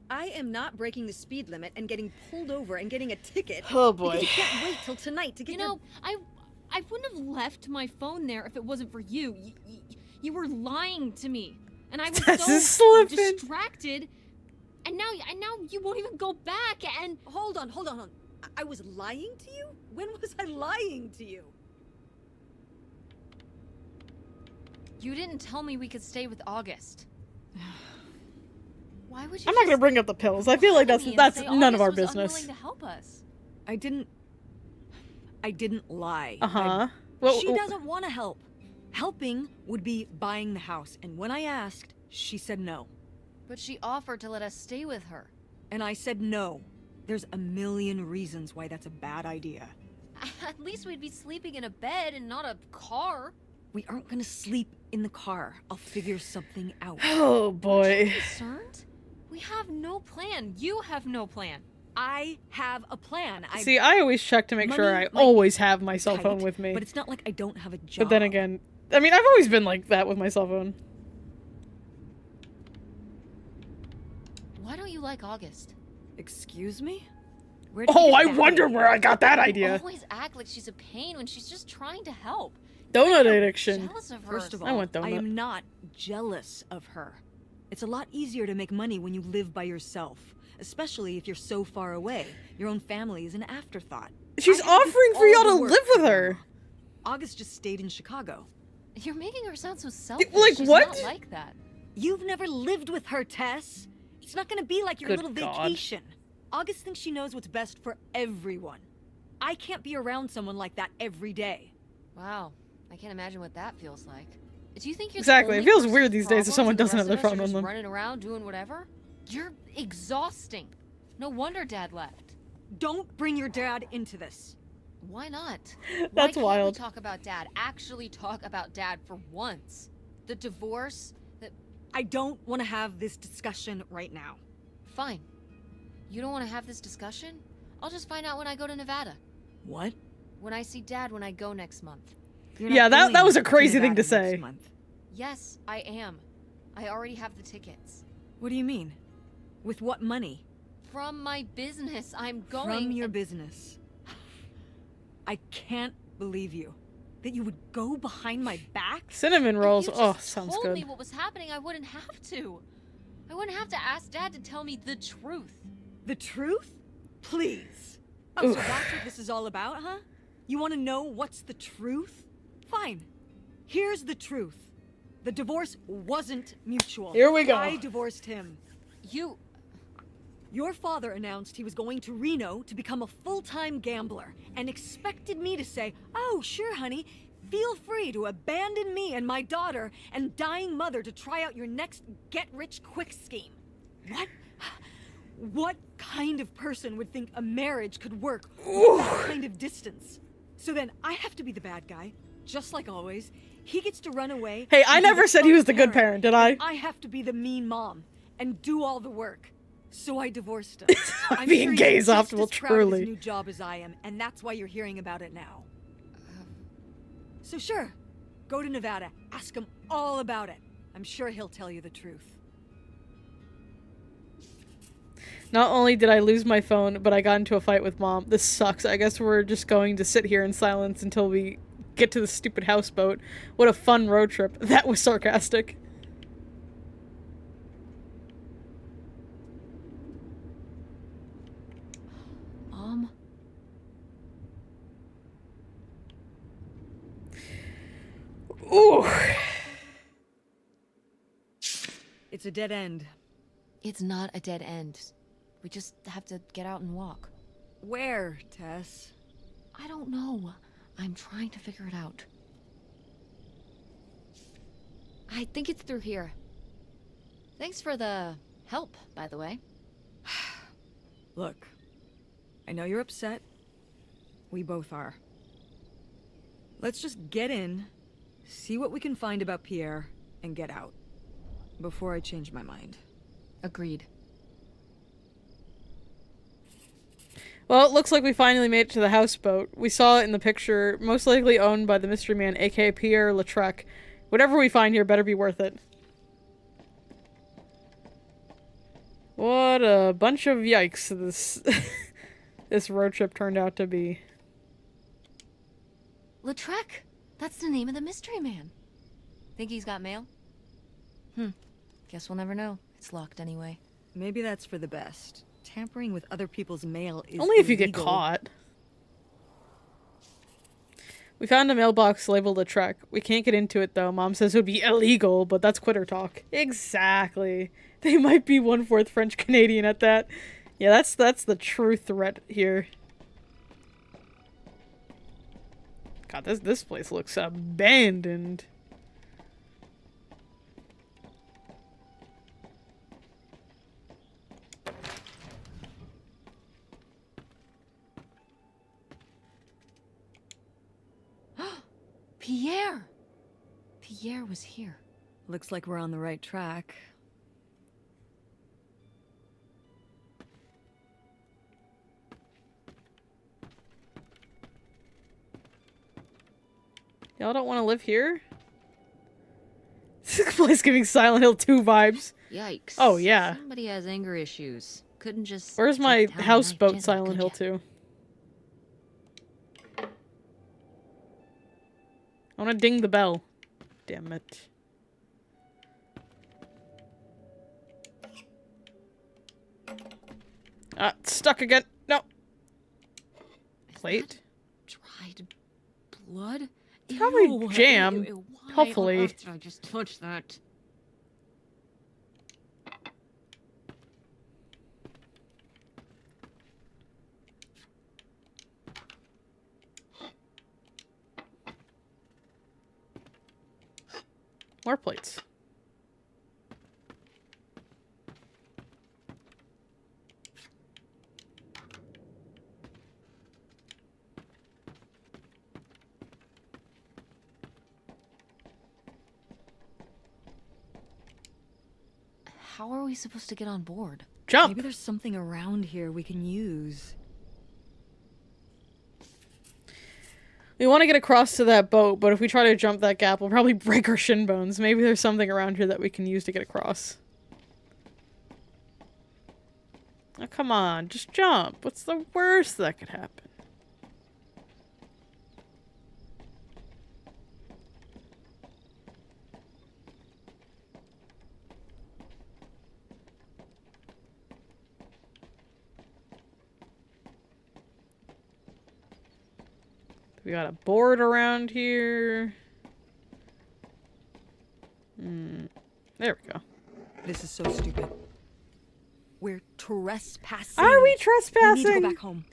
S3: I am not breaking the speed limit and getting pulled over and getting a ticket.
S1: Oh
S3: Because
S1: boy.
S3: you can't wait till tonight to get
S2: You know, I wouldn't have left my phone there if it wasn't for you. You were lying to me, and I was
S1: Tess is
S2: so
S1: slipping.
S2: distracted. And now you won't even go back. And
S3: Hold on. I was lying to you? When was I lying to you?
S2: you didn't tell me we could stay with August. Why would you?
S1: I'm not gonna
S2: just
S1: bring up the pills. I feel like
S2: lie to me and
S1: that's
S2: say
S1: none of
S2: August
S1: our
S2: was
S1: business.
S2: unwilling to help us?
S3: I didn't lie.
S1: Well,
S3: She doesn't want to help. Helping would be buying the house, and when I asked, she said no.
S2: But she offered to let us stay with her.
S3: And I said no. There's a million reasons why that's a bad idea.
S2: At least we'd be sleeping in a bed and not a car.
S3: We aren't gonna sleep in the car. I'll figure something out.
S1: Oh boy.
S2: Concerned? We have no plan. You have no plan.
S3: I have a plan.
S1: See, I always check to make sure
S3: Money
S1: I
S3: might
S1: always have my cell
S3: tight,
S1: phone with me.
S3: But it's not like I don't have a job.
S1: But then again, I mean, I've always been like that with my cell phone.
S2: Why don't you like August?
S3: Excuse me? Where did you
S1: Oh,
S3: get
S1: I
S3: that
S1: wonder
S3: idea?
S1: where I got that
S2: You
S1: idea.
S2: always act like she's a pain when she's just trying to help.
S1: Donut
S2: You're
S1: addiction.
S2: Jealous of her.
S3: First of
S1: I
S3: all,
S1: want donut.
S3: I am not jealous of her. It's a lot easier to make money when you live by yourself, especially if you're so far away. Your own family is an afterthought.
S1: She's
S3: I have to do
S1: offering for
S3: all
S1: y'all
S3: the
S1: to
S3: work
S1: live with
S3: for
S1: her.
S3: Grandma. August just stayed in Chicago.
S2: You're making her sound so selfish.
S1: like,
S2: She's
S1: what?
S2: not like that.
S3: You've never lived with her, Tess. It's not gonna be like your
S1: Good
S3: little
S1: God.
S3: vacation. August thinks she knows what's best for everyone. I can't be around someone like that every day.
S2: Wow. I can't imagine what that feels like. Do you think you're the
S1: Exactly, it
S2: only
S1: feels
S2: person
S1: weird
S2: with
S1: these days if
S2: problems
S1: someone
S2: and the
S1: doesn't have
S2: rest
S1: their
S2: of us
S1: phone
S2: are
S1: on
S2: just
S1: them.
S2: running around doing whatever? You're exhausting. No wonder Dad left.
S3: Don't bring your dad into this.
S2: Why not?
S1: That's
S2: Why
S1: wild.
S2: can't we talk about Dad? Actually talk about Dad for once. The divorce,
S3: I don't want to have this discussion right now.
S2: Fine. You don't want to have this discussion? I'll just find out when I go to Nevada.
S3: What?
S2: When I see Dad when I go next month.
S3: You're
S1: Yeah,
S3: not
S1: that was a
S3: going
S1: crazy thing
S3: Nevada
S1: to say.
S3: next month.
S2: Yes, I am. I already have the tickets.
S3: What do you mean? With what money?
S2: From my business, I'm going.
S3: From your business. I can't believe you. That you would go behind my back?
S1: Cinnamon
S2: If
S1: rolls.
S2: you
S1: Oh,
S2: just
S1: sounds
S2: told
S1: good.
S2: me what was happening, I wouldn't have to. I wouldn't have to ask Dad to tell me the truth.
S3: The truth? Please. Oh, so
S1: Oof.
S3: that's what this is all about, huh? You want to know what's the truth? Fine. Here's the truth. The divorce wasn't mutual.
S1: Here we go.
S3: I divorced him.
S2: You.
S3: Your father announced he was going to Reno to become a full-time gambler and expected me to say, "Oh, sure, honey. Feel free to abandon me and my daughter and dying mother to try out your next get-rich-quick scheme." What? What kind of person would think a marriage could work with that kind of distance? So then I have to be the bad guy, just like always. He gets to run away.
S1: Hey, I
S3: and be
S1: never
S3: the
S1: said he
S3: fun
S1: was the good parent, did I?
S3: and I have to be the mean mom and do all the work. So I divorced him. I'm
S1: Being
S3: sure
S1: gay
S3: he's
S1: is
S3: just
S1: optimal,
S3: as proud of
S1: truly.
S3: his new job as I am, and that's why you're hearing about it now. So sure, go to Nevada, ask him all about it. I'm sure he'll tell you the truth.
S1: Not only did I lose my phone, but I got into a fight with Mom. This sucks. I guess we're just going to sit here in silence until we get to the stupid houseboat. What a fun road trip. That was sarcastic.
S2: Mom?
S1: Ooh.
S3: It's a dead end.
S2: It's not a dead end. We just have to get out and walk.
S3: Where, Tess?
S2: I don't know. I'm trying to figure it out. I think it's through here. Thanks for the help, by the way.
S3: Look, I know you're upset. We both are. Let's just get in, see what we can find about Pierre, and get out. Before I change my mind.
S2: Agreed.
S1: Well, it looks like we finally made it to the houseboat. We saw it in the picture, most likely owned by the mystery man, aka Pierre Lautrec. Whatever we find here better be worth it. What a bunch of yikes this this road trip turned out to be.
S2: Lautrec! That's the name of the mystery man. Think he's got mail? Guess we'll never know. It's locked anyway.
S3: Maybe that's for the best. Tampering with other people's mail is
S1: Only if you get
S3: illegal.
S1: caught. We found a mailbox labeled Lautrec. We can't get into it though. Mom says it would be illegal, but that's quitter talk. Exactly. They might be 1/4 French Canadian at that. Yeah, that's the true threat here. God, this place looks abandoned.
S2: Pierre! Pierre was here.
S3: Looks like we're on the right track.
S1: Y'all don't want to live here? This place giving Silent Hill 2 vibes.
S2: Yikes.
S1: Oh, yeah.
S2: Somebody has anger issues. Couldn't just...
S1: Where's
S2: take
S1: my
S2: the town
S1: houseboat
S2: gently,
S1: Silent
S2: could
S1: Hill
S2: ya?
S1: 2? I want to ding the bell. Damn it. Stuck again. No.
S2: Is
S1: Plate.
S2: that dried blood?
S1: It's probably
S2: Ew,
S1: jam.
S2: why
S1: Hopefully.
S2: on earth did I just touch that?
S1: More plates.
S2: How are we supposed to get on board?
S1: Jump!
S3: Maybe there's something around here we can use.
S1: We want to get across to that boat, but if we try to jump that gap, we'll probably break our shin bones. Maybe there's something around here that we can use to get across. Oh, come on. Just jump. What's the worst that could happen? We got a board around here. There we go.
S3: This is so stupid. We're trespassing.
S1: Are we
S3: We need to
S1: trespassing?
S3: go back home.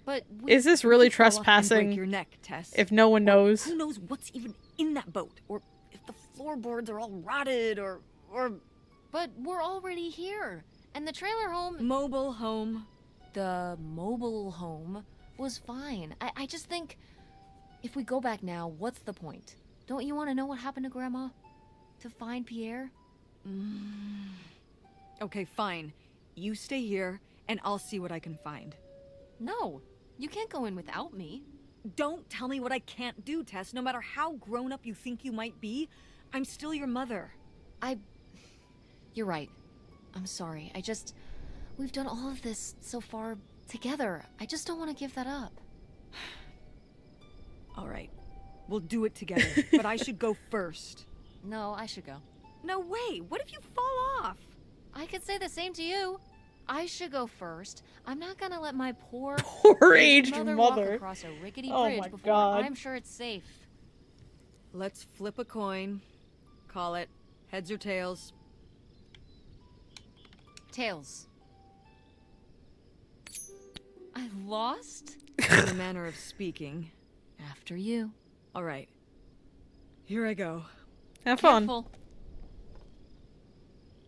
S2: But
S1: Is this really
S3: Fall off and break
S1: trespassing
S3: your neck, Tess.
S1: if no one knows?
S3: Who knows what's even in that boat? Or if the floorboards are all rotted, or
S2: But we're already here. And the trailer home...
S3: mobile home.
S2: The mobile home was fine. I just think... If we go back now, what's the point? Don't you want to know what happened to Grandma? To find Pierre?
S3: Okay, fine. You stay here, and I'll see what I can find.
S2: No. You can't go in without me.
S3: Don't tell me what I can't do, Tess. No matter how grown up you think you might be, I'm still your mother.
S2: You're right. I'm sorry. We've done all of this so far together. I just don't want to give that up.
S3: All right. We'll do it together, but I should go first.
S2: No, I should go.
S3: No way! What if you fall off?
S2: I could say the same to you. I should go first. I'm not gonna let my poor
S1: aged
S2: walk
S1: mother.
S2: across a rickety
S1: Oh
S2: bridge
S1: my
S2: before
S1: God.
S2: I'm sure it's safe.
S3: Let's flip a coin. Call it heads or tails.
S2: Tails. I lost?
S3: In a manner of speaking.
S2: After you.
S3: All right. Here I go.
S1: Have fun.
S2: Careful.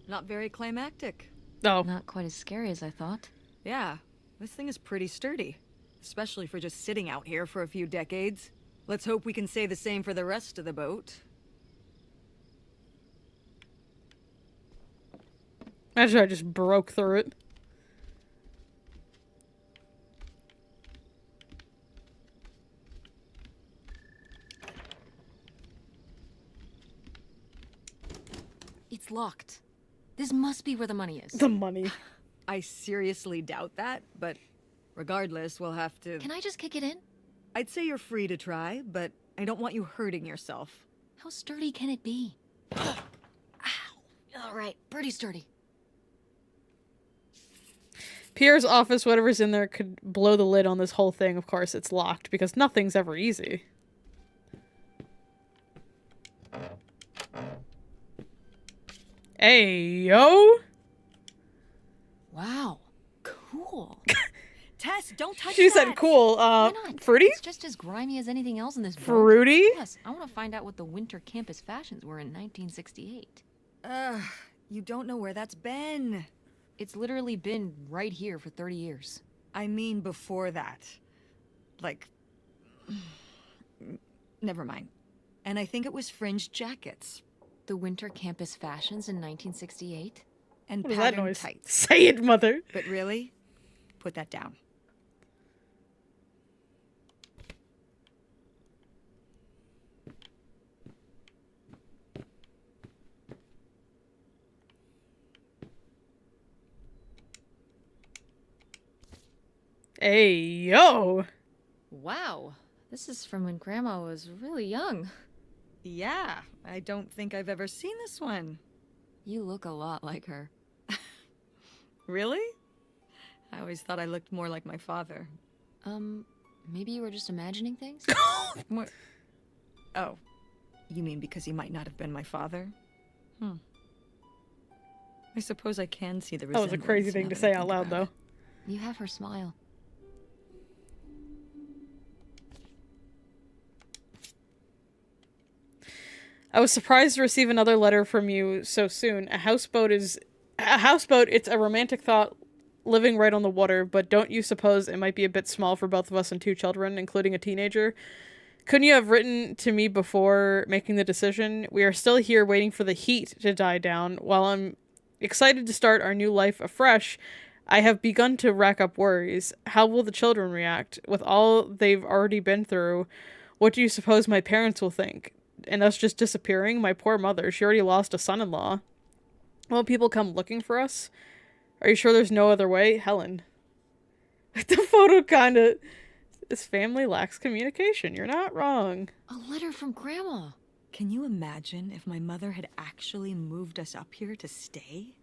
S3: Not very climactic.
S1: Oh.
S2: Not quite as scary as I thought.
S3: Yeah, this thing is pretty sturdy. Especially for just sitting out here for a few decades. Let's hope we can say the same for the rest of the boat.
S1: Imagine I just broke through it.
S2: It's locked. This must be where the money is.
S1: The money.
S3: I seriously doubt that, but regardless, we'll have to...
S2: Can I just kick it in?
S3: I'd say you're free to try, but I don't want you hurting yourself.
S2: How sturdy can it be? Ow. All right, pretty sturdy.
S1: Pierre's office, whatever's in there, could blow the lid on this whole thing. Of course, it's locked, because nothing's ever easy. Hey, yo!
S2: Wow, cool.
S3: Tess, don't touch
S1: She
S3: that!
S1: said cool.
S2: Why not?
S1: Fruity?
S2: It's just as grimy as anything else in this boat.
S1: Fruity?
S2: Plus, I want to find out what the winter campus fashions were in 1968.
S3: You don't know where that's been.
S2: It's literally been right here for 30 years.
S3: I mean before that. Like... Never mind. And I think it was fringed jackets.
S2: The winter campus fashions in 1968?
S3: And
S1: What is that
S3: patterned
S1: noise?
S3: tights.
S1: Say it, mother!
S3: But really? Put that down.
S1: Hey, yo!
S2: Wow, this is from when Grandma was really young.
S3: Yeah, I don't think I've ever seen this one.
S2: You look a lot like her.
S3: Really? I always thought I looked more like my father.
S2: Maybe you were just imagining things?
S3: What? Oh, you mean because he might not have been my father? I suppose I can see the
S1: That was a
S3: resemblance.
S1: crazy thing
S3: now
S1: to
S3: that I
S1: say
S3: think
S1: out loud,
S3: about it.
S1: though.
S2: You have her smile.
S1: I was surprised to receive another letter from you so soon. A houseboat, it's a romantic thought living right on the water, but don't you suppose it might be a bit small for both of us and 2 children, including a teenager? Couldn't you have written to me before making the decision? We are still here waiting for the heat to die down. While I'm excited to start our new life afresh, I have begun to rack up worries. How will the children react? With all they've already been through, what do you suppose my parents will think? And us just disappearing? My poor mother, she already lost a son-in-law. Won't people come looking for us? Are you sure there's no other way? Helen. The photo kinda... This family lacks communication. You're not wrong.
S2: A letter from Grandma.
S3: Can you imagine if my mother had actually moved us up here to stay?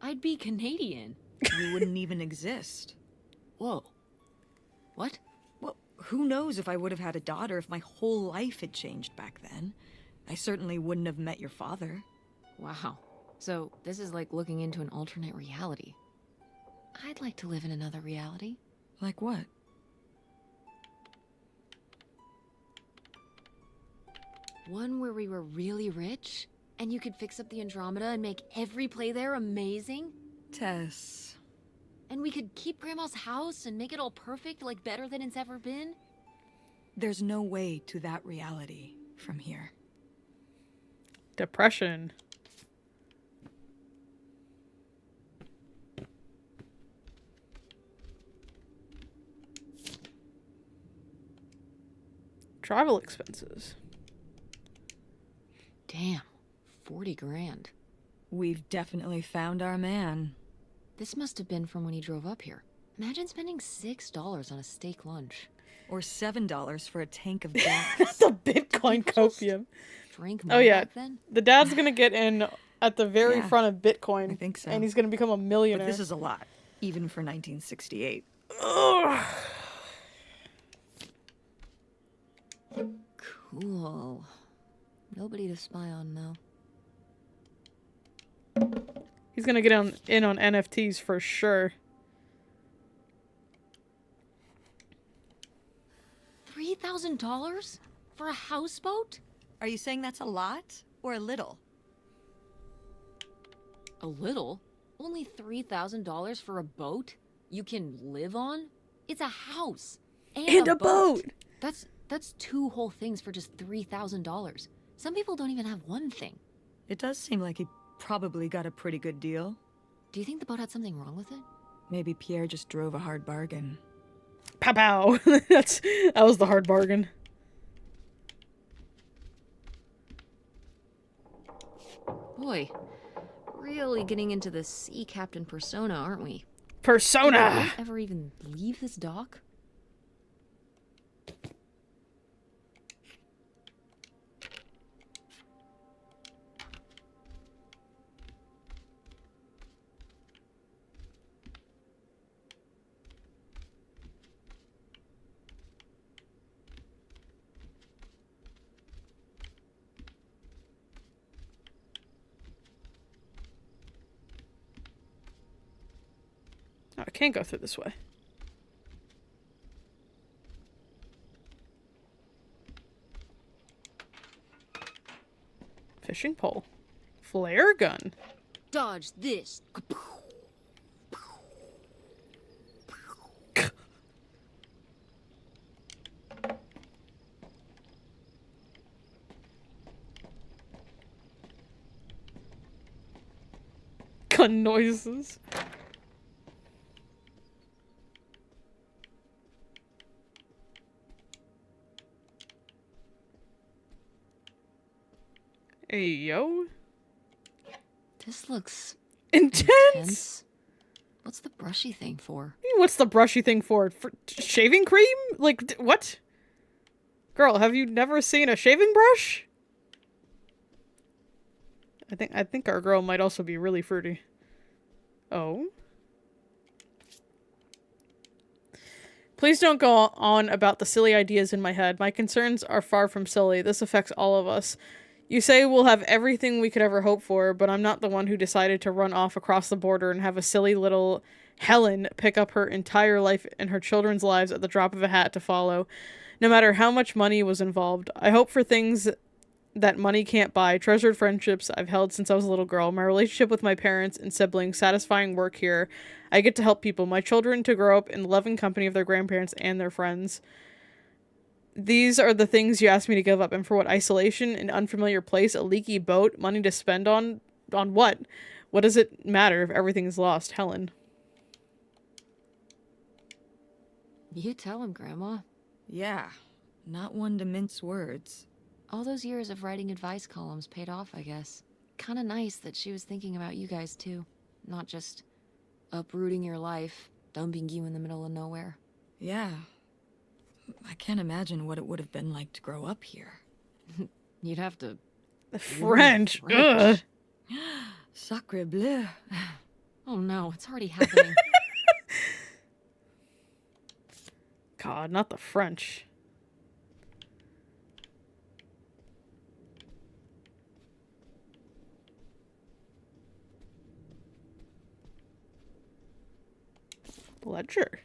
S2: I'd be Canadian.
S3: You wouldn't even exist.
S2: Whoa. What?
S3: Well, who knows if I would have had a daughter if my whole life had changed back then. I certainly wouldn't have met your father.
S2: Wow. So, this is like looking into an alternate reality. I'd like to live in another reality.
S3: Like what?
S2: One where we were really rich, and you could fix up the Andromeda and make every play there amazing.
S3: Tess.
S2: And we could keep Grandma's house and make it all perfect, like better than it's ever been.
S3: There's no way to that reality from here.
S1: Depression. Travel expenses.
S2: Damn, 40 grand.
S3: We've definitely found our man.
S2: This must have been from when he drove up here. Imagine spending $6 on a steak lunch.
S3: Or $7 for a tank of gas.
S1: That's a Bitcoin copium.
S2: Drink
S1: Oh
S2: more
S1: yeah,
S2: back then?
S1: the dad's gonna get in at the very
S3: Yeah,
S1: front of Bitcoin.
S3: I think so.
S1: And he's gonna become a millionaire.
S3: But this is a lot, even for 1968.
S1: Ugh.
S2: Cool. Nobody to spy on, though.
S1: He's gonna get in on NFTs for sure.
S2: $3,000? For a houseboat?
S3: Are you saying that's a lot or a little?
S2: A little. Only $3,000 for a boat you can live on? It's a house
S1: And a boat!
S2: That's 2 whole things for just $3,000. Some people don't even have one thing.
S3: It does seem like he probably got a pretty good deal.
S2: Do you think the boat had something wrong with it?
S3: Maybe Pierre just drove a hard bargain.
S1: Pow pow. That was the hard bargain.
S2: Boy, really getting into the sea captain persona, aren't we?
S1: Persona!
S2: Did we ever even leave this dock?
S1: Oh, I can't go through this way. Fishing pole. Flare gun.
S2: Dodge this.
S1: Gun noises. Hey, yo.
S2: This looks
S1: Intense?
S2: What's the brushy thing for?
S1: What's the brushy thing for? For shaving cream? Like, what? Girl, have you never seen a shaving brush? I think our girl might also be really fruity. Oh? Please don't go on about the silly ideas in my head. My concerns are far from silly. This affects all of us. You say we'll have everything we could ever hope for, but I'm not the one who decided to run off across the border and have a silly little Helen pick up her entire life and her children's lives at the drop of a hat to follow, no matter how much money was involved. I hope for things that money can't buy, treasured friendships I've held since I was a little girl, my relationship with my parents and siblings, satisfying work here. I get to help people, my children to grow up in the loving company of their grandparents and their friends. These are the things you asked me to give up, and for what? Isolation, an unfamiliar place, a leaky boat, money to spend on what? What does it matter if everything is lost? Helen.
S2: You tell him, Grandma.
S3: Yeah, not one to mince words.
S2: All those years of writing advice columns paid off, I guess. Kinda nice that she was thinking about you guys, too. Not just uprooting your life, dumping you in the middle of nowhere.
S3: Yeah. I can't imagine what it would have been like to grow up here.
S2: You'd have to...
S1: The French. Ugh.
S2: French.
S3: Sacre bleu.
S2: Oh no, it's already happening.
S1: God, not the French. Ledger.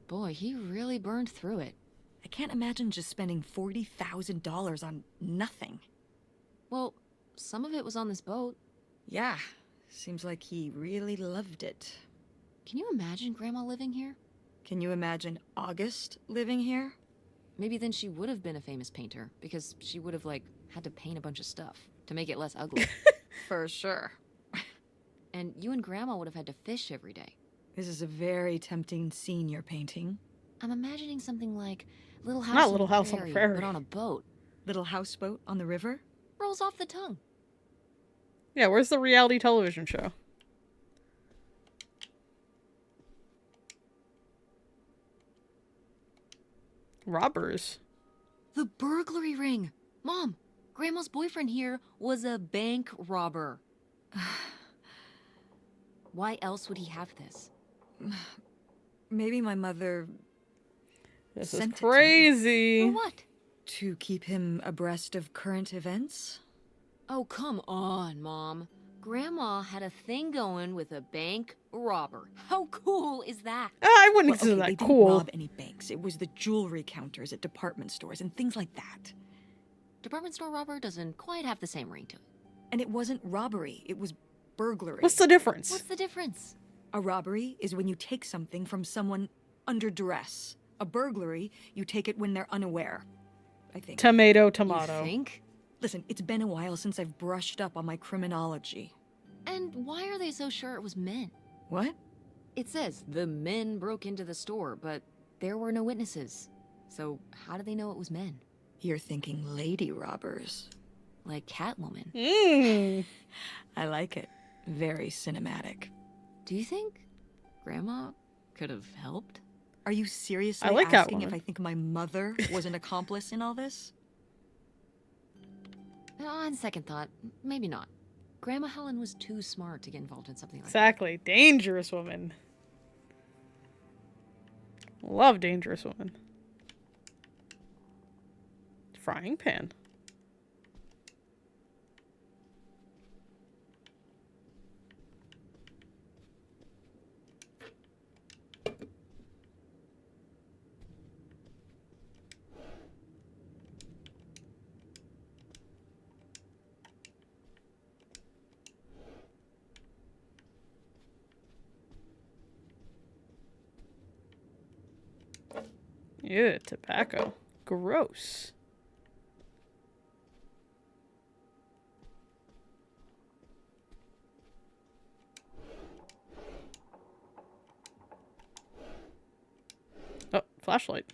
S2: Boy, he really burned through it.
S3: I can't imagine just spending $40,000 on nothing.
S2: Well, some of it was on this boat.
S3: Yeah, seems like he really loved it.
S2: Can you imagine Grandma living here?
S3: Can you imagine August living here?
S2: Maybe then she would have been a famous painter, because she would have, like, had to paint a bunch of stuff to make it less ugly.
S3: For sure.
S2: And you and Grandma would have had to fish every day.
S3: This is a very tempting scene you're painting.
S2: I'm imagining something like Little House,
S1: Not
S2: on,
S1: Little
S2: the
S1: House on
S2: prairie,
S1: the Prairie.
S2: but on a boat.
S3: Little houseboat on the river?
S2: Rolls off the tongue.
S1: Yeah, where's the reality television show? Robbers.
S2: The burglary ring! Mom, Grandma's boyfriend here was a bank robber. Why else would he have this?
S3: Maybe my mother
S1: This is
S3: sent it to me.
S1: crazy.
S2: For what?
S3: To keep him abreast of current events?
S2: Oh, come on, Mom. Grandma had a thing going with a bank robber. How cool is that?
S1: I wouldn't
S3: Well,
S1: consider
S3: okay,
S1: that
S3: they didn't
S1: cool.
S3: rob any banks. It was the jewelry counters at department stores and things like that.
S2: Department store robber doesn't quite have the same ring to it.
S3: And it wasn't robbery, it was burglary.
S1: What's the difference?
S2: What's the difference?
S3: A robbery is when you take something from someone under duress. A burglary, you take it when they're unaware, I think.
S1: Tomato,
S2: You
S1: tomato.
S2: think?
S3: Listen, it's been a while since I've brushed up on my criminology.
S2: And why are they so sure it was men?
S3: What?
S2: It says the men broke into the store, but there were no witnesses. So how do they know it was men?
S3: You're thinking lady robbers.
S2: Like Catwoman.
S1: Mmm.
S3: I like it. Very cinematic.
S2: Do you think Grandma could have helped?
S3: Are you seriously
S1: I like
S3: asking
S1: Catwoman.
S3: if I think my mother was an accomplice in all this?
S2: On second thought, maybe not. Grandma Helen was too smart to get involved in something like
S1: Exactly. Dangerous woman. Love dangerous woman. Frying pan. Ew, tobacco. Gross. Oh, flashlight.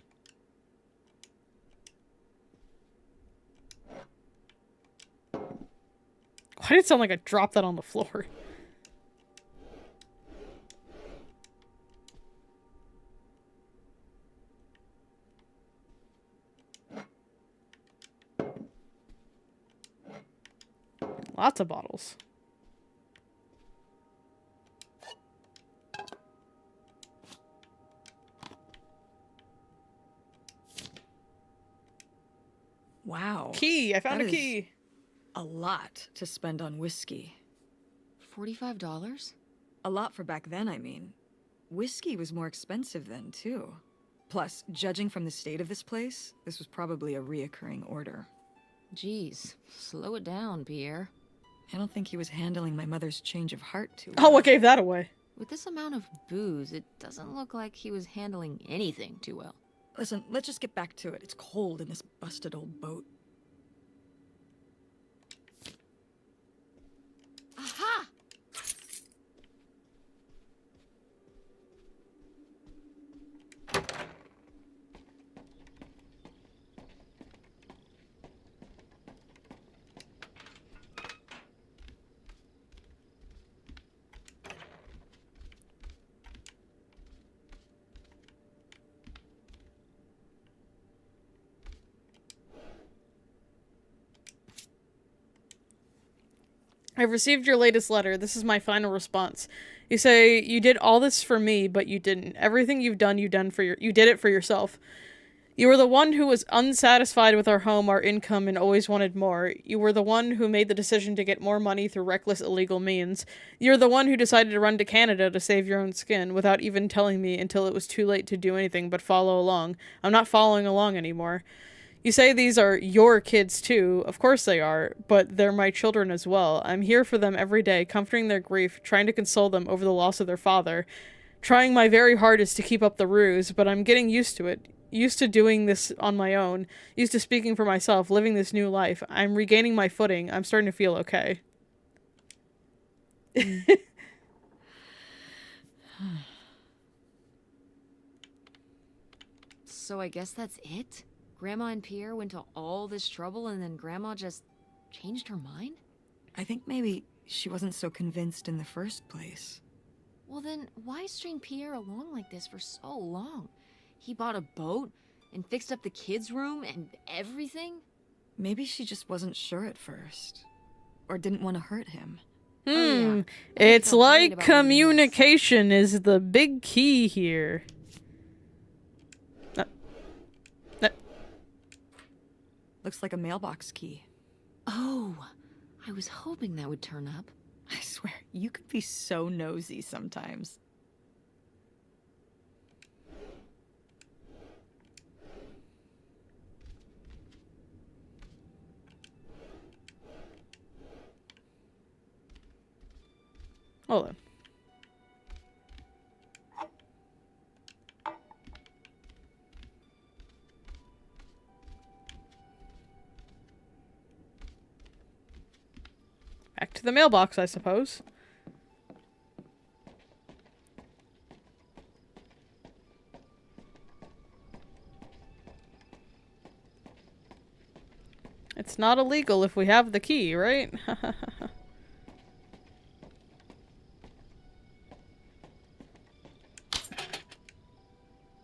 S1: Why did it sound like I dropped that on the floor? Lots of bottles.
S3: Wow.
S1: Key! I found
S3: That
S1: a
S3: is
S1: key!
S3: A lot to spend on whiskey.
S2: $45?
S3: A lot for back then, I mean. Whiskey was more expensive then, too. Plus, judging from the state of this place, this was probably a reoccurring order.
S2: Jeez, slow it down, Pierre.
S3: I don't think he was handling my mother's change of heart too
S1: Oh,
S3: well.
S1: what gave that away?
S2: With this amount of booze, it doesn't look like he was handling anything too well.
S3: Listen, let's just get back to it. It's cold in this busted old boat.
S2: Aha!
S1: I've received your latest letter. This is my final response. You say, you did all this for me, but you didn't. Everything you've done, you did it for yourself. You were the one who was unsatisfied with our home, our income, and always wanted more. You were the one who made the decision to get more money through reckless, illegal means. You're the one who decided to run to Canada to save your own skin, without even telling me until it was too late to do anything but follow along. I'm not following along anymore. You say these are your kids too. Of course they are, but they're my children as well. I'm here for them every day, comforting their grief, trying to console them over the loss of their father. Trying my very hardest to keep up the ruse, but I'm getting used to it. Used to doing this on my own. Used to speaking for myself, living this new life. I'm regaining my footing. I'm starting to feel okay.
S2: So I guess that's it? Grandma and Pierre went to all this trouble and then Grandma just changed her mind?
S3: I think maybe she wasn't so convinced in the first place.
S2: Well then, why string Pierre along like this for so long? He bought a boat and fixed up the kids' room and everything?
S3: Maybe she just wasn't sure at first. Or didn't want to hurt him.
S2: Oh, yeah.
S1: It's
S2: felt great
S1: like
S2: about being
S1: communication is the big key here.
S3: Looks like a mailbox key.
S2: Oh, I was hoping that would turn up.
S3: I swear, you could be so nosy sometimes.
S1: Hold on. Back to the mailbox, I suppose. It's not illegal if we have the key, right?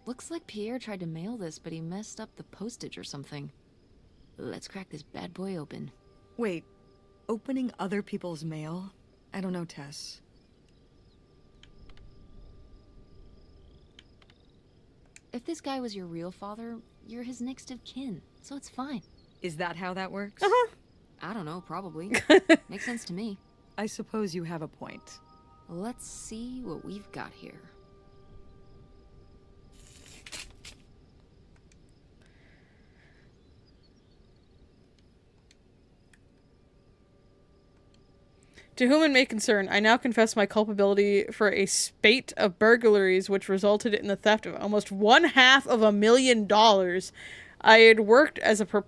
S2: Looks like Pierre tried to mail this, but he messed up the postage or something. Let's crack this bad boy open.
S3: Wait, opening other people's mail? I don't know, Tess.
S2: If this guy was your real father, you're his next of kin, so it's fine.
S3: Is that how that works?
S1: Uh-huh.
S2: I don't know, probably. Makes sense to me.
S3: I suppose you have a point.
S2: Let's see what we've got here.
S1: To whom it may concern, I now confess my culpability for a spate of burglaries which resulted in the theft of almost $500,000. I had worked as a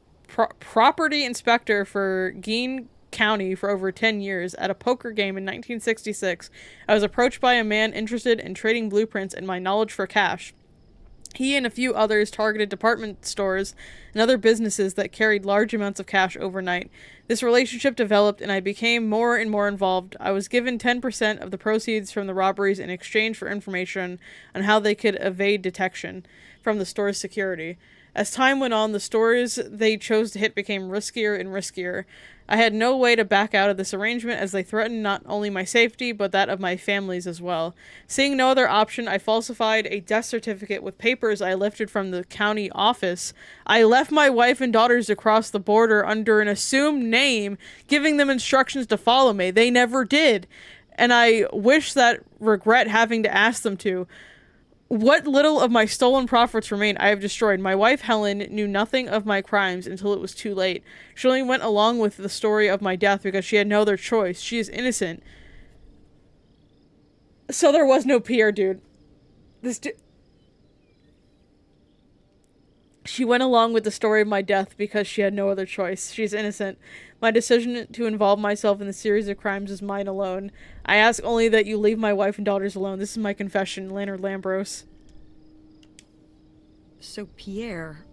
S1: property inspector for Gein County for over 10 years. At a poker game in 1966, I was approached by a man interested in trading blueprints and my knowledge for cash. He and a few others targeted department stores and other businesses that carried large amounts of cash overnight. This relationship developed and I became more and more involved. I was given 10% of the proceeds from the robberies in exchange for information on how they could evade detection from the store's security. As time went on, the stores they chose to hit became riskier and riskier. I had no way to back out of this arrangement as they threatened not only my safety, but that of my family's as well. Seeing no other option, I falsified a death certificate with papers I lifted from the county office. I left my wife and daughters across the border under an assumed name, giving them instructions to follow me. They never did. And I wish that regret having to ask them to. What little of my stolen profits remained, I have destroyed. My wife, Helen, knew nothing of my crimes until it was too late. She only went along with the story of my death because she had no other choice. She is innocent. So there was no Pierre, dude. She went along with the story of my death because she had no other choice. She's innocent. My decision to involve myself in the series of crimes is mine alone. I ask only that you leave my wife and daughters alone. This is my confession, Leonard Lambros.
S3: So Pierre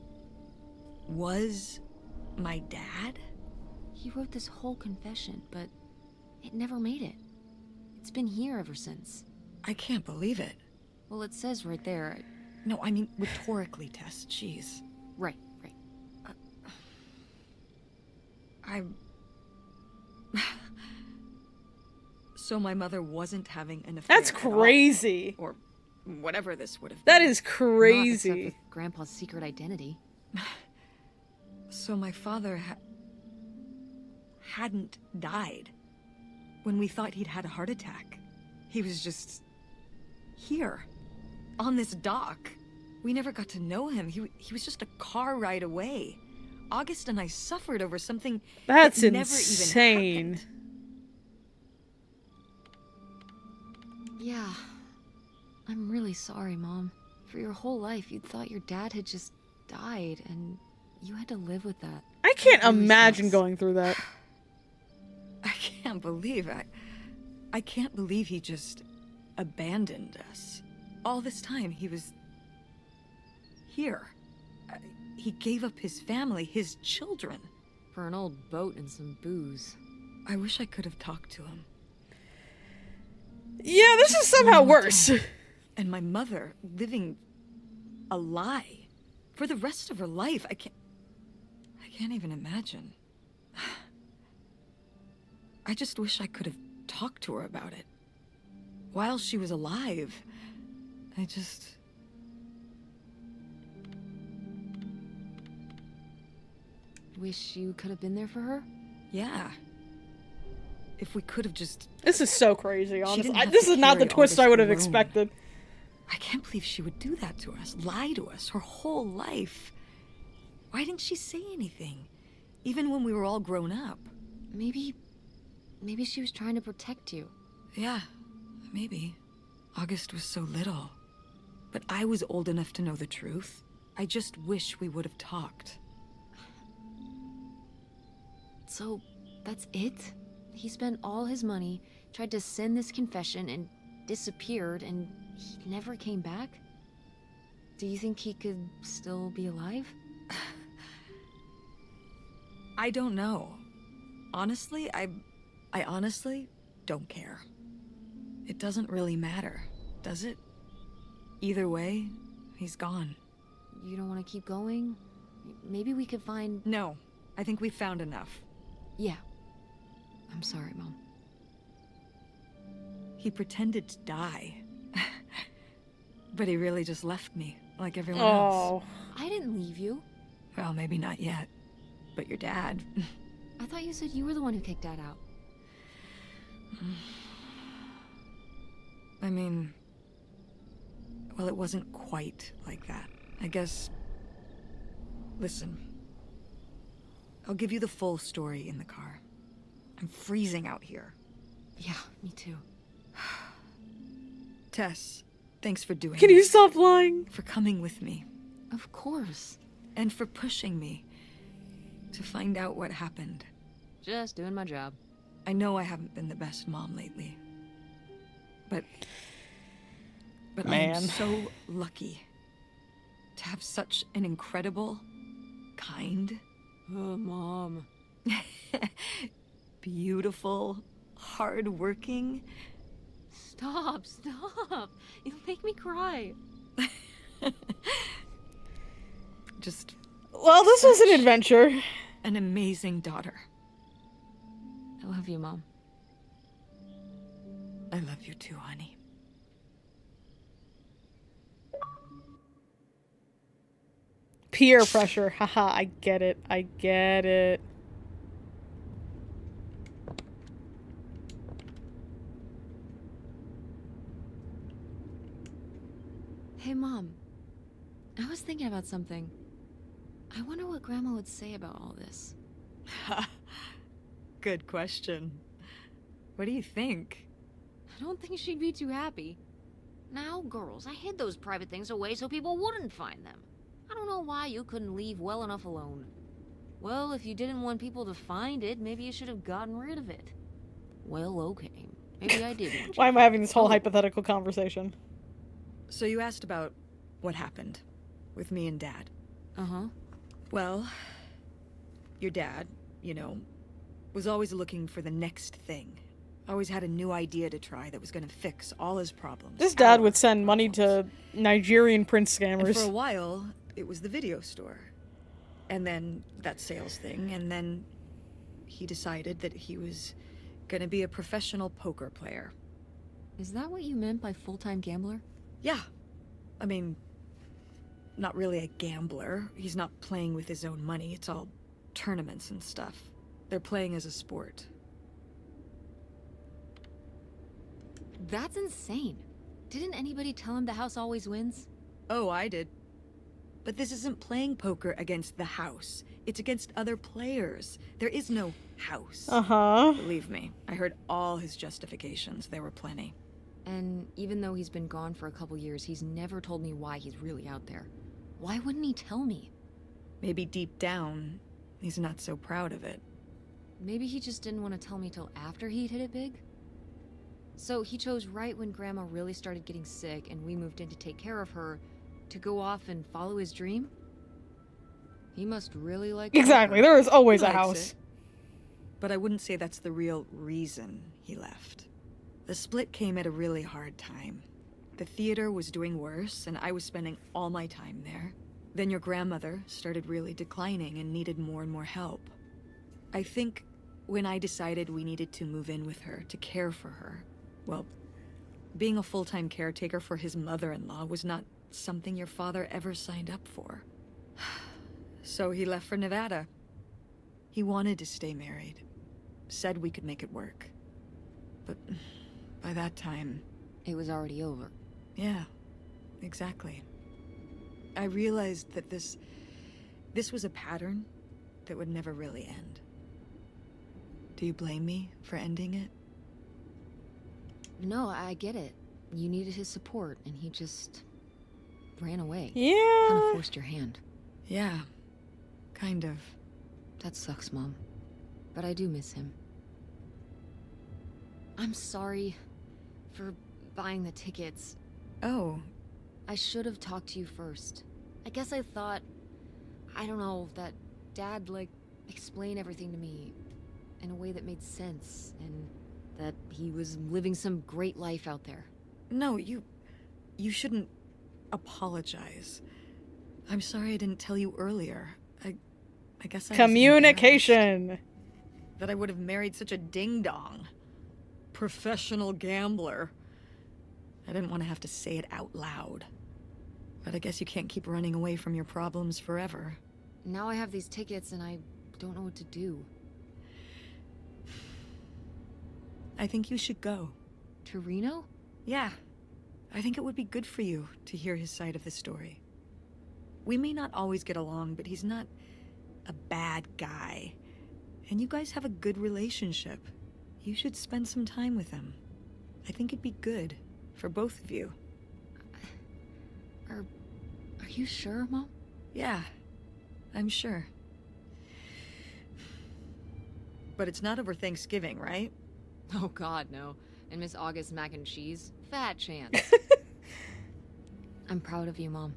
S3: was my dad?
S2: He wrote this whole confession, but it never made it. It's been here ever since.
S3: I can't believe it.
S2: Well, it says right there.
S3: No, I mean rhetorically, Tess. Jeez.
S2: Right.
S3: So my mother wasn't having an affair.
S1: That's crazy.
S3: Or whatever this would have been.
S1: That is
S2: Not except
S1: crazy.
S2: with Grandpa's secret identity.
S3: So my father hadn't died when we thought he'd had a heart attack. He was just here, on this dock. We never got to know him. He was just a car ride away. August and I suffered over something
S1: That's
S3: that never
S1: insane.
S3: even happened.
S2: Yeah. I'm really sorry, Mom. For your whole life, you thought your dad had just died, and you had to live with that.
S1: I can't
S2: That really
S1: imagine
S2: sucks.
S1: going through that.
S3: I can't believe I can't believe he just abandoned us. All this time he was here. He gave up his family, his children.
S2: For an old boat and some booze.
S3: I wish I could have talked to him.
S1: Yeah, this is somehow
S3: One more
S1: worse.
S3: time. And my mother living a lie for the rest of her life. I can't even imagine. I just wish I could have talked to her about it while she was alive.
S2: Wish you could have been there for her?
S3: Yeah. If we could have just...
S1: This is so crazy, honestly.
S3: didn't have
S1: This
S3: to
S1: is not the
S3: carry all
S1: twist
S3: this
S1: I would have
S3: alone.
S1: expected.
S3: I can't believe she would do that to us, lie to us her whole life. Why didn't she say anything? Even when we were all grown up.
S2: Maybe she was trying to protect you.
S3: Yeah, Maybe. August was so little. But I was old enough to know the truth. I just wish we would have talked.
S2: So, that's it? He spent all his money, tried to send this confession, and disappeared, and he never came back? Do you think he could still be alive?
S3: I don't know. Honestly, I honestly don't care. It doesn't really matter, does it? Either way, he's gone.
S2: You don't want to keep going? Maybe we could find...
S3: No, I think we found enough.
S2: Yeah. I'm sorry, Mom.
S3: He pretended to die. But he really just left me, like everyone
S1: Oh.
S3: else.
S2: I didn't leave you.
S3: Well, maybe not yet. But your dad.
S2: I thought you said you were the one who kicked Dad out.
S3: I mean... Well, it wasn't quite like that. I guess... Listen. I'll give you the full story in the car. I'm freezing out here.
S2: Yeah, me too.
S3: Tess, thanks for doing
S1: Can you
S3: this.
S1: stop lying?
S3: For coming with me.
S2: Of course.
S3: And for pushing me to find out what happened.
S2: Just doing my job.
S3: I know I haven't been the best mom lately. But
S1: Man.
S3: I'm so lucky to have such an incredible, kind,
S2: Oh, Mom.
S3: beautiful, hardworking.
S2: Stop. You'll make me cry.
S3: Just
S1: Well, this was an adventure.
S3: an amazing daughter.
S2: I love you, Mom.
S3: I love you too, honey.
S1: Peer pressure. Haha, I get it. I get it.
S2: Hey, Mom. I was thinking about something. I wonder what Grandma would say about all this.
S3: Good question. What do you think?
S2: I don't think she'd be too happy. Now, girls, I hid those private things away so people wouldn't find them. I don't know why you couldn't leave well enough alone. Well, if you didn't want people to find it, maybe you should have gotten rid of it. Well, okay. Maybe I did. Want you
S1: Why am I having this whole
S2: Oh.
S1: hypothetical conversation?
S3: So you asked about what happened with me and Dad.
S2: Uh-huh.
S3: Well, your dad, you know, was always looking for the next thing. Always had a new idea to try that was going to fix all his problems.
S1: This dad
S3: Our
S1: would send money to
S3: problems.
S1: Nigerian prince
S3: And for a
S1: scammers.
S3: while, it was the video store. And then that sales thing, and then he decided that he was gonna be a professional poker player.
S2: Is that what you meant by full-time gambler?
S3: Yeah. I mean, not really a gambler. He's not playing with his own money. It's all tournaments and stuff. They're playing as a sport.
S2: That's insane. Didn't anybody tell him the house always wins?
S3: Oh, I did. But this isn't playing poker against the house. It's against other players. There is no house.
S1: Uh-huh.
S3: Believe me, I heard all his justifications. There were plenty.
S2: And even though he's been gone for a couple years, he's never told me why he's really out there. Why wouldn't he tell me?
S3: Maybe deep down, he's not so proud of it.
S2: Maybe he just didn't want to tell me till after he'd hit it big? So he chose right when Grandma really started getting sick and we moved in to take care of her to go off and follow his dream? He must really like
S1: Exactly.
S2: poker.
S1: There is always
S3: He
S1: a
S3: likes
S1: house.
S3: it. But I wouldn't say that's the real reason he left. The split came at a really hard time. The theater was doing worse, and I was spending all my time there. Then your grandmother started really declining and needed more and more help. I think when I decided we needed to move in with her to care for her, well, being a full-time caretaker for his mother-in-law was not something your father ever signed up for. So he left for Nevada. He wanted to stay married. Said we could make it work. But by that time...
S2: It was already over.
S3: Yeah, exactly. I realized that this was a pattern that would never really end. Do you blame me for ending it?
S2: No, I get it. You needed his support, and he just ran away. Kind
S1: Yeah.
S2: of forced your hand.
S3: Yeah, kind of.
S2: That sucks, Mom. But I do miss him. I'm sorry for buying the tickets.
S3: Oh,
S2: I should have talked to you first. I guess I thought, I don't know, that Dad, explain everything to me in a way that made sense, and that he was living some great life out there.
S3: no, you shouldn't apologize. I'm sorry I didn't tell you earlier. I guess I was
S1: Communication.
S3: embarrassed that I would have married such a ding-dong. Professional gambler. I didn't want to have to say it out loud. But I guess you can't keep running away from your problems forever.
S2: Now I have these tickets, and I don't know what to do.
S3: I think you should go.
S2: To Reno?
S3: Yeah. I think it would be good for you to hear his side of the story. We may not always get along, but he's not a bad guy. And you guys have a good relationship. You should spend some time with him. I think it'd be good for both of you.
S2: Are you sure, Mom?
S3: Yeah, I'm sure. But it's not over Thanksgiving, right?
S2: Oh God, no. And Miss August mac and cheese? Fat chance. I'm proud of you, Mom.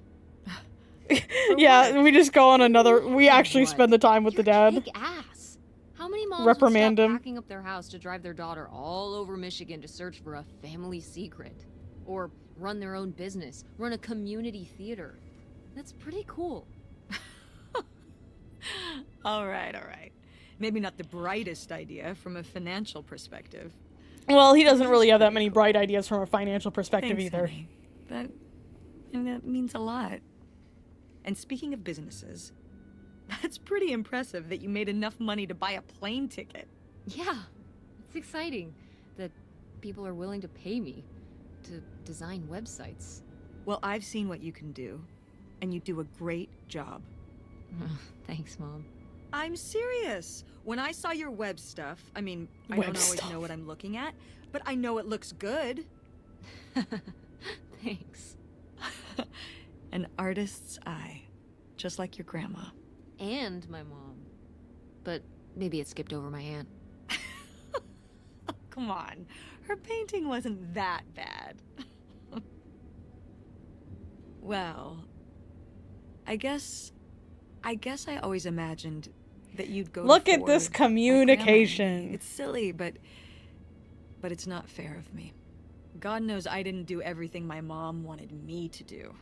S1: Yeah, we just go on another. We actually
S2: What?
S1: spend the time with the
S2: You're
S1: dad.
S2: kick ass. How many moms
S1: Reprimand
S2: would stop
S1: him.
S2: packing up their house to drive their daughter all over Michigan to search for a family secret? Or run their own business, run a community theater? That's pretty cool.
S3: All right, all right. Maybe not the brightest idea from a financial perspective.
S1: Well, he doesn't really have that many bright ideas from a financial perspective
S3: Thanks,
S1: either.
S3: honey. That means a lot. And speaking of businesses, that's pretty impressive that you made enough money to buy a plane ticket.
S2: Yeah, it's exciting that people are willing to pay me to design websites.
S3: Well, I've seen what you can do, and you do a great job.
S2: Thanks, Mom.
S3: I'm serious. When I saw your web stuff, I mean, I
S1: Web
S3: don't always
S1: stuff.
S3: know what I'm looking at, but I know it looks good.
S2: Thanks.
S3: An artist's eye, just like your grandma.
S2: And my mom. But maybe it skipped over my aunt.
S3: Come on, her painting wasn't that bad. Well, I guess I always imagined that you'd go to
S1: Look at this
S3: Ford like Grandma and me.
S1: communication.
S3: It's silly, but it's not fair of me. God knows I didn't do everything my mom wanted me to do.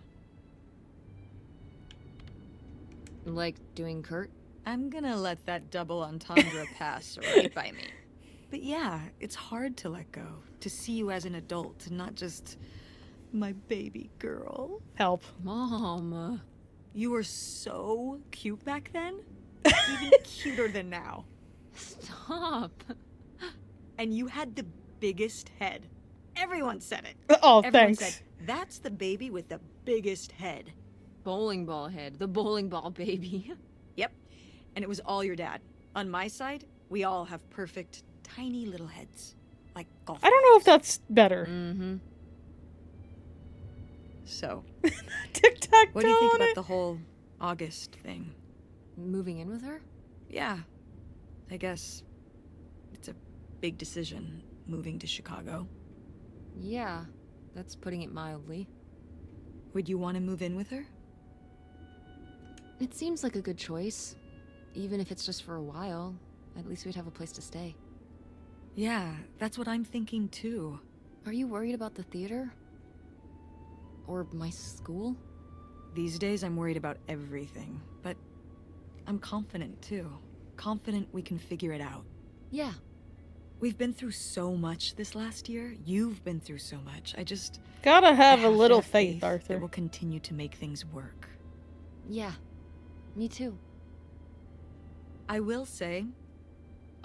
S2: Like doing Kurt?
S3: I'm gonna let that double entendre pass right by me. But yeah, it's hard to let go, to see you as an adult, and not just my baby girl.
S1: Help.
S2: Mom.
S3: You were so cute back then, even cuter than now.
S2: Stop.
S3: And you had the biggest head. Everyone said it.
S1: Oh,
S3: Everyone
S1: thanks.
S3: said, that's the baby with the biggest head.
S2: Bowling ball head. The bowling ball baby.
S3: Yep. And it was all your dad. On my side, we all have perfect, tiny little heads. Like golf
S1: I don't know if
S3: balls.
S1: that's better.
S2: Mm-hmm.
S3: So,
S1: Tic-tac-toe
S3: what do you think
S1: on
S3: about
S1: it.
S3: the whole August thing?
S2: Moving in with her?
S3: Yeah. I guess it's a big decision, moving to Chicago.
S2: Yeah, that's putting it mildly.
S3: Would you want to move in with her?
S2: It seems like a good choice. Even if it's just for a while, at least we'd have a place to stay.
S3: Yeah, that's what I'm thinking too.
S2: Are you worried about the theater? Or my school?
S3: These days I'm worried about everything, but I'm confident too. Confident we can figure it out.
S2: Yeah,
S3: We've been through so much this last year. You've been through so much.
S1: Gotta
S3: I
S1: have a
S3: to
S1: little
S3: have
S1: faith,
S3: that
S1: Arthur.
S3: we'll continue to make things work.
S2: yeah. Me too.
S3: I will say,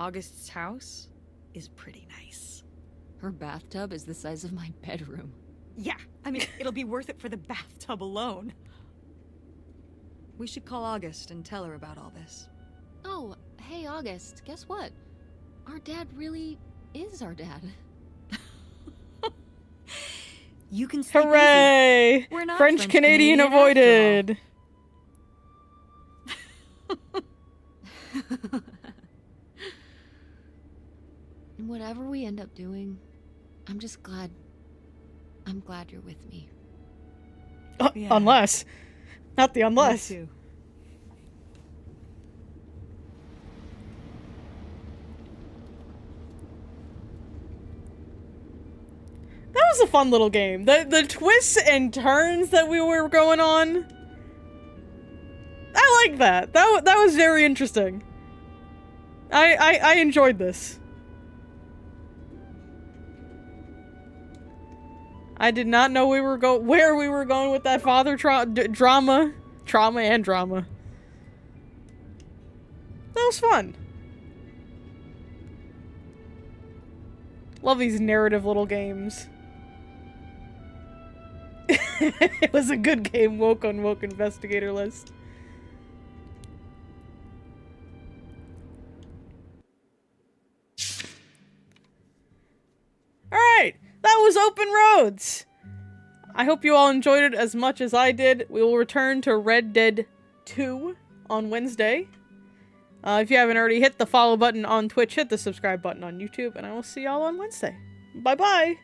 S3: August's house is pretty nice.
S2: Her bathtub is the size of my bedroom.
S3: Yeah, I mean, it'll be worth it for the bathtub alone. We should call August and tell her about all this.
S2: Oh, hey August, guess what? Our dad really is our dad.
S3: You can sleep easy.
S1: Hooray!
S3: We're not
S1: French Canadian
S3: after all.
S1: avoided.
S2: And whatever we end up doing, I'm just glad. I'm glad you're with me.
S3: Yeah.
S1: Unless. Not the
S3: Me
S1: unless.
S3: too.
S1: That was a fun little game. The twists and turns that we were going on. I like that. That was very interesting. I enjoyed this. I did not know where we were going with that father drama. Trauma and drama. That was fun. Love these narrative little games. It was a good game, Woke on Woke Investigator List. Alright, that was Open Roads. I hope you all enjoyed it as much as I did. We will return to Red Dead 2 on Wednesday. If you haven't already, hit the follow button on Twitch, hit the subscribe button on YouTube, and I will see y'all on Wednesday. Bye-bye!